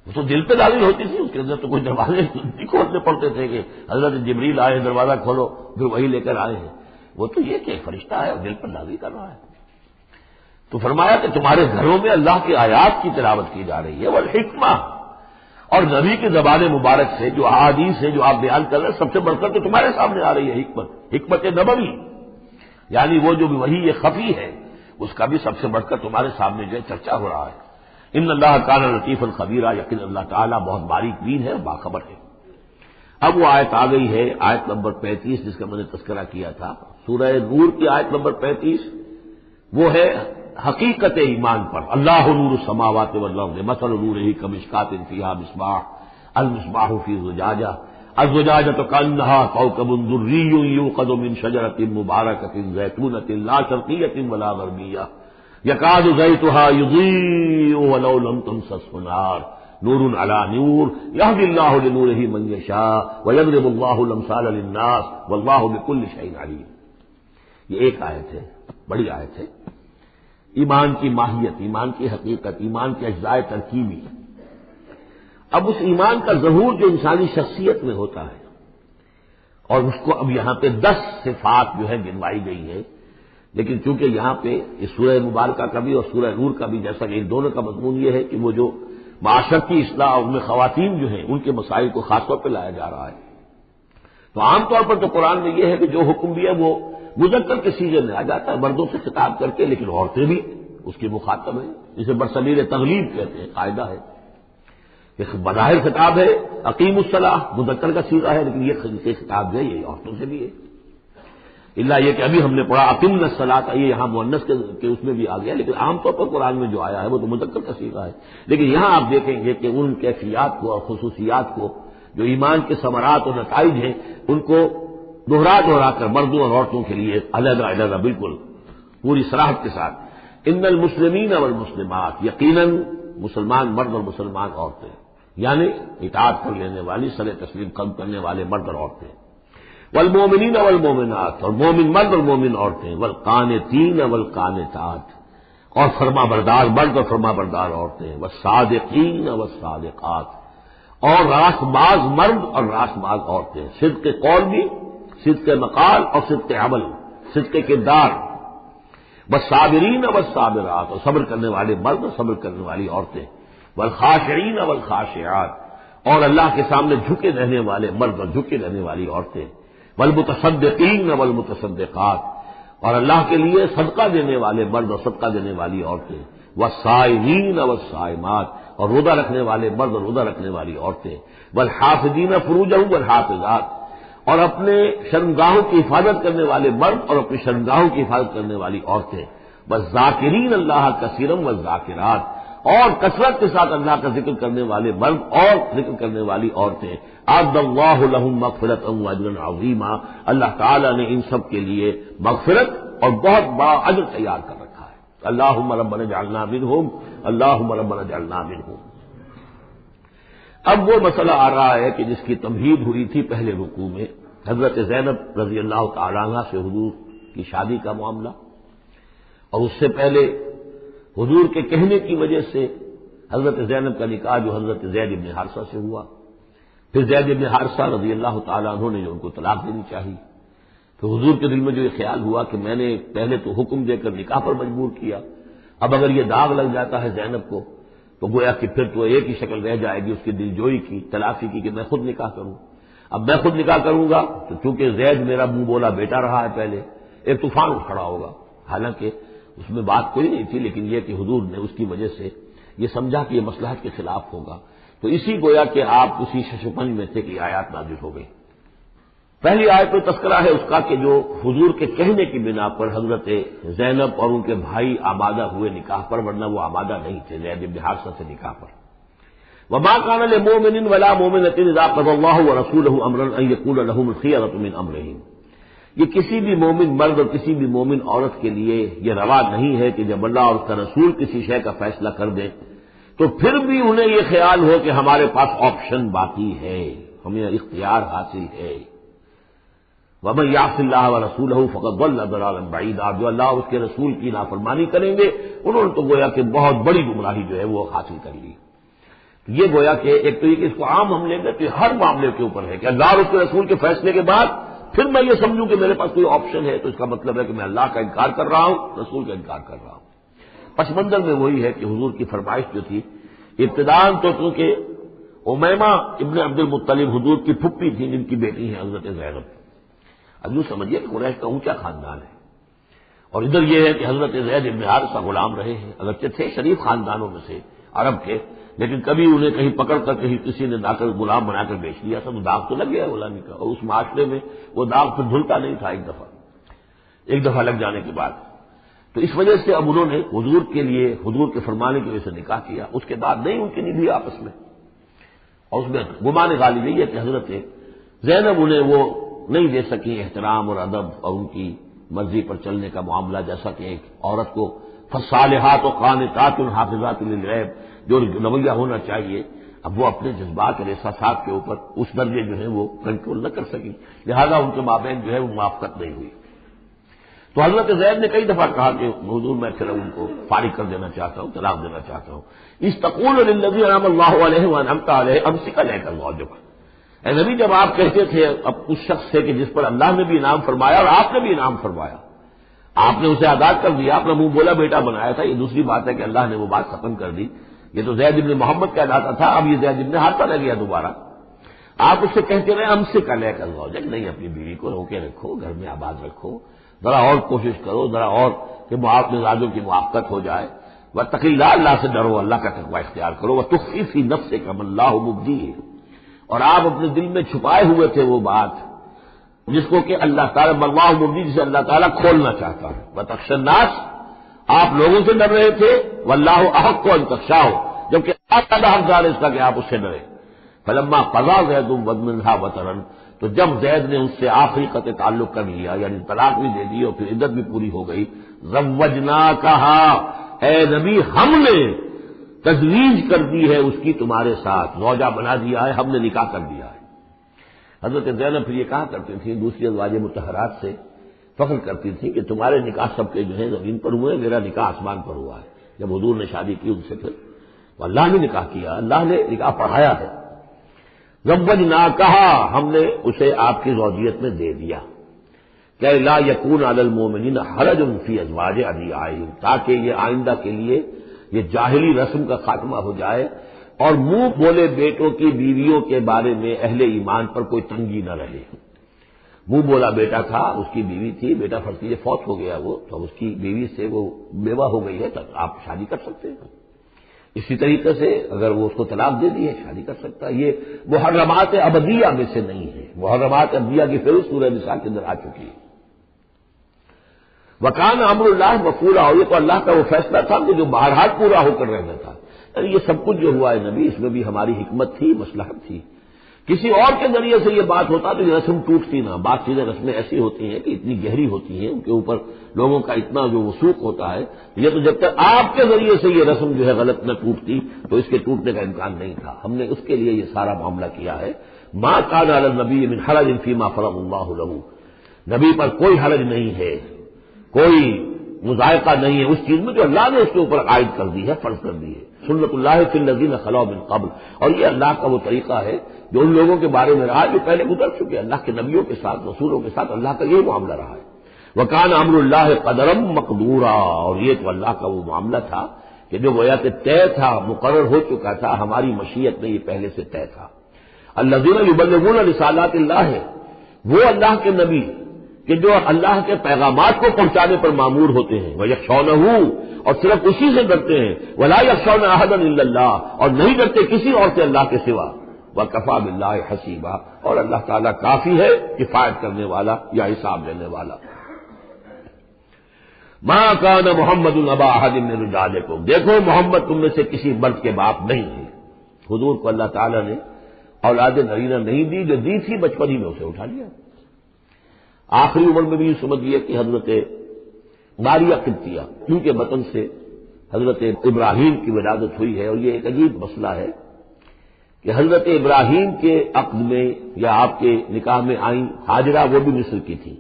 وہ تو دل پہ نازل ہوتی تھی، اس کے اندر تو کوئی دروازے نہیں کھولنے پڑتے تھے کہ حضرت جبریل آئے دروازہ کھولو پھر وہی لے کر آئے ہیں. وہ تو یہ کہ فرشتہ ہے اور دل پر نازل کر رہا ہے. تو فرمایا کہ تمہارے گھروں میں اللہ کی آیات کی تلاوت کی جا رہی ہے، والحکمہ، اور نبی کی زبان مبارک سے جو احادیث ہے جو آپ بیان کر رہے ہیں، سب سے بڑھ کر تو تمہارے سامنے آ رہی ہے حکمت نبوی، یعنی وہ جو وحی یہ خفی ہے اس کا بھی سب سے بڑھ کر تمہارے سامنے جو ہے چرچا ہو رہا ہے. ان اللہ کان لطیفا خبیرا، یقین اللہ تعالیٰ بہت باریک بین ہے اور باخبر ہے. اب وہ آیت آ گئی ہے، آیت نمبر 35 جس کا میں نے تذکرہ کیا تھا، سورہ نور کی آیت نمبر 35. وہ ہے حقیقت ایمان پر. اللہ نور السماوات والارض مثل نورہ کمشکاۃ فیہا مصباح، المصباح فی زجاجہ، الزجاجۃ کأنہا کوکب درری یوقد من شجرۃ مبارکۃ زیتونۃ لا شرقیۃ ولا غربیہ یکاد زیتها یضیء ولو لم تمسسہ نار نور علی نور یہدی اللہ لنورہ من یشاء ویضرب اللہ الامثال للناس واللہ بکل شیء علیم. یہ ایک آیت ہے، بڑی آیت ہے. ایمان کی ماہیت، ایمان کی حقیقت، ایمان کے اجزاء ترکیبی. اب اس ایمان کا ظہور جو انسانی شخصیت میں ہوتا ہے، اور اس کو اب یہاں پہ 10 صفات جو ہے گنوائی گئی ہے. لیکن چونکہ یہاں پہ اس سورہ مبارکہ کا بھی اور سورہ نور کا بھی، جیسا کہ ان دونوں کا مضمون یہ ہے کہ وہ جو معاشرتی اصلاح اور ان میں خواتین جو ہیں ان کے مسائل کو خاص طور پہ لایا جا رہا ہے. تو عام طور پر تو قرآن میں یہ ہے کہ جو حکم بھی ہے وہ مذکر کے سیغے میں آ جاتا ہے، مردوں سے خطاب کر کے، لیکن عورتیں بھی اس کی مخاطب ہیں. اسے برصغیر تغلیب کہتے ہیں، قاعدہ ہے. بظاہر خطاب ہے اقیم الصلاح، مذکر کا سیغہ ہے، لیکن یہ خطاب جو ہے یہ عورتوں سے بھی ہے. اللہ یہ کہ ابھی ہم نے پڑھا اقیمنا الصلاۃ، یہ یہاں مؤنث کے اس میں بھی آ گیا، لیکن عام طور پر قرآن میں جو آیا ہے وہ تو مذکر کا سیغہ ہے. لیکن یہاں آپ دیکھیں گے کہ ان کیفیات کو اور خصوصیات کو، جو ایمان کے ثمرات اور نتائج ہیں، ان کو دوہرا کر مردوں اور عورتوں کے لیے علیحدہ علیحدہ بالکل پوری صراحت کے ساتھ. ان المسلمین والمسلمات، یقیناً مسلمان مرد اور مسلمان عورتیں، یعنی اطاعت کر لینے والی، سر تسلیم قلب کرنے والے مرد اور عورتیں. والمومنین والمومنات، اور مومن مرد اور مومن عورتیں، والقانتین والقانتات، اور فرما بردار مرد اور فرما بردار عورتیں، والصادقین والصادقات، اور راست باز مرد اور راست باز عورتیں، صدق قول بھی، صدق مقال اور صدق عمل، صدق کردار، والصابرین والصابرات، اور صبر کرنے والے مرد اور صبر کرنے والی عورتیں، والخاشعین والخاشعات، اور اللہ کے سامنے جھکے رہنے والے مرد اور جھکے رہنے والی عورتیں، والمتصدقین والمتصدقات، اور اللہ کے لیے صدقہ دینے والے مرد اور صدقہ دینے والی عورتیں، والصائمین والصائمات، اور روزہ رکھنے والے مرد اور روزہ رکھنے والی عورتیں، والحافظین فروجہم والحافظات، اور اپنے شرمگاہوں کی حفاظت کرنے والے مرد اور اپنی شرمگاہوں کی حفاظت کرنے والی عورتیں، والذاکرین اللہ کثیرا والذاکرات، اور کثرت کے ساتھ اللہ کا ذکر کرنے والے مرد اور ذکر کرنے والی عورتیں، اعد اللہ لہم مغفرۃ واجرا عظیما، اللہ تعالیٰ نے ان سب کے لیے مغفرت اور بہت بڑا اجر تیار کر رکھا ہے۔ اللہم ربنا اجعلنا منہم، اللہم ربنا اجعلنا منہم۔ اب وہ مسئلہ آ رہا ہے کہ جس کی تمہید ہوئی تھی پہلے رکوع میں، حضرت زینب رضی اللہ تعالی عنہ سے حضور کی شادی کا معاملہ، اور اس سے پہلے حضور کے کہنے کی وجہ سے حضرت زینب کا نکاح جو حضرت زید بن حارثہ سے ہوا، پھر زید بن حارثہ رضی اللہ تعالیٰ عنہ نے جو ان کو طلاق دینی چاہی، تو حضور کے دل میں جو یہ خیال ہوا کہ میں نے پہلے تو حکم دے کر نکاح پر مجبور کیا، اب اگر یہ داغ لگ جاتا ہے زینب کو تو گویا کہ پھر تو ایک ہی شکل رہ جائے گی اس کی دلجوئی کی، تلافی کی، کہ میں خود نکاح کروں۔ اب میں خود نکاح کروں گا تو چونکہ زید میرا منہ بولا بیٹا رہا ہے پہلے، ایک طوفان کھڑا ہوگا، حالانکہ اس میں بات کوئی نہیں تھی، لیکن یہ کہ حضور نے اس کی وجہ سے یہ سمجھا کہ یہ مصلحت کے خلاف ہوگا، تو اسی گویا کہ آپ اسی ششپنج میں تھے کہ آیات نازل ہو گئی۔ پہلی آیت میں تذکرہ ہے اس کا کہ جو حضور کے کہنے کی بنا پر حضرت زینب اور ان کے بھائی آمادہ ہوئے نکاح پر، ورنہ وہ آمادہ نہیں تھے زید بن حارثہ سے نکاح پر۔ وما كان لمؤمن ولا مؤمنة اذا قضى الله ورسوله امرا ان يكون لهم الخيرة من امرهم، یہ کسی بھی مومن مرد اور کسی بھی مومن عورت کے لیے یہ روا نہیں ہے کہ جب اللہ اور اس کا رسول کسی شے کا فیصلہ کر دیں تو پھر بھی انہیں یہ خیال ہو کہ ہمارے پاس آپشن باقی ہے، ہمیں اختیار حاصل ہے۔ وَمَن يَعْصِ اللَّهَ وَرَسُولَهُ فَقَدْ ضَلَّ ضَلَالًا بَعِيدًا، جو اللہ اور اس کے رسول کی نافرمانی کریں گے انہوں نے تو گویا کہ بہت بڑی گمراہی جو ہے وہ حاصل کر لی۔ یہ گویا کہ ایک تو یہ کہ اس کو عام ہم لیں گے تو یہ ہر معاملے کے اوپر ہے کہ اللہ اور اس کے رسول کے فیصلے کے بعد پھر میں یہ سمجھوں کہ میرے پاس کوئی آپشن ہے تو اس کا مطلب ہے کہ میں اللہ کا انکار کر رہا ہوں، رسول کا انکار کر رہا ہوں۔ پس منظر میں وہی ہے کہ حضور کی فرمائش جو تھی ابتداءً تو چونکہ امیمہ ابن عبد المطلب حضور کی پھپھی تھی جن کی بیٹی ہیں حضرت زینب، اب یوں سمجھیے کہ قریش کا اونچا خاندان ہے، اور ادھر یہ ہے کہ حضرت زید ابن حارثہ غلام رہے ہیں، اگرچہ تھے شریف خاندانوں میں سے عرب کے، لیکن کبھی انہیں کہیں پکڑ کر کہیں کسی نے لا کر غلام بنا کر بیچ لیا تھا تو داغ تو لگ گیا غلامی کا، اور اس معاشرے میں وہ داغ پھر دھلتا نہیں تھا ایک دفعہ لگ جانے کے بعد۔ تو اس وجہ سے اب انہوں نے حضور کے لیے، حضور کے فرمانے کی وجہ سے نکاح کیا، اس کے بعد نہیں ان کی نبھی آپس میں، اور اس میں گمان غالب یہی ہے کہ حضرت زینب انہیں وہ نہیں دے سکی احترام اور ادب اور ان کی مرضی پر چلنے کا معاملہ، جیسا کہ ایک عورت کو فالصالحات قانتات حافظات للغیب جو رویہ ہونا چاہیے، اب وہ اپنے جذبات اور احساسات کے اوپر اس درجے جو ہے وہ کنٹرول نہ کر سکی، لہذا ان کے مابین جو ہے وہ موافقت نہیں ہوئی۔ تو حضرت زید نے کئی دفعہ کہا کہ حضور میں پھر ان کو فارغ کر دینا چاہتا ہوں، طلاق دینا چاہتا ہوں۔ استقول للذی انعم اللہ علیہ وانعمت علیہ امسک علیک زوجک، اے نبی جب آپ کہتے تھے اب اس شخص سے کہ جس پر اللہ نے بھی انعام فرمایا اور آپ نے بھی انعام فرمایا، آپ نے اسے آزاد کر دیا، اپنا منہ بولا بیٹا بنایا تھا، یہ دوسری بات ہے کہ اللہ نے وہ بات ختم کر دی، یہ تو زید ابن محمد کہلاتا تھا، اب یہ زید ابن حارثہ رہ گیا دوبارہ۔ آپ اس سے کہتے رہے امسک علیک زوجک، نہیں اپنی بیوی کو روکے رکھو، گھر میں آباد رکھو، ذرا اور کوشش کرو، ذرا اور کہ مزاجوں کی موافقت ہو جائے، واتقی اللہ، اللہ سے ڈرو، اللہ کا تقوی اختیار کرو، وتخفی فی نفسک ما اللہ مبدیہ، اور آپ اپنے دل میں چھپائے ہوئے تھے وہ بات جس کو کہ اللہ تعالیٰ اللہ مبدی، جسے اللہ تعالیٰ کھولنا چاہتا ہے، وتخشی الناس، آپ لوگوں سے ڈر رہے تھے، واللہ احق ان تخشاہ، جبکہ آپ زیادہ حقدار ہے اس کا کہ آپ اس سے ڈرے۔ فلما قضى زید منها وطرا، تو جب زید نے اس سے آخری قطع تعلق کر لیا، یعنی طلاق بھی دے دی اور پھر عدت بھی پوری ہو گئی، زوجناکہا، اے نبی ہم نے تزویج کر دی ہے اس کی تمہارے ساتھ، زوجہ بنا دیا ہے، ہم نے نکاح کر دیا ہے۔ حضرت زینب پھر یہ کہا کرتی تھیں دوسری ازواج مطہرات سے فخر کرتی تھیں کہ تمہارے نکاح سب کے جو ہیں زمین پر ہوئے، میرا نکاح آسمان پر ہوا ہے۔ جب حضور نے شادی کی ان سے پھر تو اللہ نے نکاح کیا، اللہ نے نکاح پڑھایا ہے۔ زوجناکہا، ہم نے اسے آپ کی زوجیت میں دے دیا کہ لا یکون علی المؤمنین حرج فی ازواج ادعیائہم، تاکہ یہ آئندہ کے لیے یہ جاہلی رسم کا خاتمہ ہو جائے اور منہ بولے بیٹوں کی بیویوں کے بارے میں اہل ایمان پر کوئی تنگی نہ رہے۔ منہ بولا بیٹا تھا، اس کی بیوی تھی، بیٹا فرض کیجیے فوت ہو گیا وہ، تو اس کی بیوی سے وہ بیوہ ہو گئی ہے، تب آپ شادی کر سکتے ہیں۔ اسی طریقے سے اگر وہ اس کو طلاق دے دی ہے شادی کر سکتا ہے۔ یہ محرمات ابدیہ میں سے نہیں ہے، محرمات ابدیہ کی فہرست سورہ نساء کے اندر آ چکی ہے۔ وکان امر اللہ مفعولا، اور یہ تو اللہ کا وہ فیصلہ تھا کہ جو بہرحال پورا ہو کر رہنا تھا۔ یہ سب کچھ جو ہوا ہے نبی، اس میں بھی ہماری حکمت تھی، مصلحت تھی۔ کسی اور کے ذریعے سے یہ بات ہوتا تو یہ رسم ٹوٹتی نہ۔ بعض چیزیں رسمیں ایسی ہوتی ہیں کہ اتنی گہری ہوتی ہیں، ان کے اوپر لوگوں کا اتنا جو وثوق ہوتا ہے، یہ تو جب تک آپ کے ذریعے سے یہ رسم جو ہے غلط نہ ٹوٹتی تو اس کے ٹوٹنے کا امکان نہیں تھا۔ ہم نے اس کے لیے یہ سارا معاملہ کیا ہے۔ ما کان علی النبی من حرج فیما فرض اللہ لہ، نبی پر کوئی حرج نہیں ہے، کوئی مذائقہ نہیں ہے اس چیز میں جو اللہ نے اس کے اوپر عائد کر دی ہے، فرض کر دی ہے۔ سنت اللہ فی الذین خلوا من قبل، اور یہ اللہ کا وہ طریقہ ہے جو ان لوگوں کے بارے میں رہا جو پہلے گزر چکے، اللہ کے نبیوں کے ساتھ، رسولوں کے ساتھ اللہ کا یہ معاملہ رہا ہے۔ وکان امر اللہ قدرا مقدورا، اور یہ تو اللہ کا وہ معاملہ تھا کہ جو گویا کہ طے تھا، مقرر ہو چکا تھا، ہماری مشیت میں یہ پہلے سے طے تھا۔ الذین یبلغون رسالات اللہ، وہ اللہ کے نبی کہ جو اللہ کے پیغامات کو پہنچانے پر مامور ہوتے ہیں، وَيَخْشَوْنَهُ، اور صرف اسی سے ڈرتے ہیں، وَلَا يَخْشَوْنَ أَحَدًا إِلَّا اللَّهَ، اور نہیں ڈرتے کسی اور سے اللہ کے سوا، وَكَفَىٰ بِاللَّهِ حَسِيبًا، اور اللہ تعالیٰ کافی ہے کفایت کرنے والا یا حساب لینے والا۔ مَا كَانَ مُحَمَّدٌ أَبَا أَحَدٍ مِّن رِجَالِكُمْ، دیکھو محمد تم میں سے کسی مرد کے باپ نہیں ہے۔ حضور کو اللہ تعالیٰ نے اولاد نرینہ نہیں دی، جو دی تھی بچپن ہی میں اسے اٹھا لیا۔ آخری عمر میں بھی یہ سمجھ لیا کہ حضرت ماریہ قبطیہ، ان کے بطن سے حضرت ابراہیم کی ولادت ہوئی ہے۔ اور یہ ایک عجیب مسئلہ ہے کہ حضرت ابراہیم کے عقد میں یا آپ کے نکاح میں آئیں ہاجرہ، وہ بھی مصر کی تھی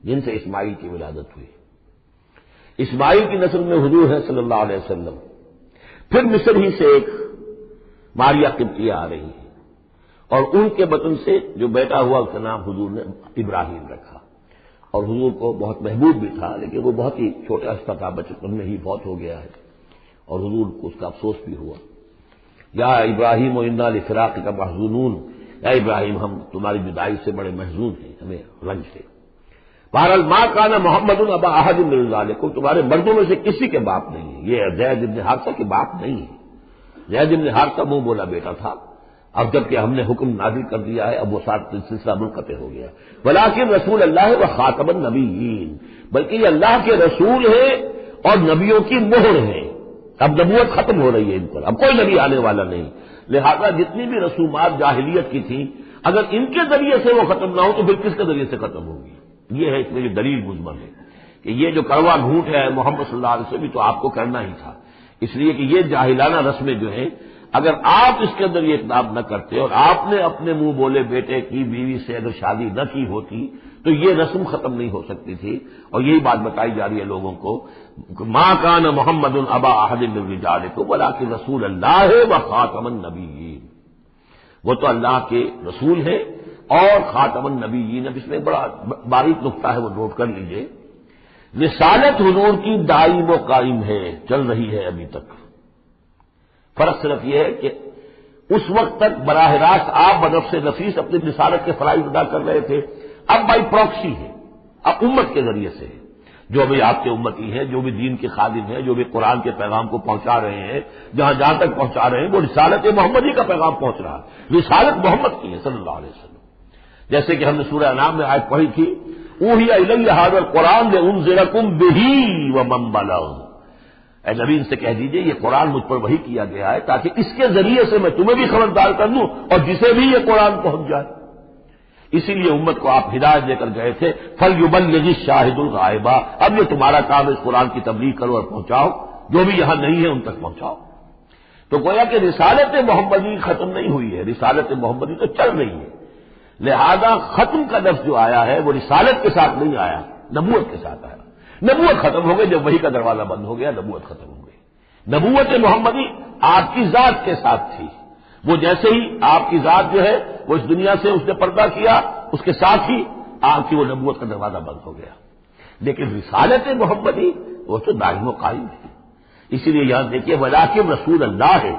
جن سے اسماعیل کی ولادت ہوئی۔ اسماعیل کی نسل میں حضور ہے صلی اللہ علیہ وسلم، پھر مصر ہی سے ایک ماریہ قبطیہ آ رہی ہے، اور ان کے بطن سے جو بیٹا ہوا اس کا نام حضور نے ابراہیم رکھا۔ اور حضور کو بہت محبوب بھی تھا، لیکن وہ بہت ہی چھوٹا سا تھا، بچپن میں ہی فوت ہو گیا ہے، اور حضور کو اس کا افسوس بھی ہوا۔ یا ابراہیم و انا لفراقک محزونون، یا ابراہیم ہم تمہاری جدائی سے بڑے محزون ہیں، ہمیں رنج ہے۔ بہرحال ما کان محمد ابا احد من رجالکم، تمہارے مردوں میں سے کسی کے باپ نہیں ہے۔ یہ زید بن حارثہ کے باپ نہیں ہے، زید بن حارثہ منہ بولا بیٹا تھا، اب جب کہ ہم نے حکم نازل کر دیا ہے اب وہ ساتھ سلسلہ منقطع ہو گیا۔ ولکن رسول اللہ و خاتم النبیین، بلکہ یہ اللہ کے رسول ہیں اور نبیوں کی مہر ہیں۔ اب نبوت ختم ہو رہی ہے ان پر، اب کوئی نبی آنے والا نہیں، لہذا جتنی بھی رسومات جاہلیت کی تھیں اگر ان کے ذریعے سے وہ ختم نہ ہو تو پھر کس کے ذریعے سے ختم ہوگی؟ یہ ہے اس میں جو دلیل مضمر ہے کہ یہ جو کڑوا گھونٹ ہے محمد صلی اللہ علیہ وسلم بھی تو آپ کو کرنا ہی تھا، اس لیے کہ یہ جاہلانہ رسمیں جو ہیں اگر آپ اس کے اندر یہ اقدام نہ کرتے اور آپ نے اپنے منہ بولے بیٹے کی بیوی سے اگر شادی نہ کی ہوتی تو یہ رسم ختم نہیں ہو سکتی تھی۔ اور یہی بات بتائی جا رہی ہے لوگوں کو، ما کان محمد ابا احد من رجالکم ولکن رسول اللہ و خاتم النبیین، وہ تو اللہ کے رسول ہیں اور خاتم النبیین۔ اب اس میں بڑا باریک نقطہ ہے، وہ نوٹ کر لیجئے۔ رسالت حضور کی دائم و قائم ہے، چل رہی ہے ابھی تک۔ فرق صرف یہ ہے کہ اس وقت تک براہ راست آپ بنفس نفیس اپنی رسالت کے فرائض ادا کر رہے تھے، اب بائی پراکسی ہے، اب امت کے ذریعے سے ہے، جو بھی آپ کے امتی ہیں، جو بھی دین کے خادم ہیں، جو بھی قرآن کے پیغام کو پہنچا رہے ہیں، جہاں تک پہنچا رہے ہیں وہ رسالت محمدی کا پیغام پہنچ رہا ہے، رسالت محمد کی ہے صلی اللہ علیہ وسلم۔ جیسے کہ ہم نے سورہ انعام میں آیت پڑھی تھی، اوحی الی ھذا القرآن لانذرکم بہ ومن بلغ، اے نبی ان سے کہہ دیجئے یہ قرآن مجھ پر وحی کیا گیا ہے تاکہ اس کے ذریعے سے میں تمہیں بھی خبردار کر دوں اور جسے بھی یہ قرآن پہنچ جائے۔ اسی لیے امت کو آپ ہدایت دے کر گئے تھے، فلیبلغ الشاہد الغائب، اب یہ تمہارا کام ہے اس قرآن کی تبلیغ کرو اور پہنچاؤ، جو بھی یہاں نہیں ہے ان تک پہنچاؤ۔ تو گویا کہ رسالت محمدی ختم نہیں ہوئی ہے، رسالت محمدی تو چل رہی ہے، لہذا ختم کا لفظ جو آیا ہے وہ رسالت کے ساتھ نہیں آیا، نبوت کے ساتھ آیا۔ نبوت ختم ہو گئی جب وحی کا دروازہ بند ہو گیا، نبوت ختم ہو گئی۔ نبوت محمدی آپ کی ذات کے ساتھ تھی، وہ جیسے ہی آپ کی ذات جو ہے وہ اس دنیا سے اس نے پردہ کیا، اس کے ساتھ ہی آپ کی وہ نبوت کا دروازہ بند ہو گیا۔ لیکن رسالت محمدی وہ تو دائم و قائم ہے۔ اسی لیے یاد دیکھیے ولیکن رسول اللہ ہے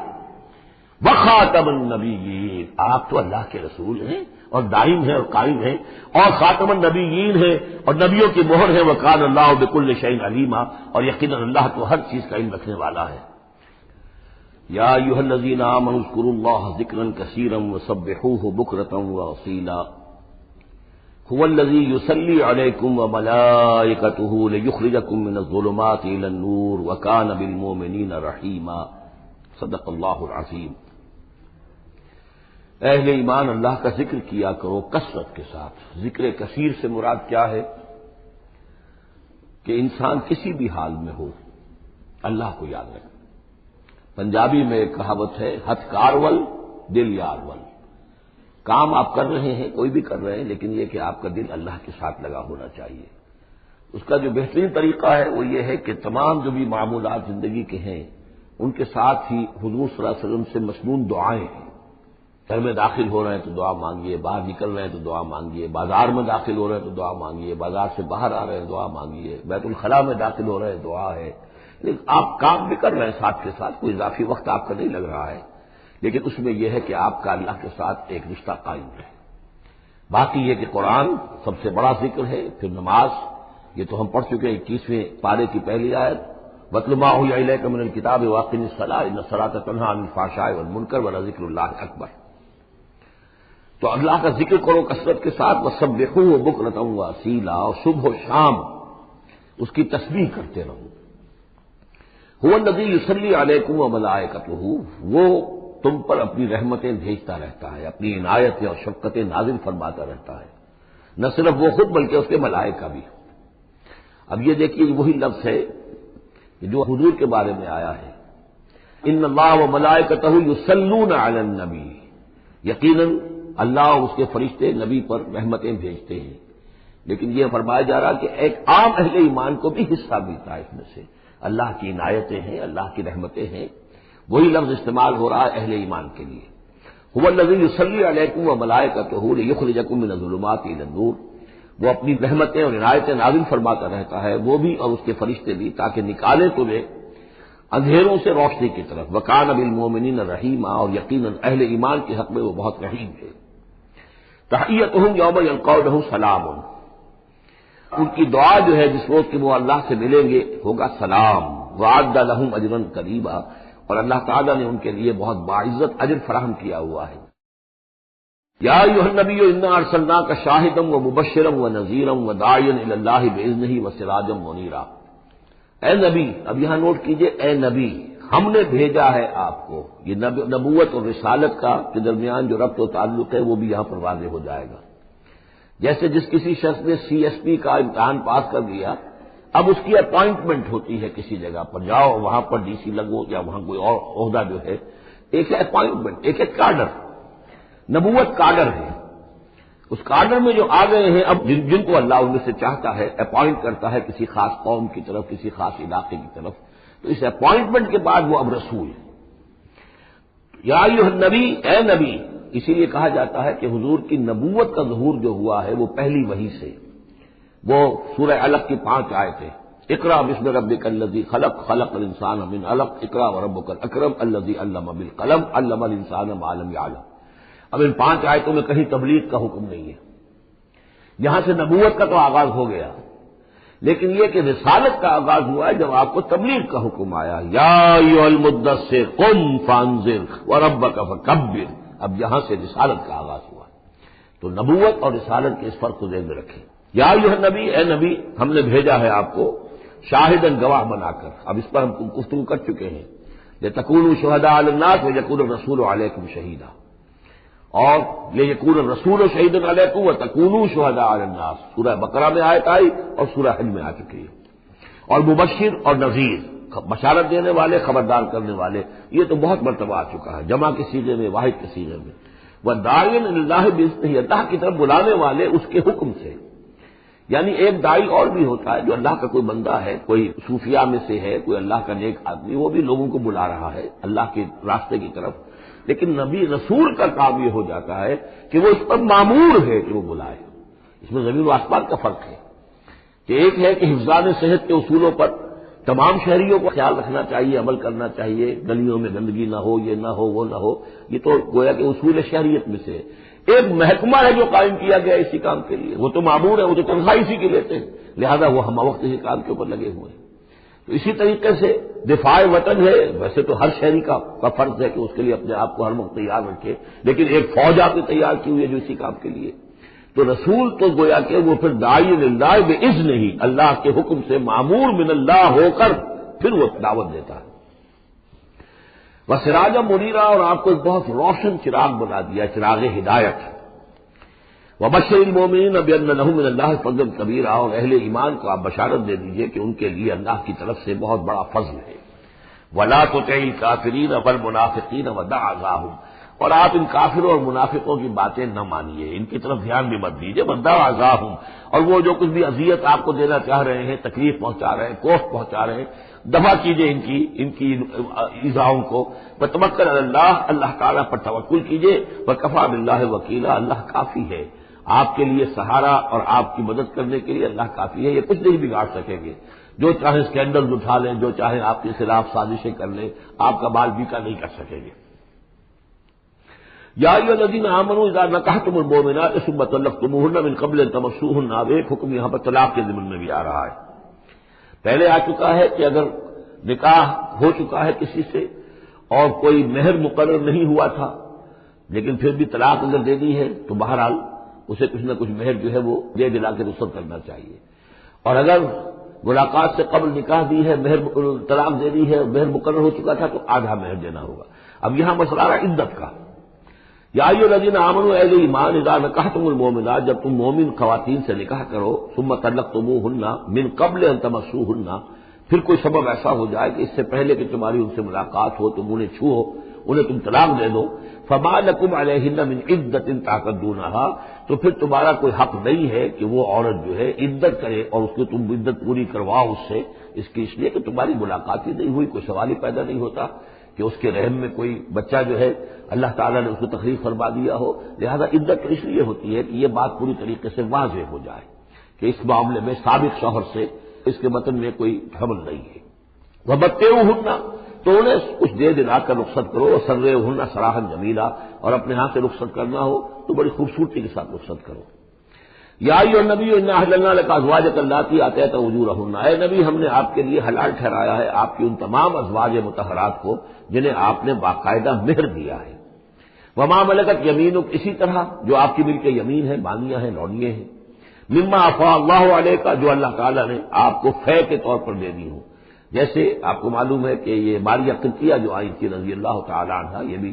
وخاتم النبیین، آپ تو اللہ کے رسول ہیں اور دائم ہیں اور قائم ہیں، اور خاتم النبیین ہیں اور نبیوں کی مہر ہے، وکان اللہ بکل شیء علیما، اور یقیناً اللہ تو ہر چیز کا علم رکھنے والا ہے۔ یا ایھا الذین آمنوا اذکروا اللہ ذکرا کثیرا وسبحوہ بکرۃ واصیلا هو الذی یصلی علیکم وملائکتہ لیخرجکم من الظلمات الی النور وکان بالمؤمنین رحیما۔ صدق اللہ العظیم۔ اہل ایمان اللہ کا ذکر کیا کرو کثرت کے ساتھ۔ ذکر کثیر سے مراد کیا ہے کہ انسان کسی بھی حال میں ہو اللہ کو یاد رکھے۔ پنجابی میں ایک کہاوت ہے، ہتھ کارول دل یارول۔ کام آپ کر رہے ہیں، کوئی بھی کر رہے ہیں، لیکن یہ کہ آپ کا دل اللہ کے ساتھ لگا ہونا چاہیے۔ اس کا جو بہترین طریقہ ہے وہ یہ ہے کہ تمام جو بھی معمولات زندگی کے ہیں ان کے ساتھ ہی حضور صلی اللہ علیہ وسلم سے مسنون دعائیں ہیں۔ گھر میں داخل ہو رہے ہیں تو دعا مانگیے، باہر نکل رہے ہیں تو دعا مانگیے، بازار میں داخل ہو رہے ہیں تو دعا مانگیے، بازار سے باہر آ رہے ہیں دعا مانگیے، بیت الخلاء میں داخل ہو رہے ہیں دعا ہے۔ لیکن آپ کام بھی کر رہے ہیں ساتھ کے ساتھ، کوئی اضافی وقت آپ کا نہیں لگ رہا ہے، لیکن اس میں یہ ہے کہ آپ کا اللہ کے ساتھ ایک رشتہ قائم ہے۔ باقی یہ کہ قرآن سب سے بڑا ذکر ہے، پھر نماز، یہ تو ہم پڑھ چکے ہیں 21ویں پارے کی پہلی آیت، وَاتْلُ مَا أُوحِيَ إِلَيْكَ مِنَ الْكِتَابِ وَأَقِمِ الصَّلَاةَ إِنَّ الصَّلَاةَ تَنْهَىٰ عَنِ الْفَحْشَاءِ وَالْمُنكَرِ وَلَذِكْرُ اللَّهِ أَكْبَرُ۔ تو اللہ کا ذکر کرو کثرت کے ساتھ، وَسَبِّحُوهُ بُكْرَةً وَأَصِيلًا، اور صبح و شام اس کی تسبیح کرتے رہو۔ هُوَ الَّذِي يُصَلِّي عَلَيْكُمْ وَمَلَائِكَتُهُ، وہ تم پر اپنی رحمتیں بھیجتا رہتا ہے، اپنی عنایتیں اور شفقتیں نازل فرماتا رہتا ہے، نہ صرف وہ خود بلکہ اس کے ملائکہ بھی۔ اب یہ دیکھیے وہی لفظ ہے جو حضور کے بارے میں آیا ہے، ان اللہ وملائکتہ یصلون علی النبی، یقیناً اللہ اور اس کے فرشتے نبی پر رحمتیں بھیجتے ہیں۔ لیکن یہ فرمایا جا رہا کہ ایک عام اہل ایمان کو بھی حصہ ملتا ہے اس میں سے، اللہ کی عنایتیں ہیں، اللہ کی رحمتیں ہیں، وہی لفظ استعمال ہو رہا ہے اہل ایمان کے لیے۔ هو الذی یصلی علیکم وملائکتہ لیخرجکم من الظلمات الی النور، وہ اپنی رحمتیں اور عنایتیں نازل فرماتا رہتا ہے، وہ بھی اور اس کے فرشتے بھی، تاکہ نکالے تمہیں اندھیروں سے روشنی کی طرف۔ وکان بالمؤمنین رحیما، اور یقیناً اہل ایمان کے حق میں وہ بہت رحیم ہے۔ تحیتہم یوم یلقونہ سلام، ان کی دعا جو ہے جس روز کہ وہ اللہ سے ملیں گے ہوگا سلام۔ وعد لہم اجرا کریما، اور اللہ تعالیٰ نے ان کے لیے بہت باعزت اجر فراہم کیا ہوا ہے۔ یا ایھا النبی انا ارسلناک شاہدا ومبشرا ونذیرا وداعیا الی اللہ باذنہ وسراجا منیرا۔ اے نبی، اب یہاں نوٹ کیجئے، اے نبی، ہم نے بھیجا ہے آپ کو۔ یہ نبوت اور رسالت کا کے درمیان جو ربط و تعلق ہے وہ بھی یہاں پر واضح ہو جائے گا۔ جیسے جس کسی شخص نے CSP کا امتحان پاس کر لیا، اب اس کی اپوائنٹمنٹ ہوتی ہے کسی جگہ پر، جاؤ وہاں پر DC لگو یا وہاں کوئی اور عہدہ جو ہے، ایک ہے اپوائنٹمنٹ، ایک ہے کارڈر۔ نبوت کارڈر ہے، اس کارڈر میں جو آ گئے ہیں، اب جن کو اللہ ان میں سے چاہتا ہے اپوائنٹ کرتا ہے کسی خاص قوم کی طرف، کسی خاص علاقے کی طرف، تو اس اپوائنٹمنٹ کے بعد وہ اب رسول ہے۔ یا ایھا النبی، اے نبی، اسی لیے کہا جاتا ہے کہ حضور کی نبوت کا ظہور جو ہوا ہے وہ پہلی وحی سے۔ وہ سورہ علق کی 5 آیتیں، اقرأ بسم ربک الذی خلق، خلق الانسان من علق، اقرأ وربک الاکرم الذی علم بالقلم، علم الانسان ما لم یعلم۔ اب ان 5 آیتوں میں کہیں تبلیغ کا حکم نہیں ہے، یہاں سے نبوت کا تو آغاز ہو گیا، لیکن یہ کہ رسالت کا آغاز ہوا ہے جب آپ کو تبلیغ کا حکم آیا، یا ایھا المدثر قم فانذر وربک فکبر۔ اب یہاں سے رسالت کا آغاز ہوا، تو نبوت اور رسالت کے اس فرق کو ذہن میں رکھیں۔ یا ایھا النبی، اے نبی، ہم نے بھیجا ہے آپ کو شاہداً گواہ بنا کر۔ اب اس پر ہم گفتگو کر چکے ہیں، لتکونوا شہداء علی الناس ویکون الرسول علیکم شہیدا، اور لیکون الرسول شہیدا علیکم وتکونوا شہداء علی الناس، سورہ بقرہ میں آیت آئی اور سورہ حج میں آ چکی ہے۔ اور مبشر اور نذیر، بشارت دینے والے، خبردار کرنے والے، یہ تو بہت مرتبہ آ چکا ہے، جمع کے صیغے میں، واحد کے صیغے میں۔ وَدَاعِيًا إِلَى اللَّهِ بِإِذْنِهِ، اللہ کی طرف بلانے والے اس کے حکم سے. یعنی ایک داعی اور بھی ہوتا ہے جو اللہ کا کوئی بندہ ہے، کوئی صوفیاء میں سے ہے، کوئی اللہ کا نیک آدمی، وہ بھی لوگوں کو بلا رہا ہے اللہ کے راستے کی طرف. لیکن نبی رسول کا کام یہ ہو جاتا ہے کہ وہ اس پر مامور ہے کہ وہ بلائے. اس میں زمین و آسمان کا فرق ہے کہ ایک ہے کہ حفظان صحت کے اصولوں پر تمام شہریوں کو خیال رکھنا چاہیے، عمل کرنا چاہیے، گلیوں میں گندگی نہ ہو، یہ نہ ہو، وہ نہ ہو، یہ تو گویا کہ اصول شہریت میں سے. ایک محکمہ ہے جو قائم کیا گیا اسی کام کے لیے، وہ تو مامور ہے، وہ تو تنخواہ اسی کی لیتے ہیں، لہذا وہ ہم وقت اسی کام کے اوپر لگے ہوئے ہیں. تو اسی طریقے سے دفاع وطن ہے، ویسے تو ہر شہری کا فرض ہے کہ اس کے لیے اپنے آپ کو ہر وقت تیار رکھے، لیکن ایک فوج آپ نے تیار کی ہوئی ہے جو اسی کام کے لیے. تو رسول تو گویا کہ وہ پھر داعی اللہ باذنہ ہی، اللہ کے حکم سے مامور من اللہ ہو کر پھر وہ دعوت دیتا ہے. وسراجا منیرا، اور آپ کو ایک بہت روشن چراغ بنا دیا، چراغ ہدایت. وبشر المؤمنین بان لهم من اللہ فضلا کبیرا، اور اہل ایمان کو آپ بشارت دے دیجئے کہ ان کے لیے اللہ کی طرف سے بہت بڑا فضل ہے. ولا تطع الکافرین والمنافقین ودع اذاهم، اور آپ ان کافروں اور منافقوں کی باتیں نہ مانیے، ان کی طرف دھیان بھی مت دیجیے. ودع اذاهم، اور وہ جو کچھ بھی اذیت آپ کو دینا چاہ رہے ہیں، تکلیف پہنچا رہے ہیں، کوفت پہنچا رہے ہیں، دفع کیجیے ان کی ایذاؤں کو. وتوکل علی اللہ، اللہ تعالیٰ پر توکل کیجیے. وکفی باللہ وکیلا، اللہ کافی ہے آپ کے لیے سہارا، اور آپ کی مدد کرنے کے لیے اللہ کافی ہے. یہ کچھ نہیں بگاڑ سکیں گے. جو چاہے اسکینڈل اٹھا لیں، جو چاہے آپ کے خلاف سازشیں کر لیں، آپ کا بال بیکا نہیں کر سکیں گے. یا ایھا الذین آمنوا اذا نکحتم المؤمنات ثم طلقتموهن من قبل ان تمسوهن، اب ایک حکم یہاں پر طلاق کے ضمن میں بھی آ رہا ہے. پہلے آ چکا ہے کہ اگر نکاح ہو چکا ہے کسی سے اور کوئی مہر مقرر نہیں ہوا تھا، لیکن پھر بھی طلاق اگر دے دی ہے تو بہرحال اسے کچھ نہ کچھ مہر جو ہے وہ دے دلا کے رخصت کرنا چاہیے. اور اگر ملاقات سے قبل نکاح دی ہے، مہر طلاق دے دی ہے، مہر مقرر ہو چکا تھا تو آدھا مہر دینا ہوگا. اب یہاں مسئلہ رہا عدت کا. یا ایھا الذین آمنوا، اہل ایمان، اذا نکحتم المؤمنات، جب تم مومن خواتین سے نکاح کرو، ثم طلقتموهن من قبل ان تمسوهن، پھر کوئی سبب ایسا ہو جائے کہ اس سے پہلے کہ تمہاری ان سے ملاقات ہو، تم انہیں چھو، انہیں تم طلاق دے دو. فما لکم علیہن من عدۃ تعتدونها، تو پھر تمہارا کوئی حق نہیں ہے کہ وہ عورت جو ہے عدت کرے اور اس کو تم عدت پوری کرواؤ اس سے، اس لیے کہ تمہاری ملاقات ہی نہیں ہوئی، کوئی سوال ہی پیدا نہیں ہوتا کہ اس کے رحم میں کوئی بچہ جو ہے اللہ تعالیٰ نے اس کو تخلیق فرما دیا ہو. لہذا عدت تو اس لیے ہوتی ہے کہ یہ بات پوری طریقے سے واضح ہو جائے کہ اس معاملے میں سابق شوہر سے اس کے وطن میں کوئی حمل نہیں ہے. ومتعوہن، تو انہیں کچھ دے دلا کر رخصت کرو. وسرحوہن سراحا جمیلا، اور اپنے ہاتھ سے رخصت کرنا ہو تو بڑی خوبصورتی کے ساتھ رخصت کرو. یا ایھا النبی انا احللنا لک ازواجک اللاتی آتیت اجورہن، اے نبی ہم نے آپ کے لیے حلال ٹھہرایا ہے آپ کی ان تمام ازواج مطہرات کو جنہیں آپ نے باقاعدہ مہر دیا ہے. وما ملکت یمینک، اسی طرح جو آپ کی ملک یمین ہے، بانیاں ہیں، لونیاں ہیں. مما افاء اللہ علیک، جو اللہ تعالیٰ نے آپ کو فے کے طور پر دے دی ہوں. جیسے آپ کو معلوم ہے کہ یہ ماریہ قبطیہ جو آئی تھی رضی اللہ تعالیٰ عنہ، یہ بھی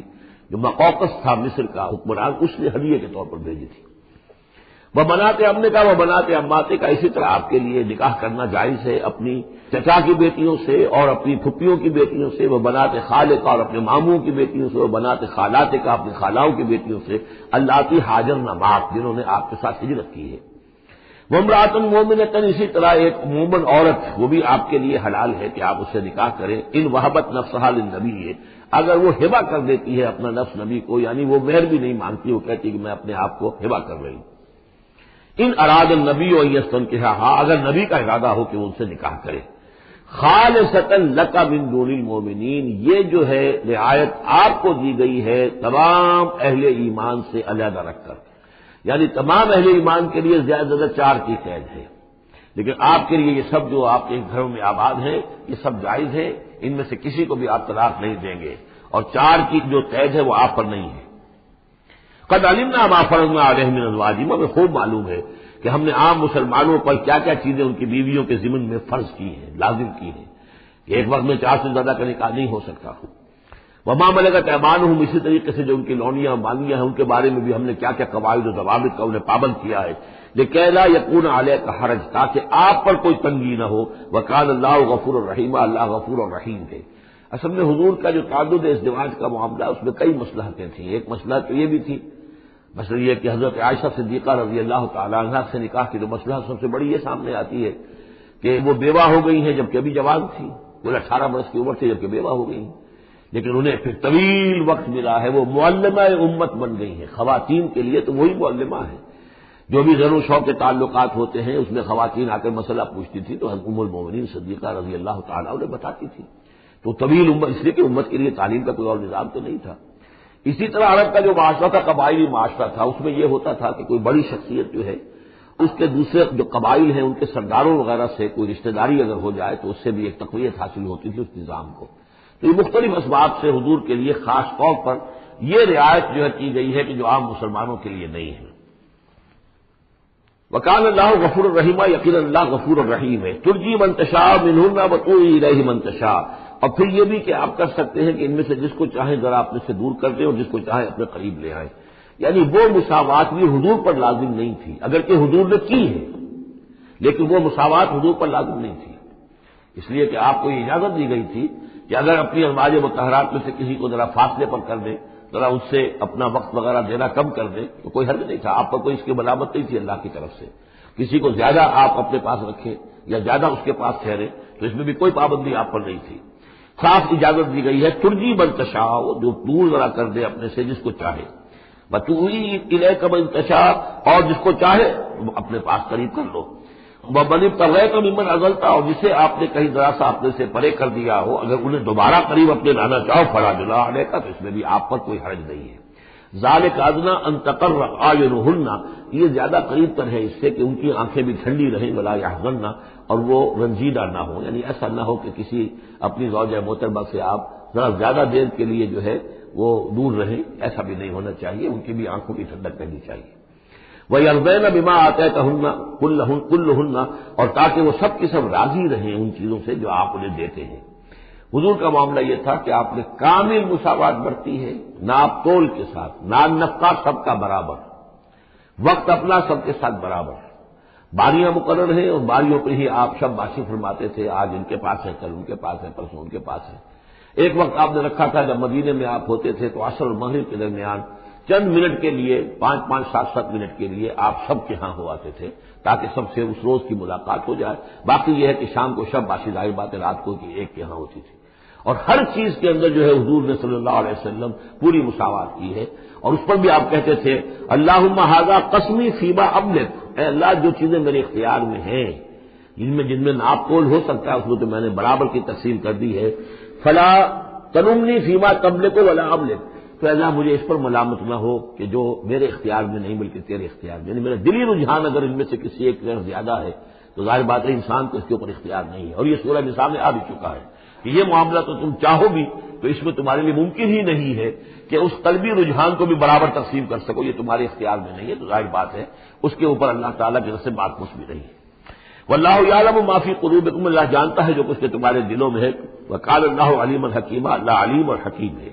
جو مقوقس تھا مصر کا حکمران، اس نے ہدیے کے طور پر بھیجی تھی. وہ بناتے امنے کا، وہ بناتے اماتے کا، اسی طرح آپ کے لیے نکاح کرنا جائز ہے اپنی چچا کی بیٹیوں سے اور اپنی پھپھیوں کی بیٹیوں سے. وہ بناتے خالے کا، اور اپنے ماموں کی بیٹیوں سے. وہ بناتے خالاتے کا، اپنی خالاؤں کی بیٹیوں سے. اللاتی ہاجرن معک، جنہوں نے آپ کے ساتھ ہجرت کی ہے. وامرأۃ مومنۃ، اسی طرح ایک مومن عورت وہ بھی آپ کے لیے حلال ہے کہ آپ اس سے نکاح کریں. ان وہبت نفسہا للنبی، اگر وہ ہبہ کر دیتی ہے اپنا نفس نبی کو، یعنی وہ مہر بھی نہیں مانگتی، وہ کہتی کہ میں اپنے آپ کو ہبہ کر رہی ہوں. ان اراد النبی ان یستنکحھا، اگر نبی کا ارادہ ہو کہ وہ ان سے نکاح کرے. خالصۃ لک من دون المؤمنین، یہ جو ہے رعایت آپ کو دی گئی ہے تمام اہل ایمان سے علیحدہ رکھ کر، یعنی تمام اہل ایمان کے لیے زیادہ سے زیادہ 4 کی قید ہے، لیکن آپ کے لیے یہ سب جو آپ کے گھروں میں آباد ہیں یہ سب جائز ہے. ان میں سے کسی کو بھی آپ طلاق نہیں دیں گے، اور 4 کی جو قید ہے وہ آپ پر نہیں ہے. قد علمنا ما فرضنا علیہم من ازواجہم، ہمیں خوب معلوم ہے کہ ہم نے عام مسلمانوں پر کیا کیا چیزیں ان کی بیویوں کے ضمن میں فرض کی ہیں، لازم کی ہیں. ایک وقت میں 4 سے زیادہ کا نکاح نہیں ہو سکتا. وما ملکت ایمانہم، اسی طریقے سے جو ان کی لونیاں مانیاں ہیں ان کے بارے میں بھی ہم نے کیا کیا قواعد و ضوابط کا انہیں پابند کیا ہے. لکہ لا یکون علیک حرج، تاکہ آپ پر کوئی تنگی نہ ہو. وکان اللہ غفور الرحیم، اللہ غفور الرحیم ہے. اصل میں حضور کا جو تعدد ازدواج کا معاملہ اس میں کئی مصلحتیں تھیں. ایک مسئلہ تو یہ بھی تھی مثلا یہ کہ حضرت عائشہ صدیقہ رضی اللہ تعالیٰ عنہ سے نکاح کی جو مسئلہ سب سے بڑی یہ سامنے آتی ہے کہ وہ بیوہ ہو گئی ہیں جبکہ ابھی جوان تھی، وہ 18 برس کی عمر تھی جبکہ بیوہ ہو گئی ہیں، لیکن انہیں پھر طویل وقت ملا ہے، وہ معلمہ امت بن گئی ہیں۔ خواتین کے لیے تو وہی معلمہ ہے، جو بھی زر و شوق کے تعلقات ہوتے ہیں اس میں خواتین آ کر مسئلہ پوچھتی تھی تو ام المومنین صدیقہ رضی اللہ تعالیٰ انہیں بتاتی تھی۔ تو طویل امت اس لیے کہ امت کے لیے تعلیم کا کوئی اور نظام تو نہیں تھا۔ اسی طرح عرب کا جو معاشرہ تھا قبائلی معاشرہ تھا، اس میں یہ ہوتا تھا کہ کوئی بڑی شخصیت جو ہے اس کے دوسرے جو قبائل ہیں ان کے سرداروں وغیرہ سے کوئی رشتہ داری اگر ہو جائے تو اس سے بھی ایک تقویت حاصل ہوتی تھی اس نظام کو۔ تو یہ مختلف اسباب سے حضور کے لیے خاص طور پر یہ رعایت جو ہے کی گئی ہے کہ جو عام مسلمانوں کے لیے نہیں ہے۔ وکان اللہ غفور الرحیم، یقین اللہ غفور الرحیم ہے۔ ترجی من تشاء منہن وتؤوی الیہ من تشاء، اور پھر یہ بھی کہ آپ کر سکتے ہیں کہ ان میں سے جس کو چاہیں ذرا اپنے سے دور کر دیں اور جس کو چاہیں اپنے قریب لے آئیں، یعنی وہ مساوات بھی حضور پر لازم نہیں تھی، اگرچہ حضور نے کی ہے لیکن وہ مساوات حضور پر لازم نہیں تھی، اس لیے کہ آپ کو یہ اجازت دی گئی تھی کہ اگر اپنی ازواج مطہرات میں سے کسی کو ذرا فاصلے پر کر دیں، ذرا اس سے اپنا وقت وغیرہ دینا کم کر دیں تو کوئی حرج نہیں تھا، آپ پر کوئی اس کی ملامت نہیں تھی اللہ کی طرف سے۔ کسی کو زیادہ آپ اپنے پاس رکھیں یا زیادہ اس کے پاس ٹھہرے تو اس میں بھی کوئی پابندی آپ پر نہیں تھی، صاف اجازت دی گئی ہے۔ ترجی من تشاء، جو دور ذرا کر دے اپنے سے جس کو چاہے، وتؤوی الیک من تشاء، اور جس کو چاہے اپنے پاس قریب کر لو، ومن ابتغیت ممن عزلت، اور جسے آپ نے کہیں ذرا سا اپنے سے پرے کر دیا ہو اگر انہیں دوبارہ قریب اپنے لانا چاہو فلا جناح علیک، تو اس میں بھی آپ پر کوئی حرج نہیں ہے۔ ذالک ادنیٰ ان تقر اعینہن، یہ زیادہ قریب تر ہے اس سے کہ ان کی آنکھیں بھی ٹھنڈی رہیں، ولا یحزن، اور وہ رنجیدہ نہ ہو، یعنی ایسا نہ ہو کہ کسی اپنی زوجہ محترمہ سے آپ ذرا زیادہ دیر کے لیے جو ہے وہ دور رہیں، ایسا بھی نہیں ہونا چاہیے، ان کی بھی آنکھوں کی ٹھنڈک رہنی چاہیے۔ وَيَرْضَيْنَ بِمَا آتَيْتَهُنَّ كُلُّهُنَّ، اور تاکہ وہ سب کی سب راضی رہیں ان چیزوں سے جو آپ انہیں دیتے ہیں۔ حضور کا معاملہ یہ تھا کہ آپ نے کامل مساوات برتی ہے، ناپ تول کے ساتھ، نان نفقہ سب کا برابر، وقت اپنا سب کے ساتھ برابر، باریاں مقرر ہیں اور باریوں پہ ہی آپ شب باشی فرماتے تھے، آج ان کے پاس ہے، کل ان کے پاس ہے، پرسوں ان کے پاس ہے۔ ایک وقت آپ نے رکھا تھا جب مدینے میں آپ ہوتے تھے تو عصر اور مغرب کے درمیان چند منٹ کے لیے 5-5 7-7 منٹ کے لیے آپ سب کے ہاں ہو آتے تھے تاکہ سب سے اس روز کی ملاقات ہو جائے۔ باقی یہ ہے کہ شام کو شب باشی، ظاہر بات ہے رات کو کہ ایک کے ہاں ہوتی تھی، اور ہر چیز کے اندر جو ہے حضور نے صلی اللہ علیہ وسلم پوری مساوات کی ہے، اور اس پر بھی آپ کہتے تھے اللہم ھذا قسمی فیما املک، اے اللہ جو چیزیں میرے اختیار میں ہیں جن میں ناپ تول ہو سکتا ہے اس میں تو میں نے برابر کی تقسیم کر دی ہے، فلا تلمنی فیما تملک ولا املک، تو اللہ مجھے اس پر ملامت نہ ہو کہ جو میرے اختیار میں نہیں بلکہ تیرے اختیار میں، یعنی میرا دلی رجحان اگر ان میں سے کسی ایک طرف زیادہ ہے تو ظاہر بات ہے انسان کو اس کے اوپر اختیار نہیں ہے، اور یہ سورہ نساء میں آ بھی چکا ہے کہ یہ معاملہ تو تم چاہو بھی تو اس میں تمہارے لیے ممکن ہی نہیں ہے کہ اس قلبی رجحان کو بھی برابر تقسیم کر سکو، یہ تمہارے اختیار میں نہیں ہے، تو ظاہر بات ہے اس کے اوپر اللہ تعالیٰ کی طرف سے بات کچھ بھی نہیں ہے۔ واللہ یعلم ما فی قلوبکم، اللہ جانتا ہے جو کچھ کہ تمہارے دلوں میں ہے، وقال اللہ علیما حکیما، اللہ علیم اور حکیم ہے۔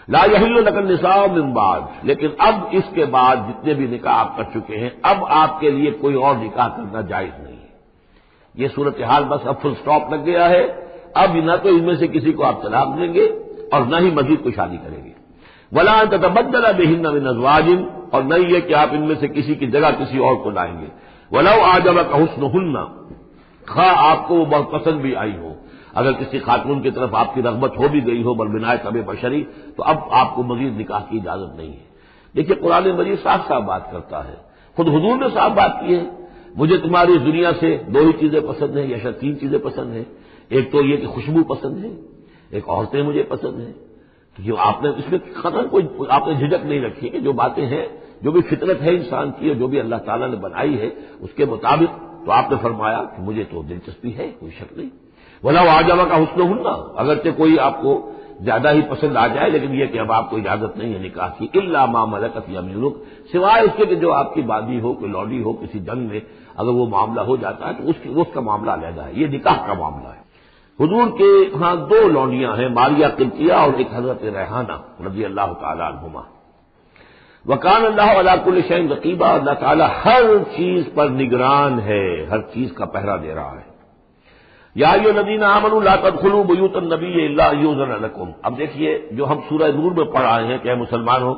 لا یحل لک النساء من بعد، لیکن اب اس کے بعد جتنے بھی نکاح آپ کر چکے ہیں اب آپ کے لیے کوئی اور نکاح کرنا جائز نہیں ہے۔ یہ صورتحال بس اب فل سٹاپ لگ گیا ہے، اب نہ تو ان میں سے کسی کو آپ طلاق دیں گے اور نہ ہی مزید کوئی شادی کریں گے، ولا ان تتبدل بہن من ازواج، اور نہ یہ کہ آپ ان میں سے کسی کی جگہ کسی اور کو لائیں گے، ولو اعجبک حسنہن، خواہ آپ کو وہ بہت پسند بھی آئی ہو، اگر کسی خاتون کی طرف آپ کی رغبت ہو بھی گئی ہو بالبناء طب بشری، تو اب آپ کو مزید نکاح کی اجازت نہیں ہے۔ دیکھیے قرآن مجید صاف صاف بات کرتا ہے، خود حضور نے صاف بات کی ہے، مجھے تمہاری دنیا سے 2 ہی چیزیں پسند ہیں یا شاید 3 چیزیں پسند ہیں، ایک تو یہ کہ خوشبو پسند ہے، ایک عورتیں مجھے پسند ہیں، تو یہ آپ نے اس میں قطعاً کوئی آپ نے جھجک نہیں رکھی کہ جو باتیں ہیں، جو بھی فطرت ہے انسان کی اور جو بھی اللہ تعالیٰ نے بنائی ہے اس کے مطابق، تو آپ نے فرمایا کہ مجھے تو دلچسپی ہے، کوئی شک نہیں۔ وَلَوْ أَعْجَبَكَ حُسْنُهُنَّ، اگرچہ کوئی آپ کو زیادہ ہی پسند آ جائے لیکن یہ کہ اب آپ کو اجازت نہیں ہے نکاح کی، إِلَّا مَا مَلَكَتْ يَمِينُكَ، سوائے اس کے کہ جو آپ کی بادی ہو، کوئی لوڈی ہو، کسی جنگ میں اگر وہ معاملہ ہو جاتا ہے تو اس کا معاملہ علیحدہ ہے، یہ نکاح کا معاملہ ہے۔ حضور کے ہاں 2 لونڈیاں ہیں، ماریہ قبطیہ اور ایک حضرت ریحانہ رضی اللہ تعالیٰ عنہما۔ وکان اللہ علی کل شیء رقیبا، اللہ تعالیٰ ہر چیز پر نگران ہے، ہر چیز کا پہرا دے رہا ہے۔ یا ایھا الذین آمنوا لا تدخلوا بیوت النبی الا یؤذن لکم، اب دیکھیے جو ہم سورہ نور میں پڑھ آئے ہیں کہ اے مسلمانوں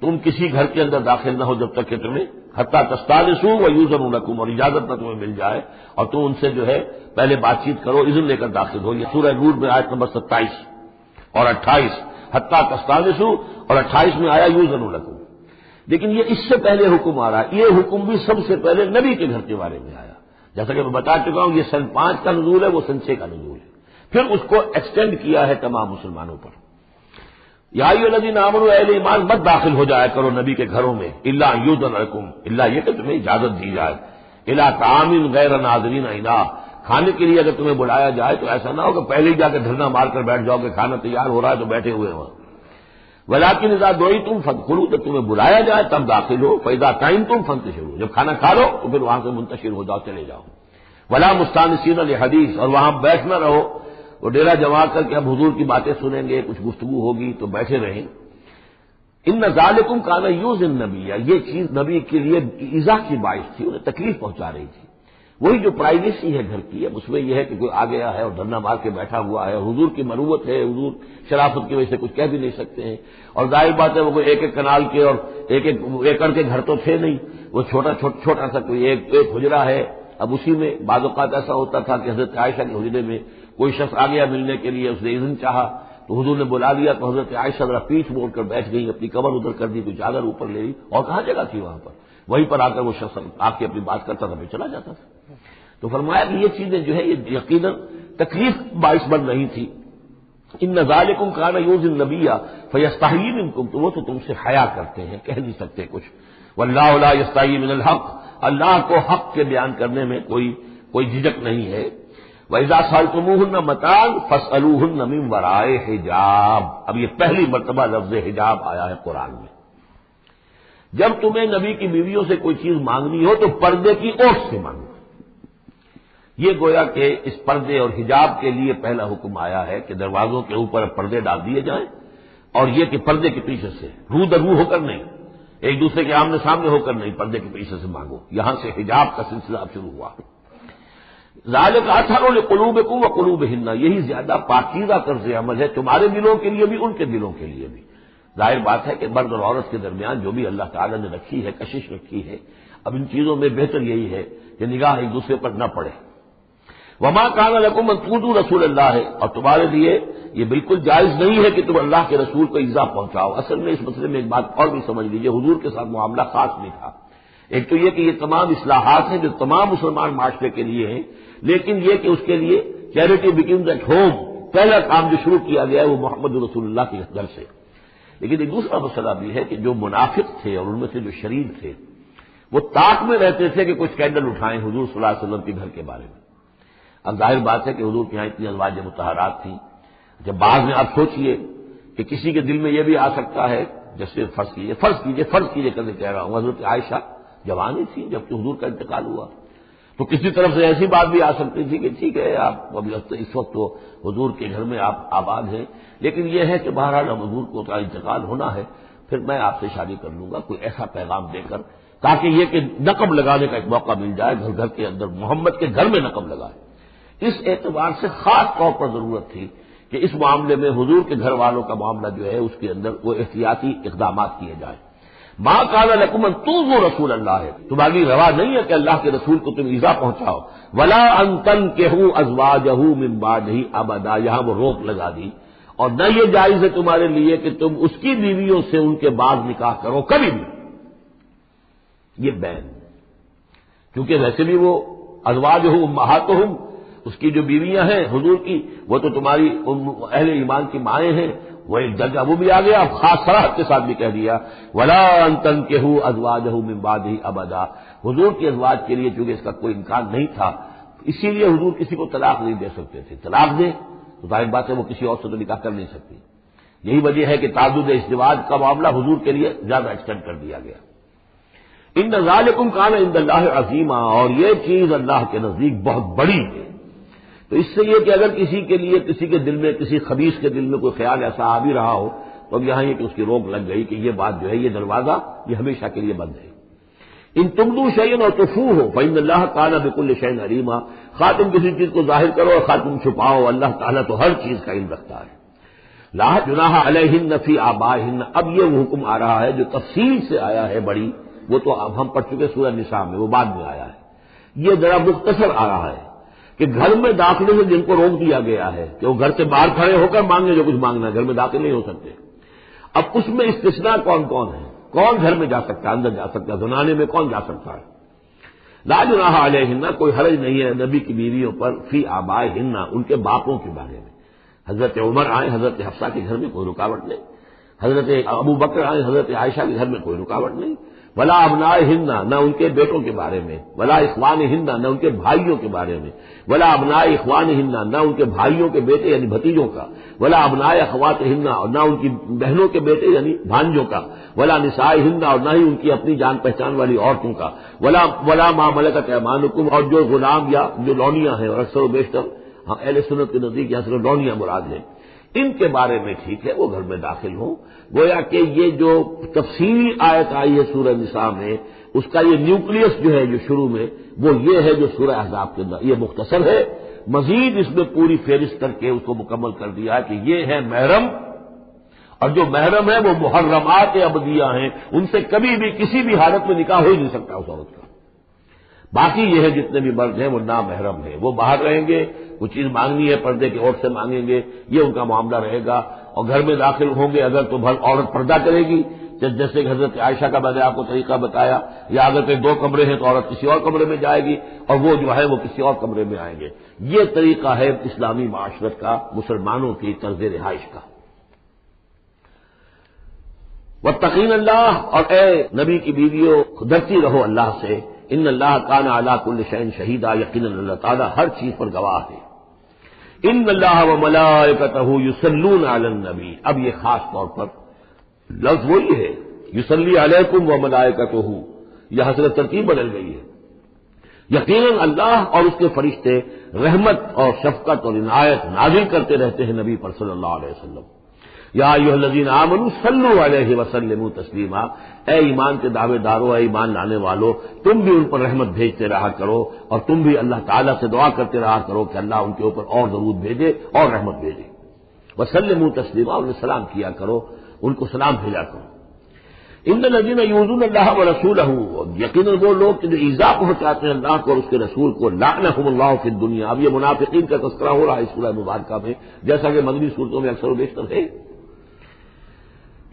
تم کسی گھر کے اندر داخل نہ ہو جب تک کہ تمہیں حتیٰ تستانسوا ویؤذن لکم، اور اجازت نہ تمہیں مل جائے اور تم ان سے جو ہے پہلے بات چیت کرو، اذن لے کر داخل ہو۔ یہ سورہ نور میں آیت نمبر 27 اور 28، حتیٰ تستانسوا، اور 28 میں آیا یؤذن لکم۔ لیکن یہ اس سے پہلے حکم آ رہا ہے، یہ حکم بھی سب سے پہلے نبی کے گھر کے بارے میں آیا، جیسا کہ میں بتا چکا ہوں یہ سن 5 کا نزول ہے، وہ سن 6 کا نزول ہے، پھر اس کو ایکسٹینڈ کیا ہے تمام مسلمانوں پر۔ یا ایھا الذین آمنوا، اہل ایمان مت داخل ہو جایا کرو نبی کے گھروں میں، الا ان یؤذن لکم، الا یہ کہ تمہیں اجازت دی جائے، الی طعام غیر ناظرین اناہ، کھانے کے لیے اگر تمہیں بلایا جائے تو ایسا نہ ہو کہ پہلے ہی جا کے دھرنا مار کر بیٹھ جاؤ کہ کھانا تیار ہو رہا ہے تو بیٹھے ہوئے وہاں۔ ولکن اذا دعیتم فادخلوا، جب تمہیں بلایا جائے تب داخل ہو، فاذا طعمتم فانتشروا، جب کھانا کھا لو تو پھر وہاں سے منتشر ہو جاؤ، چلے جاؤ۔ ولا مستانسین لحدیث، اور وہاں بیٹھ نہ رہو، وہ ڈیرا جما کر کے اب حضور کی باتیں سنیں گے، کچھ گفتگو ہوگی تو بیٹھے رہیں۔ ان ذالکم کان یؤذی النبی، یہ چیز نبی کے لیے ایذا کی باعث تھی، انہیں تکلیف پہنچا رہی تھی۔ وہی جو پرائیویسی ہے گھر کی، اب اس میں یہ ہے کہ کوئی آ گیا ہے اور دھرنا مار کے بیٹھا ہوا ہے، حضور کی مروت ہے، حضور شرافت کی وجہ سے کچھ کہہ بھی نہیں سکتے ہیں، اور ظاہر بات ہے وہ کوئی ایک ایک کنال کے اور ایک ایک ایکڑ کے گھر تو تھے نہیں، وہ چھوٹا سا کوئی ایک حجرہ ہے۔ اب اسی میں بعض اوقات ایسا ہوتا تھا کہ حضرت عائشہ کے حجرے میں کوئی شخص آ گیا ملنے کے لیے، اس نے اذن چاہا تو حضور نے بلا لیا تو حضرت عائشہ ذرا پیٹھ موڑ کر بیٹھ گئی، اپنی کمر ادھر کر دی، کوئی چادر اوپر لے لی، اور کہاں جگہ تھی وہاں پر، وہیں پر آ کر وہ شخص آ کے اپنی بات کرتا تھا، پھر چلا جاتا تھا۔ تو فرمایا کہ یہ چیزیں جو ہے یہ یقیناً تکلیف باعث بن رہی تھی۔ ان ذالکم کان یؤذی النبی فیستحیی منکم، تو وہ تو تم سے حیا کرتے ہیں، کہہ نہیں سکتے کچھ۔ واللہ لا یستحیی من الحق، اللہ کو حق کے بیان کرنے میں کوئی جھجک نہیں ہے۔ وَإِذَا سَأَلْتُمُوهُنَّ مَتَاعًا فَاسْأَلُوهُنَّ مِنْ وَرَاءِ حِجَابٍ، اب یہ پہلی مرتبہ لفظ حجاب آیا ہے قرآن میں۔ جب تمہیں نبی کی بیویوں سے کوئی چیز مانگنی ہو تو پردے کی اوٹ سے مانگو۔ یہ گویا کہ اس پردے اور حجاب کے لیے پہلا حکم آیا ہے کہ دروازوں کے اوپر پردے ڈال دیے جائیں، اور یہ کہ پردے کے پیچھے سے رو در رو ہو کر نہیں، ایک دوسرے کے آمنے سامنے ہو کر نہیں، پردے کے پیچھے سے مانگو۔ یہاں سے حجاب کا سلسلہ اب شروع ہوا۔ ذالک اطہر لقلوبکم وقلوبہن، یہی زیادہ پاکیزہ طرز عمل ہے تمہارے دلوں کے لیے بھی، ان کے دلوں کے لیے بھی۔ ظاہر بات ہے کہ مرد اور عورت کے درمیان جو بھی اللہ تعالیٰ نے رکھی ہے، کشش رکھی ہے، اب ان چیزوں میں بہتر یہی ہے کہ نگاہ ایک دوسرے پر نہ پڑے۔ وما کان لکم ان تؤذوا رسول اللہ، اور تمہارے لیے یہ بالکل جائز نہیں ہے کہ تم اللہ کے رسول کو ایذا پہنچاؤ۔ اصل میں اس مسئلے میں ایک بات اور بھی سمجھ لیجیے، حضور کے ساتھ معاملہ خاص نہیں تھا۔ ایک تو یہ کہ یہ تمام اصلاحات ہیں جو تمام مسلمان معاشرے کے لیے ہیں، لیکن یہ کہ اس کے لیے چیریٹی بگنز ایٹ ہوم، پہلا کام جو شروع کیا گیا ہے وہ محمد رسول اللہ کے گھر سے۔ لیکن ایک دوسرا مسئلہ بھی ہے کہ جو منافق تھے اور ان میں سے جو شریر تھے وہ طاق میں رہتے تھے کہ کچھ اسکینڈل اٹھائیں حضور صلی اللہ علیہ وسلم کے گھر کے بارے میں۔ اب ظاہر بات ہے کہ حضور کے یہاں اتنی ازواج مطہرات تھیں، جب بعض میں آپ سوچئے کہ کسی کے دل میں یہ بھی آ سکتا ہے، جیسے فرض کیجئے کر کے کہہ رہا ہوں، حضرت عائشہ جوانی تھی جب کہ حضور کا انتقال ہوا، تو کسی طرف سے ایسی بات بھی آ سکتی تھی کہ ٹھیک ہے آپ ابھی اس وقت تو حضور کے گھر میں آپ آباد ہیں، لیکن یہ ہے کہ بہرحال اب حضور کو کا انتقال ہونا ہے، پھر میں آپ سے شادی کر لوں گا، کوئی ایسا پیغام دے کر، تاکہ یہ کہ نقب لگانے کا ایک موقع مل جائے، گھر گھر کے اندر محمد کے گھر میں نقب لگائے۔ اس اعتبار سے خاص طور پر ضرورت تھی کہ اس معاملے میں حضور کے گھر والوں کا معاملہ جو ہے اس کے اندر وہ احتیاطی اقدامات کیے جائیں۔ ما کان لکم ان تؤذوا رسول اللہ، تمہاری روا نہیں ہے کہ اللہ کے رسول کو تم ایذا پہنچاؤ، ولا ان تنکحوا ازواجہ من بعدہ ابدا، یہاں وہ روک لگا دی، اور نہ یہ جائز ہے تمہارے لیے کہ تم اس کی بیویوں سے ان کے بعد نکاح کرو کبھی بھی، یہ بین، کیونکہ ویسے بھی وہ ازواجہ امہاتہم، اس کی جو بیویاں ہیں حضور کی وہ تو تمہاری اہل ایمان کی مائیں ہیں، وہ ایک درجہ وہ بھی آ گیا، اب خاص صراحت کے ساتھ بھی کہہ دیا ولا ان تنکحوا ازواجہ من بعدہ ابدا، حضور کی ازواج کے لیے چونکہ اس کا کوئی امکان نہیں تھا، اسی لیے حضور کسی کو طلاق نہیں دے سکتے تھے، طلاق دے تو ظاہر بات ہے وہ کسی اور سے تو نکاح کر نہیں سکتی۔ یہی وجہ ہے کہ تعدد ازدواج کا معاملہ حضور کے لیے زیادہ ایکسٹینڈ کر دیا گیا۔ ان ذالکم کان عند اللہ عظیما، اور یہ چیز اللہ کے نزدیک بہت بڑی ہے۔ تو اس سے یہ کہ اگر کسی کے لیے کسی کے دل میں، کسی خبیث کے دل میں کوئی خیال ایسا آ بھی رہا ہو تو اب یہاں یہ کہ اس کی روک لگ گئی کہ یہ بات جو ہے یہ دروازہ یہ ہمیشہ کے لیے بند ہے۔ ان تبدوا شیئا اور تخفوہ فإن اللہ کان بکل شیء علیما، خواہ تم کسی چیز کو ظاہر کرو اور خواہ تم چھپاؤ، اللہ تعالیٰ تو ہر چیز کا علم رکھتا ہے۔ لا جناح علیہن فی آبائہن، اب یہ وہ حکم آ رہا ہے جو تفصیل سے آیا ہے بڑی، وہ تو اب ہم پڑھ چکے سورہ نساء میں، وہ بعد میں آیا ہے. یہ ذرا مختصر آ رہا ہے کہ گھر میں داخلے سے جن کو روک دیا گیا ہے کہ وہ گھر سے باہر کھڑے ہو کر مانگے جو کچھ مانگنا ہے، گھر میں داخل نہیں ہو سکتے. اب اس میں استثناء کون کون ہے؟ کون گھر میں جا سکتا ہے، اندر جا سکتا ہے، زنانے میں کون جا سکتا ہے؟ لا جناح علیہن، کوئی حرج نہیں ہے نبی کی بیویوں پر، فی آبائہن، ان کے باپوں کے بارے میں. حضرت عمر آئے حضرت حفصہ کے گھر میں کوئی رکاوٹ نہیں، حضرت ابو بکر آئے حضرت عائشہ کے گھر میں کوئی رکاوٹ نہیں. ولا ابنائہن، نہ ان کے بیٹوں کے بارے میں. ولا اخوانہن، نہ ان کے بھائیوں کے بارے میں. ولا ابناء اخوانہن، نہ ان کے بھائیوں کے بیٹے یعنی بھتیجوں کا. ولا ابناء اخواتہن، نہ ان کی بہنوں کے بیٹے یعنی بھانجوں کا. ولا نسائہن، اور نہ ہی ان کی اپنی جان پہچان والی عورتوں کا. ولا ما ملکت ایمانکم، اور جو غلام یا جو لونیاں ہیں، اور اکثر و بیشتر اہل سنت کے نزدیک یہاں سے لونیاں مراد ہیں، ان کے بارے میں ٹھیک ہے وہ گھر میں داخل ہوں. گویا کہ یہ جو تفصیلی آیت آئی ہے سورہ نساء میں، اس کا یہ نیوکلیس جو ہے جو شروع میں، وہ یہ ہے جو سورہ احزاب کے اندر. یہ مختصر ہے، مزید اس میں پوری فہرست کر کے اس کو مکمل کر دیا ہے کہ یہ ہے محرم، اور جو محرم ہے وہ محرمات ابدیہ ہیں، ان سے کبھی بھی کسی بھی حالت میں نکاح ہو ہی نہیں سکتا اس عورت کا. باقی یہ ہے جتنے بھی مرد ہیں وہ نامحرم ہیں، وہ باہر رہیں گے، کوئی چیز مانگنی ہے پردے کی عورت سے مانگیں گے، یہ ان کا معاملہ رہے گا. اور گھر میں داخل ہوں گے اگر تو عورت پردہ کرے گی، جیسے کہ حضرت عائشہ کا میں نے آپ کو طریقہ بتایا، یا اگر کوئی 2 کمرے ہیں تو عورت کسی اور کمرے میں جائے گی اور وہ جو ہے وہ کسی اور کمرے میں آئیں گے. یہ طریقہ ہے اسلامی معاشرت کا، مسلمانوں کی طرز رہائش کا. واتقین اللہ، اور اے نبی کی بیویوں ڈرتی رہو اللہ سے. ان اللہ کان علی کل شیء شہیدا، یقیناً اللہ تعالیٰ ہر چیز پر گواہ ہے. ان اللہ وملائکتہ یصلون علی النبی، اب یہ خاص طور پر لفظ وہی ہے یصلی علیکم وملائکتہ، یہ حضرت ترتیب بدل گئی ہے. یقیناً اللہ اور اس کے فرشتے رحمت اور شفقت اور عنایت نازل کرتے رہتے ہیں نبی پر صلی اللہ علیہ وسلم. یا ایھا الذین آمنوا صلوا علیہ وسلموا تسلیما، اے ایمان کے دعوے دارو، اے ایمان لانے والو، تم بھی ان پر رحمت بھیجتے رہا کرو، اور تم بھی اللہ تعالیٰ سے دعا کرتے رہا کرو کہ اللہ ان کے اوپر اور درود بھیجے اور رحمت بھیجے. وسلموا تسلیما، انہیں سلام کیا کرو، ان کو سلام بھیجا کرو. ان الذین یؤذون اللہ ورسولہ، یقیناً وہ لوگ جو ایذا پہنچاتے ہیں اللہ کو اور اس کے رسول کو، لعنہم اللہ فی الدنیا. اب یہ منافقین کا تذکرہ ہو رہا ہے اس سورہ مبارکہ میں، جیسا کہ مدنی صورتوں میں اکثر و بیشتر ہے.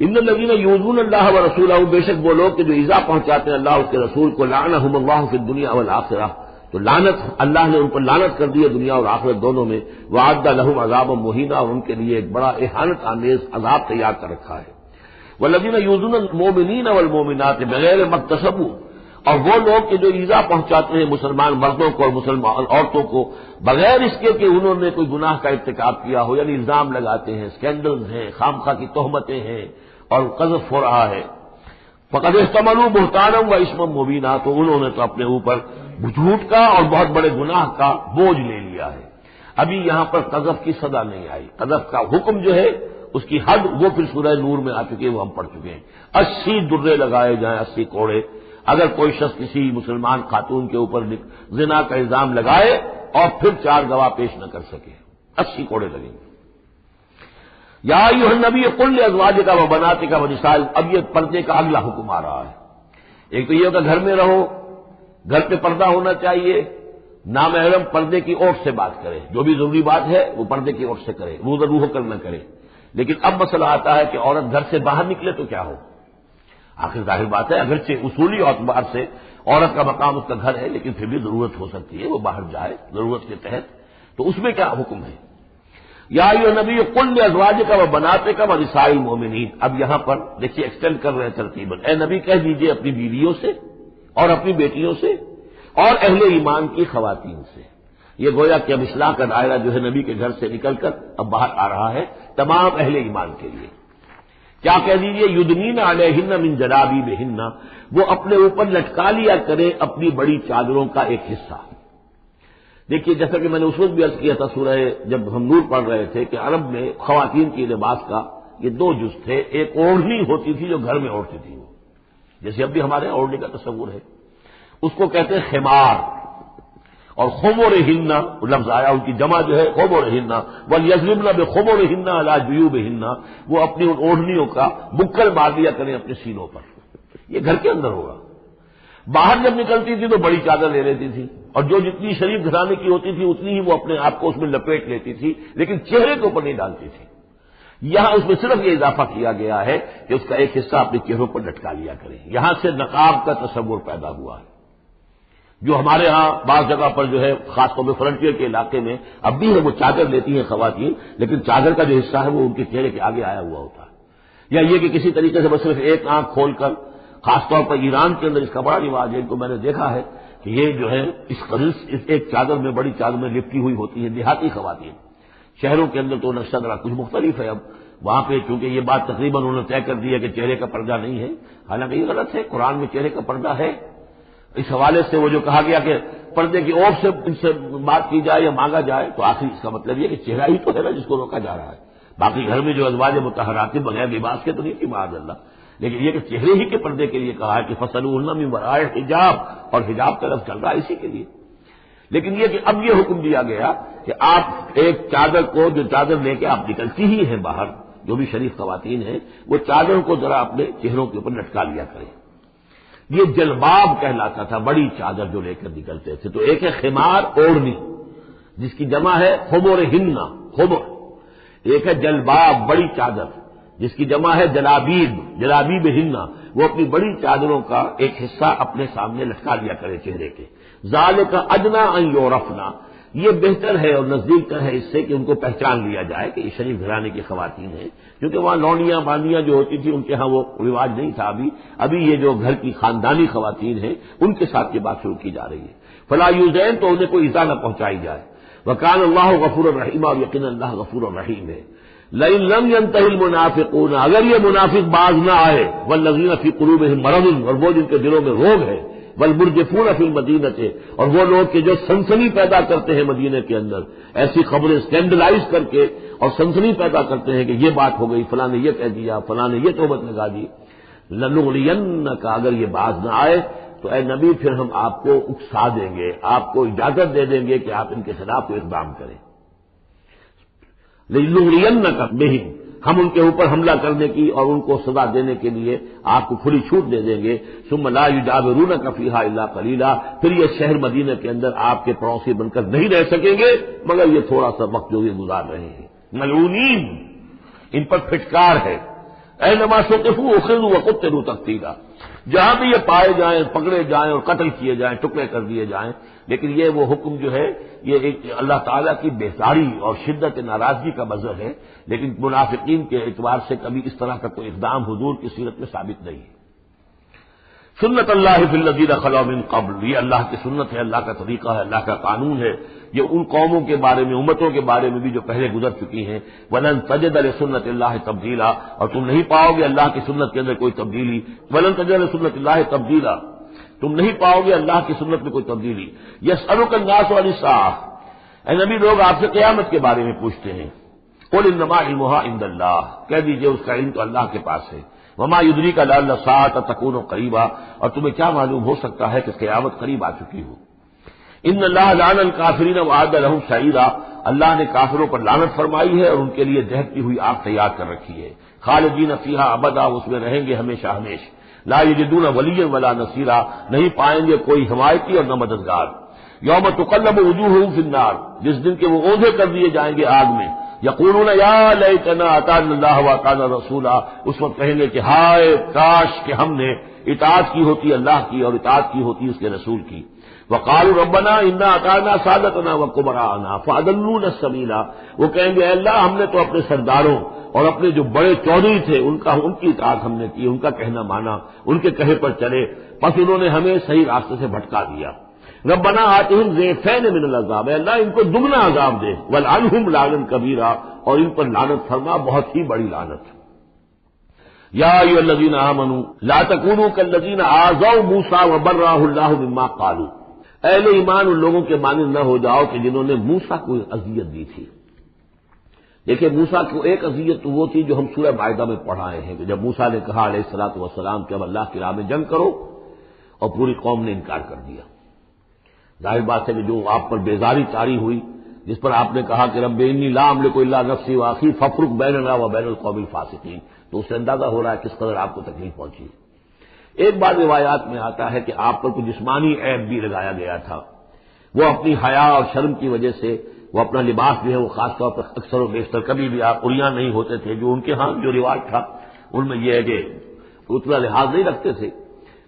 ان الذین یؤذون اللہ ورسولہ، بے شک وہ لوگ جو ایذا پہنچاتے ہیں اللہ اور اس کے رسول کو، لعنہم اللہ فی الدنیا والآخرہ، تو لعنت اللہ نے ان پر لعنت کر دی ہے دنیا اور آخرت دونوں میں. وأعد لهم عذابا مہینا، اور ان کے لیے ایک بڑا اہانت آمیز عذاب تیار کر رکھا ہے. والذین یؤذون المؤمنین والمؤمنات بغیر ما اکتسبوا، اور وہ لوگ جو ایذا پہنچاتے ہیں مسلمان مردوں کو اور مسلمان عورتوں کو بغیر اس کے کہ انہوں نے کوئی گناہ کا ارتکاب کیا ہو، یعنی الزام لگاتے ہیں، اسکینڈلز ہیں، خامخواہ کی تہمتیں ہیں اور قذف ہو رہا ہے. فقد احتملوا بہتانا و اثما مبینا، تو انہوں نے تو اپنے اوپر جھوٹ کا اور بہت بڑے گناہ کا بوجھ لے لیا ہے. ابھی یہاں پر قذف کی سزا نہیں آئی، قذف کا حکم جو ہے اس کی حد وہ پھر سورہ نور میں آ چکے، وہ ہم پڑھ چکے ہیں. 80 درے لگائے جائیں، 80 کوڑے. اگر کوئی شخص کسی مسلمان خاتون کے اوپر زنا کا الزام لگائے اور پھر 4 گواہ پیش نہ کر سکے، 80 کوڑے لگیں گے. یا ایھا النبی قل لازواجک وبناتک ونساء، اب یہ پردے کا اگلا حکم آ رہا ہے. ایک تو یہ کہ گھر میں رہو، گھر پہ پردہ ہونا چاہیے، نامحرم پردے کی اوٹ سے بات کرے، جو بھی ضروری بات ہے وہ پردے کی اوٹ سے کرے، روح کر نہ کرے. لیکن اب مسئلہ آتا ہے کہ عورت گھر سے باہر نکلے تو کیا ہو؟ آخر ظاہر بات ہے اگرچہ اصولی اعتبار سے عورت کا مقام اس کا گھر ہے، لیکن پھر بھی ضرورت ہو سکتی ہے وہ باہر جائے ضرورت کے تحت، تو اس میں کیا حکم ہے؟ یا ایھا نبی قل لازواجک وبناتک ونساء المؤمنین. اب یہاں پر دیکھیے ایکسٹینڈ کر رہے ہیں ترتیباً. اے نبی کہہ دیجیے اپنی بیویوں سے اور اپنی بیٹیوں سے اور اہل ایمان کی خواتین سے. یہ گویا کہ اب اصلاح کا دائرہ جو ہے نبی کے گھر سے نکل کر اب باہر آ رہا ہے تمام اہل ایمان کے لیے. کیا کہہ دیجیے؟ یدنین علیہن من جلابیبہن، وہ اپنے اوپر لٹکا لیا کرے اپنی بڑی چادروں کا ایک حصہ. دیکھیے جیسا کہ میں نے اس وقت بھی عرض کیا تھا سورہ جب ہم نور پڑھ رہے تھے کہ عرب میں خواتین کی لباس کا یہ 2 جز تھے. ایک اوڑھنی ہوتی تھی جو گھر میں اوڑھتی تھی، وہ جیسے اب بھی ہمارے یہاں اوڑھنے کا تصور ہے، اس کو کہتے ہیں خمار. اور خمورہن لفظ آیا ان کی جمع جو ہے خمورہن، ولیضربن بخمورہن علی جیوبہن، وہ اپنی ان اوڑھنیوں کا بکل مار دیا کریں اپنے سینوں پر. یہ گھر کے اندر ہوگا. باہر جب نکلتی تھی تو بڑی چادر لے لیتی تھی، اور جو جتنی شریف گھرانے کی ہوتی تھی اتنی ہی وہ اپنے آپ کو اس میں لپیٹ لیتی تھی، لیکن چہرے کے اوپر نہیں ڈالتی تھی. یہاں اس میں صرف یہ اضافہ کیا گیا ہے کہ اس کا ایک حصہ اپنے چہروں پر لٹکا لیا کریں. یہاں سے نقاب کا تصور پیدا ہوا ہے، جو ہمارے ہاں بعض جگہ پر جو ہے خاص طور پہ فرنٹیئر کے علاقے میں اب بھی ہے، وہ چادر لیتی ہیں خواتین، لیکن چادر کا جو حصہ ہے وہ ان کے چہرے کے آگے آیا ہوا ہوتا ہے. یا یہ کہ کسی طریقے سے بس صرف ایک آنکھ کھول کر، خاص طور پر ایران کے اندر اس کا بڑا رواج ہے، ان کو میں نے دیکھا ہے کہ یہ جو ہے اس قدر اس ایک چادر میں، بڑی چادر میں لپٹی ہوئی ہوتی ہے. دیہاتی خواتین، شہروں کے اندر تو نقشہ ذرا کچھ مختلف ہے. اب وہاں پہ چونکہ یہ بات تقریباً انہوں نے طے کر دی ہے کہ چہرے کا پردہ نہیں ہے، حالانکہ یہ غلط ہے. قرآن میں چہرے کا پردہ ہے. اس حوالے سے وہ جو کہا گیا کہ پردے کی اوٹ سے ان سے بات کی جائے یا مانگا جائے، تو آخر اس کا مطلب یہ کہ چہرہ ہی تو ہے نا جس کو روکا جا رہا ہے. باقی گھر میں جو ازواج مطہرات بغیر لباس کے تو نہیں کی معاذ اللہ، لیکن یہ کہ چہرے ہی کے پردے کے لیے کہا ہے کہ فصلوہن من وراء حجاب، اور حجاب کا لفظ چل رہا ہے اسی کے لیے. لیکن یہ کہ اب یہ حکم دیا گیا کہ آپ ایک چادر کو، جو چادر لے کے آپ نکلتی ہی ہیں باہر، جو بھی شریف خواتین ہیں، وہ چادر کو ذرا اپنے چہروں کے اوپر لٹکا لیا کریں. یہ جلباب کہلاتا تھا، بڑی چادر جو لے کر نکلتے تھے. تو ایک ہے خمار اوڑھنی جس کی جمع ہے خمورہن، خمر. ایک ہے جلباب بڑی چادر جس کی جمع ہے جلابیب، جلابیبہن. وہ اپنی بڑی چادروں کا ایک حصہ اپنے سامنے لٹکا لیا کرے چہرے کے. ذالک ادنیٰ ان یعرفن، یہ بہتر ہے اور نزدیک تر ہے اس سے کہ ان کو پہچان لیا جائے کہ یہ شریف گھرانے کی خواتین ہیں. کیونکہ وہاں لونیاں باندیاں جو ہوتی تھیں ان کے ہاں وہ رواج نہیں تھا. ابھی یہ جو گھر کی خاندانی خواتین ہیں ان کے ساتھ یہ بات شروع کی جا رہی ہے. فلا یؤذین، تو انہیں کوئی ایذا نہ پہنچائی جائے. وکان اللہ غفور الرحیم، اور یقینا اللہ غفور الرحیم ہے. لئن لم ينتهِ المنافقون، اگر یہ منافق باز نہ آئے، والذین فی قلوبہم مرض، اور وہ جن کے دلوں میں روگ ہے، والمرجفون فی المدینہ، اور وہ لوگ کہ جو سنسنی پیدا کرتے ہیں مدینے کے اندر، ایسی خبریں اسکینڈلائز کر کے اور سنسنی پیدا کرتے ہیں کہ یہ بات ہو گئی، فلاں نے یہ کہہ دیا، فلاں نے یہ تہمت لگا دی. لنغرینک، اگر یہ باز نہ آئے تو اے نبی پھر ہم آپ کو اکسا دیں گے، آپ کو اجازت دے دیں گے کہ آپ ان کے خلاف کوئی اقدام کریں. لنغرینک بہم، ہم ان کے اوپر حملہ کرنے کی اور ان کو سزا دینے کے لیے آپ کو کھلی چھوٹ دے دیں گے. ثم لا یجاورونک فیہا الا قلیلا، پھر یہ شہر مدینہ کے اندر آپ کے پڑوسی بن کر نہیں رہ سکیں گے مگر یہ تھوڑا سا وقت جو یہ گزار رہے ہیں. ملعونین، ان پر پھٹکار ہے. اینما ثقفوا اخذوا وقتلوا تقتیلا، جہاں بھی یہ پائے جائیں، پکڑے جائیں اور قتل کیے جائیں، ٹکڑے کر دیے جائیں. لیکن یہ وہ حکم جو ہے یہ ایک اللہ تعالیٰ کی بیزاری اور شدت ناراضگی کا مظہر ہے، لیکن منافقین کے اعتبار سے کبھی اس طرح کا کوئی اقدام حضور کی سیرت میں ثابت نہیں ہے. سنت اللہ فی الذین خلوا من قبل، یہ اللہ کی سنت ہے، اللہ کا طریقہ ہے، اللہ کا قانون ہے. یہ ان قوموں کے بارے میں، امتوں کے بارے میں بھی جو پہلے گزر چکی ہیں. ولن تجد لسنت اللہ تبدیلا، اور تم نہیں پاؤ گے اللہ کی سنت کے اندر کوئی تبدیلی. ولن تجد لسنت اللہ تبدیلا، تم نہیں پاؤ گے اللہ کی سنت میں کوئی تبدیلی. یسألک الناس عن الساعۃ، اے نبی لوگ آپ سے قیامت کے بارے میں پوچھتے ہیں. قل انما علمها عند اللہ، کہہ دیجئے اس کا علم تو اللہ کے پاس ہے. وما یدریک لعل الساعۃ تکون قریبا، اور تمہیں کیا معلوم ہو سکتا ہے کہ قیامت قریب آ چکی ہو. ان اللہ لعن الکافرین وأعد لهم سعیرا، اللہ نے کافروں پر لعنت فرمائی ہے اور ان کے لیے دہتی ہوئی آگ تیار کر رکھی ہے. خالدین فیہا ابدا، اس میں رہیں گے ہمیشہ ہمیش. لا یجدون ولیا ولا نصیرا، نہیں پائیں گے کوئی حمایتی اور نہ مددگار. یوم تقلب وجوہہم فی النار، جس دن کے وہ اوندھے کر دیے جائیں گے آگ میں. یقولون یا لیتنا اطعنا اللہ واطعنا الرسولا، اس وقت کہیں گے کہ ہائے کاش کہ ہم نے اطاعت کی ہوتی اللہ کی اور اطاعت کی ہوتی اس کے رسول کی. وقالوا ربنا انا اطعنا سادتنا وكبراءنا فاضلونا السبیل، وہ کہیں گے اے اللہ ہم نے تو اپنے سرداروں اور اپنے جو بڑے چودھری تھے ان کی اطاعت ہم نے کی، ان کا کہنا مانا، ان کے کہے پر چلے، بس انہوں نے ہمیں صحیح راستے سے بھٹکا دیا. ربنا آتہم ضعفین من العذاب، اے اللہ ان کو دگنا عذاب دے. والعنہم لعنا کبیرا، اور ان پر لعنت فرما بہت ہی بڑی لعنت. یا ایھا الذین آمنوا لا تکونوا کالذین آذوا موسیٰ وبرأہ اللہ مما قالوا، اہل ایمان ان لوگوں کے مانند نہ ہو جاؤ کہ جنہوں نے موسیٰ کو اذیت دی تھی. دیکھیں موسیٰ کو ایک اذیت تو وہ تھی جو ہم سورہ مائدہ میں پڑھائے ہیں کہ جب موسیٰ نے کہا علیہ الصلوۃ والسلام کہ اب اللہ کی راہ میں جنگ کرو، اور پوری قوم نے انکار کر دیا. ظاہر بات ہے کہ جو آپ پر بیزاری طاری ہوئی، جس پر آپ نے کہا کہ رب انی لا املک الا نفسی واخی فافرق بیننا وبین القوم الفاسقین، تو اس سے اندازہ ہو رہا ہے کس قدر آپ کو تکلیف پہنچی۔ ایک بات روایات میں آتا ہے کہ آپ پر کوئی جسمانی عیب بھی لگایا گیا تھا، وہ اپنی حیا اور شرم کی وجہ سے وہ اپنا لباس جو ہے وہ خاص طور پر اکثر و بیشتر کبھی بھی آپ عریاں نہیں ہوتے تھے، جو ان کے ہاں جو رواج تھا ان میں یہ ہے کہ اتنا لحاظ نہیں رکھتے تھے،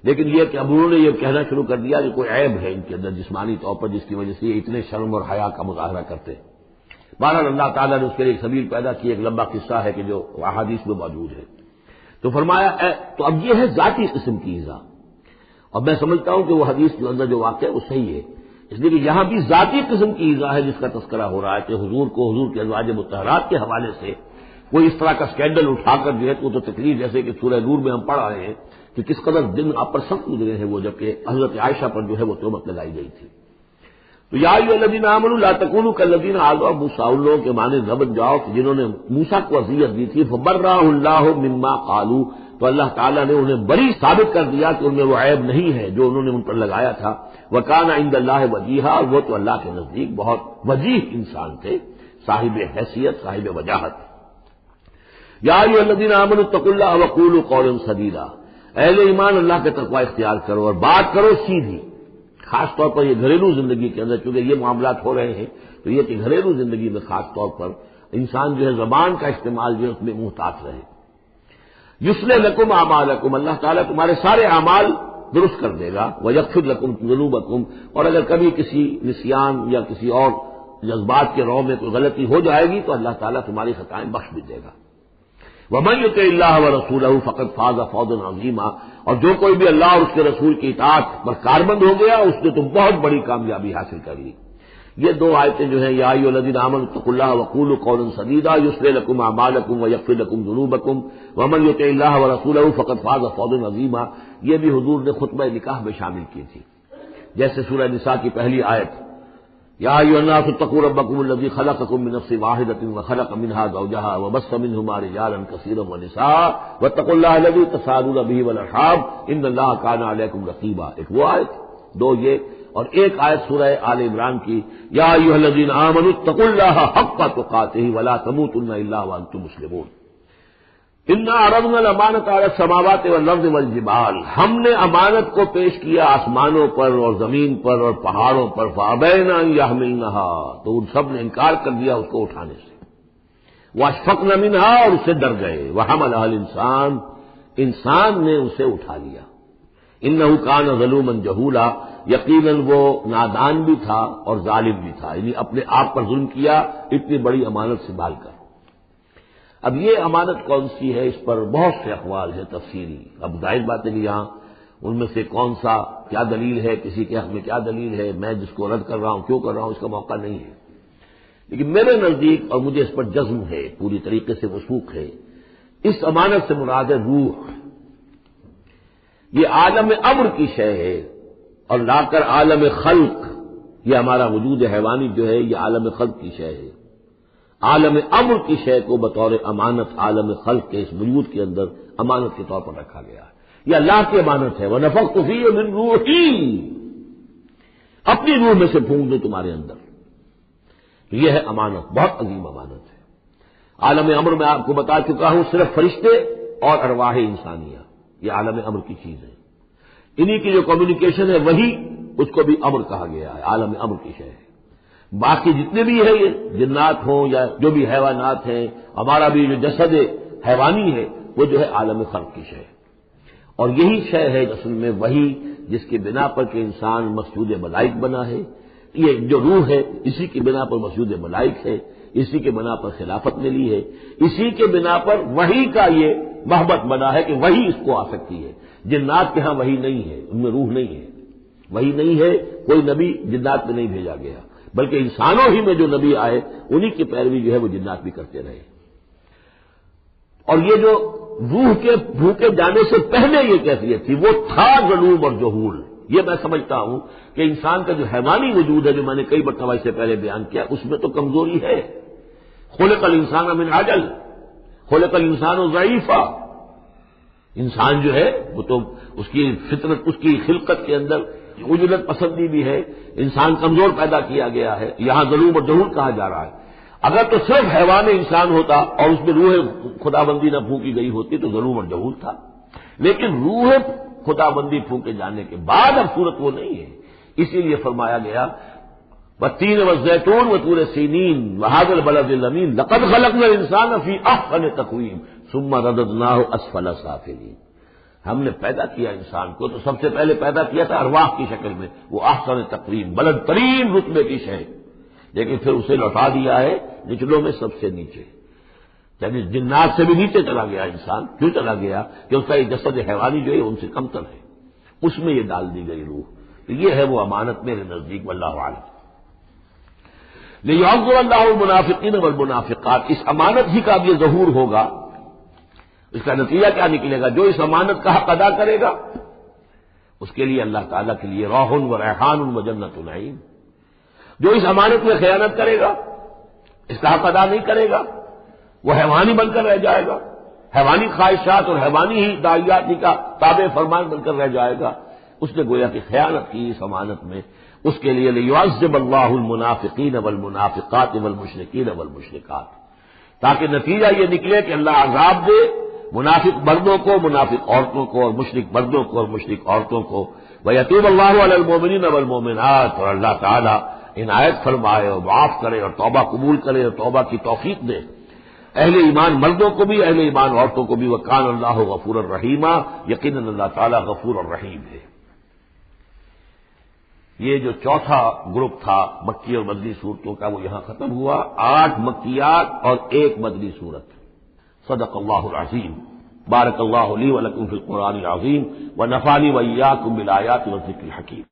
لیکن یہ کہ اب انہوں نے یہ کہنا شروع کر دیا کہ کوئی عیب ہے ان کے اندر جسمانی طور پر جس کی وجہ سے یہ اتنے شرم اور حیا کا مظاہرہ کرتے۔ بہرحال اللہ تعالیٰ نے اس کے لیے ایک سبیل پیدا کی، ایک لمبا قصہ ہے کہ جو احادیث میں موجود ہے۔ تو فرمایا تو اب یہ ہے ذاتی قسم کی ایذا، اور میں سمجھتا ہوں کہ وہ حدیث کے اندر جو واقع ہے وہ صحیح ہے، اس لیے کہ یہاں بھی ذاتی قسم کی ایذا ہے جس کا تذکرہ ہو رہا ہے کہ حضور کو حضور کے ازواج مطہرات کے حوالے سے کوئی اس طرح کا اسکینڈل اٹھا کر جو ہے تو تکلیف، جیسے کہ سورہ نور میں ہم پڑھ رہے ہیں کہ کس قدر دن آپ پر سخت گزرے ہیں وہ، جبکہ حضرت عائشہ پر جو ہے وہ تہمت لگائی گئی تھی۔ تو یا ایھا الذین آمنوا لا تکونوا کالذین آذوا موسیٰ، ان لوگوں کے معنی نہ بن جاؤ کہ جنہوں نے موسیٰ کو اذیت دی تھی، فبرأہ اللہ مما قالوا، تو اللہ تعالیٰ نے انہیں بری ثابت کر دیا کہ ان میں وہ عیب نہیں ہے جو انہوں نے ان پر لگایا تھا۔ وکان عند اللہ وجیہا، اور وہ تو اللہ کے نزدیک بہت وجیح انسان تھے، صاحب حیثیت، صاحب وجاہت۔ یا ایھا الذین آمنوا اتقوا اللہ وقولوا قولا سدیدا، اہل ایمان اللہ کے تقوی اختیار کرو اور بات کرو سیدھی، خاص طور پر یہ گھریلو زندگی کے اندر چونکہ یہ معاملات ہو رہے ہیں تو یہ کہ گھریلو زندگی میں خاص طور پر انسان جو ہے زبان کا استعمال جو ہے اس میں محتاط رہے۔ یصلح لکم اعمالکم، اللہ تعالیٰ تمہارے سارے اعمال درست کر دے گا، ویغفر لکم ذنوبکم، اور اگر کبھی کسی نسیان یا کسی اور جذبات کے رو میں کوئی غلطی ہو جائے گی تو اللہ تعالیٰ تمہاری خطائیں بخش بھی دے گا۔ ومن یطع اللہ ورسولہ فقد فاز فوزا عظیما، اور جو کوئی بھی اللہ اور اس کے رسول کی اطاعت پر کاربند ہو گیا اس نے تو بہت بڑی کامیابی حاصل کر لی۔ یہ دو آیتیں جو ہیں یا ایھا الذین آمنوا اتقوا اللہ وقولوا قولا سدیدا یصلح لکم اعمالکم ویغفر لکم ذنوبکم ومن یطع اللہ ورسولہ فقد فاز فوزا عظیما، یہ بھی حضور نے خطبہ نکاح میں شامل کی تھی، جیسے سورہ نساء کی پہلی آیت یا ایھا الناس اتقوا ربکم الذی خلقکم من نفس واحدۃ وخلق منها زوجها وبث منهما رجالا كثيرا ونساء واتقوا الله الذی تساءلون به والارحام ان اللہ کان علیکم رقیبا، ایک وہ آیت، دو یہ، اور ایک آیت سورہ آل عمران کی یا ایھا الذین آمنوا اتقوا اللہ حق تقاتہ ولا تموتن الا وانتم مسلمون۔ انا عرضنا الامانۃ علی السماوات والارض والجبال، ہم نے امانت کو پیش کیا آسمانوں پر اور زمین پر اور پہاڑوں پر، فابین ان یحملنھا، تو ان سب نے انکار کر دیا اس کو اٹھانے سے، واشفقن منھا، اور اس سے ڈر گئے، وحملھا الانسان، انسان نے اسے اٹھا لیا، انہ کان ظلوما جہولا، یقیناً وہ نادان بھی تھا اور ظالم بھی تھا، یعنی اپنے آپ پر ظلم کیا اتنی بڑی امانت سنبھال کر۔ اب یہ امانت کون سی ہے اس پر بہت سے اقوال ہیں تفصیلی، اب ظاہر بات ہے کہ یہاں ان میں سے کون سا کیا دلیل ہے، کسی کے حق میں کیا دلیل ہے، میں جس کو رد کر رہا ہوں کیوں کر رہا ہوں اس کا موقع نہیں ہے، لیکن میرے نزدیک اور مجھے اس پر جزم ہے، پوری طریقے سے وثوق ہے، اس امانت سے مراد ہے روح، یہ عالم امر کی شے ہے، اور لا کر عالم خلق، یہ ہمارا وجود حیوانی جو ہے یہ عالم خلق کی شے ہے، عالم امر کی شے کو بطور امانت عالم خلق کے اس وجود کے اندر امانت کے طور پر رکھا گیا ہے، یہ اللہ کی امانت ہے، وَنَفَخْتُ فِيهِ مِن رُوحِي، اپنی روح میں سے پھونک دوں تمہارے اندر، یہ ہے امانت، بہت عظیم امانت ہے۔ عالم امر میں آپ کو بتا چکا ہوں صرف فرشتے اور ارواح انسانیہ، یہ عالم امر کی چیز ہے، انہی کی جو کمیونیکیشن ہے وہی اس کو بھی امر کہا گیا ہے، عالم امر کی شے ہے۔ باقی جتنے بھی ہیں یہ جنات ہوں یا جو بھی حیوانات ہیں، ہمارا بھی جو جسد حیوانی ہے وہ جو ہے عالم خلق کی شے ہے، اور یہی شے ہے اصل میں وہی جس کی بنا پر کہ انسان مسجود ملائک بنا ہے، یہ جو روح ہے اسی کی بنا پر مسجود ملائک ہے، اسی کے بنا پر خلافت ملی ہے، اسی کے بنا پر وحی کا یہ محبت بنا ہے کہ وہی اس کو آ سکتی ہے، جنات کے ہاں وحی نہیں ہے، ان میں روح نہیں ہے، وحی نہیں ہے، کوئی نبی جنات میں نہیں بھیجا گیا، بلکہ انسانوں ہی میں جو نبی آئے انہی کی پیروی جو ہے وہ جنات بھی کرتے رہے۔ اور یہ جو روح کے بھوکے جانے سے پہلے یہ کیفیت تھی وہ تھا ظلوم اور جہول، یہ میں سمجھتا ہوں کہ انسان کا جو حیوانی وجود ہے جو میں نے کئی مرتبہ اس سے پہلے بیان کیا اس میں تو کمزوری ہے، خلق الانسان من عجل، خلق الانسان ضعیفا، انسان جو ہے وہ تو اس کی فطرت، اس کی خلقت کے اندر عجلت پسندی بھی ہے، انسان کمزور پیدا کیا گیا ہے، یہاں ظلم اور جہول کہا جا رہا ہے۔ اگر تو صرف حیوان انسان ہوتا اور اس میں روح خدا بندی نہ پھونکی گئی ہوتی تو ظلم اور جہول تھا، لیکن روح خدا بندی پھونکے جانے کے بعد اب صورت وہ نہیں ہے، اسی لیے فرمایا گیا والتین والزیتون وطور سینین وہذا البلد الامین لقد خلقنا الانسان فی احسن تقویم ثم رددناہ اسفل سافلین۔ ہم نے پیدا کیا انسان کو تو سب سے پہلے پیدا کیا تھا ارواح کی شکل میں، وہ احسن تقویم بلند ترین رتبے کی شے، لیکن پھر اسے لوٹا دیا ہے نچلوں میں سب سے نیچے، یعنی جنات سے بھی نیچے چلا گیا انسان۔ کیوں چلا گیا؟ کہ اس کا یہ جسد حیوانی جو ہے ان سے کمتر ہے، اس میں یہ ڈال دی گئی روح۔ تو یہ ہے وہ امانت میرے نزدیک، واللہ اعلم۔ لیعذر اللہ المنافقین والمنافقات، اس امانت ہی کا اب یہ ظہور ہوگا۔ اس کا نتیجہ کیا نکلے گا؟ جو اس امانت کا حق ادا کرے گا اس کے لیے اللہ تعالیٰ کے لیے روح و ریحان و جنت نعیم۔ جو اس امانت میں خیانت کرے گا، اس کا حق ادا نہیں کرے گا، وہ حیوانی بن کر رہ جائے گا، حیوانی خواہشات اور حیوانی ہی داعیات کا تابع فرمان بن کر رہ جائے گا۔ اس نے گویا کہ خیانت کی اس امانت میں، اس کے لیے لیعذب اللہ المنافقین والمنافقات والمشرکین والمشرکات، تاکہ نتیجہ یہ نکلے کہ اللہ عذاب دے منافق مردوں کو، منافق عورتوں کو، اور مشرک مردوں کو اور مشرک عورتوں کو۔ وَيَتُوبَ اللَّهُ عَلَى الْمُؤْمِنِينَ وَالْمُؤْمِنَاتِ، اور اللہ تعالیٰ عنایت فرمائے اور معاف کرے اور توبہ قبول کرے اور توبہ کی توفیق دے اہل ایمان مردوں کو بھی، اہل ایمان عورتوں کو بھی۔ وَكَانَ اللَّهُ غَفُورًا رَحِيمًا، یقیناً اللہ تعالیٰ غفور اور رحیم ہے۔ یہ جو چوتھا گروپ تھا مکی اور مدنی صورتوں کا وہ یہاں ختم ہوا، 8 مکیات اور 1 مدنی صورت۔ صدق اللہ العظیم۔ بارک اللہ لی ولکم فی القرآن العظیم ونفعنی وإیاکم بالآیات والذکر الحکیم۔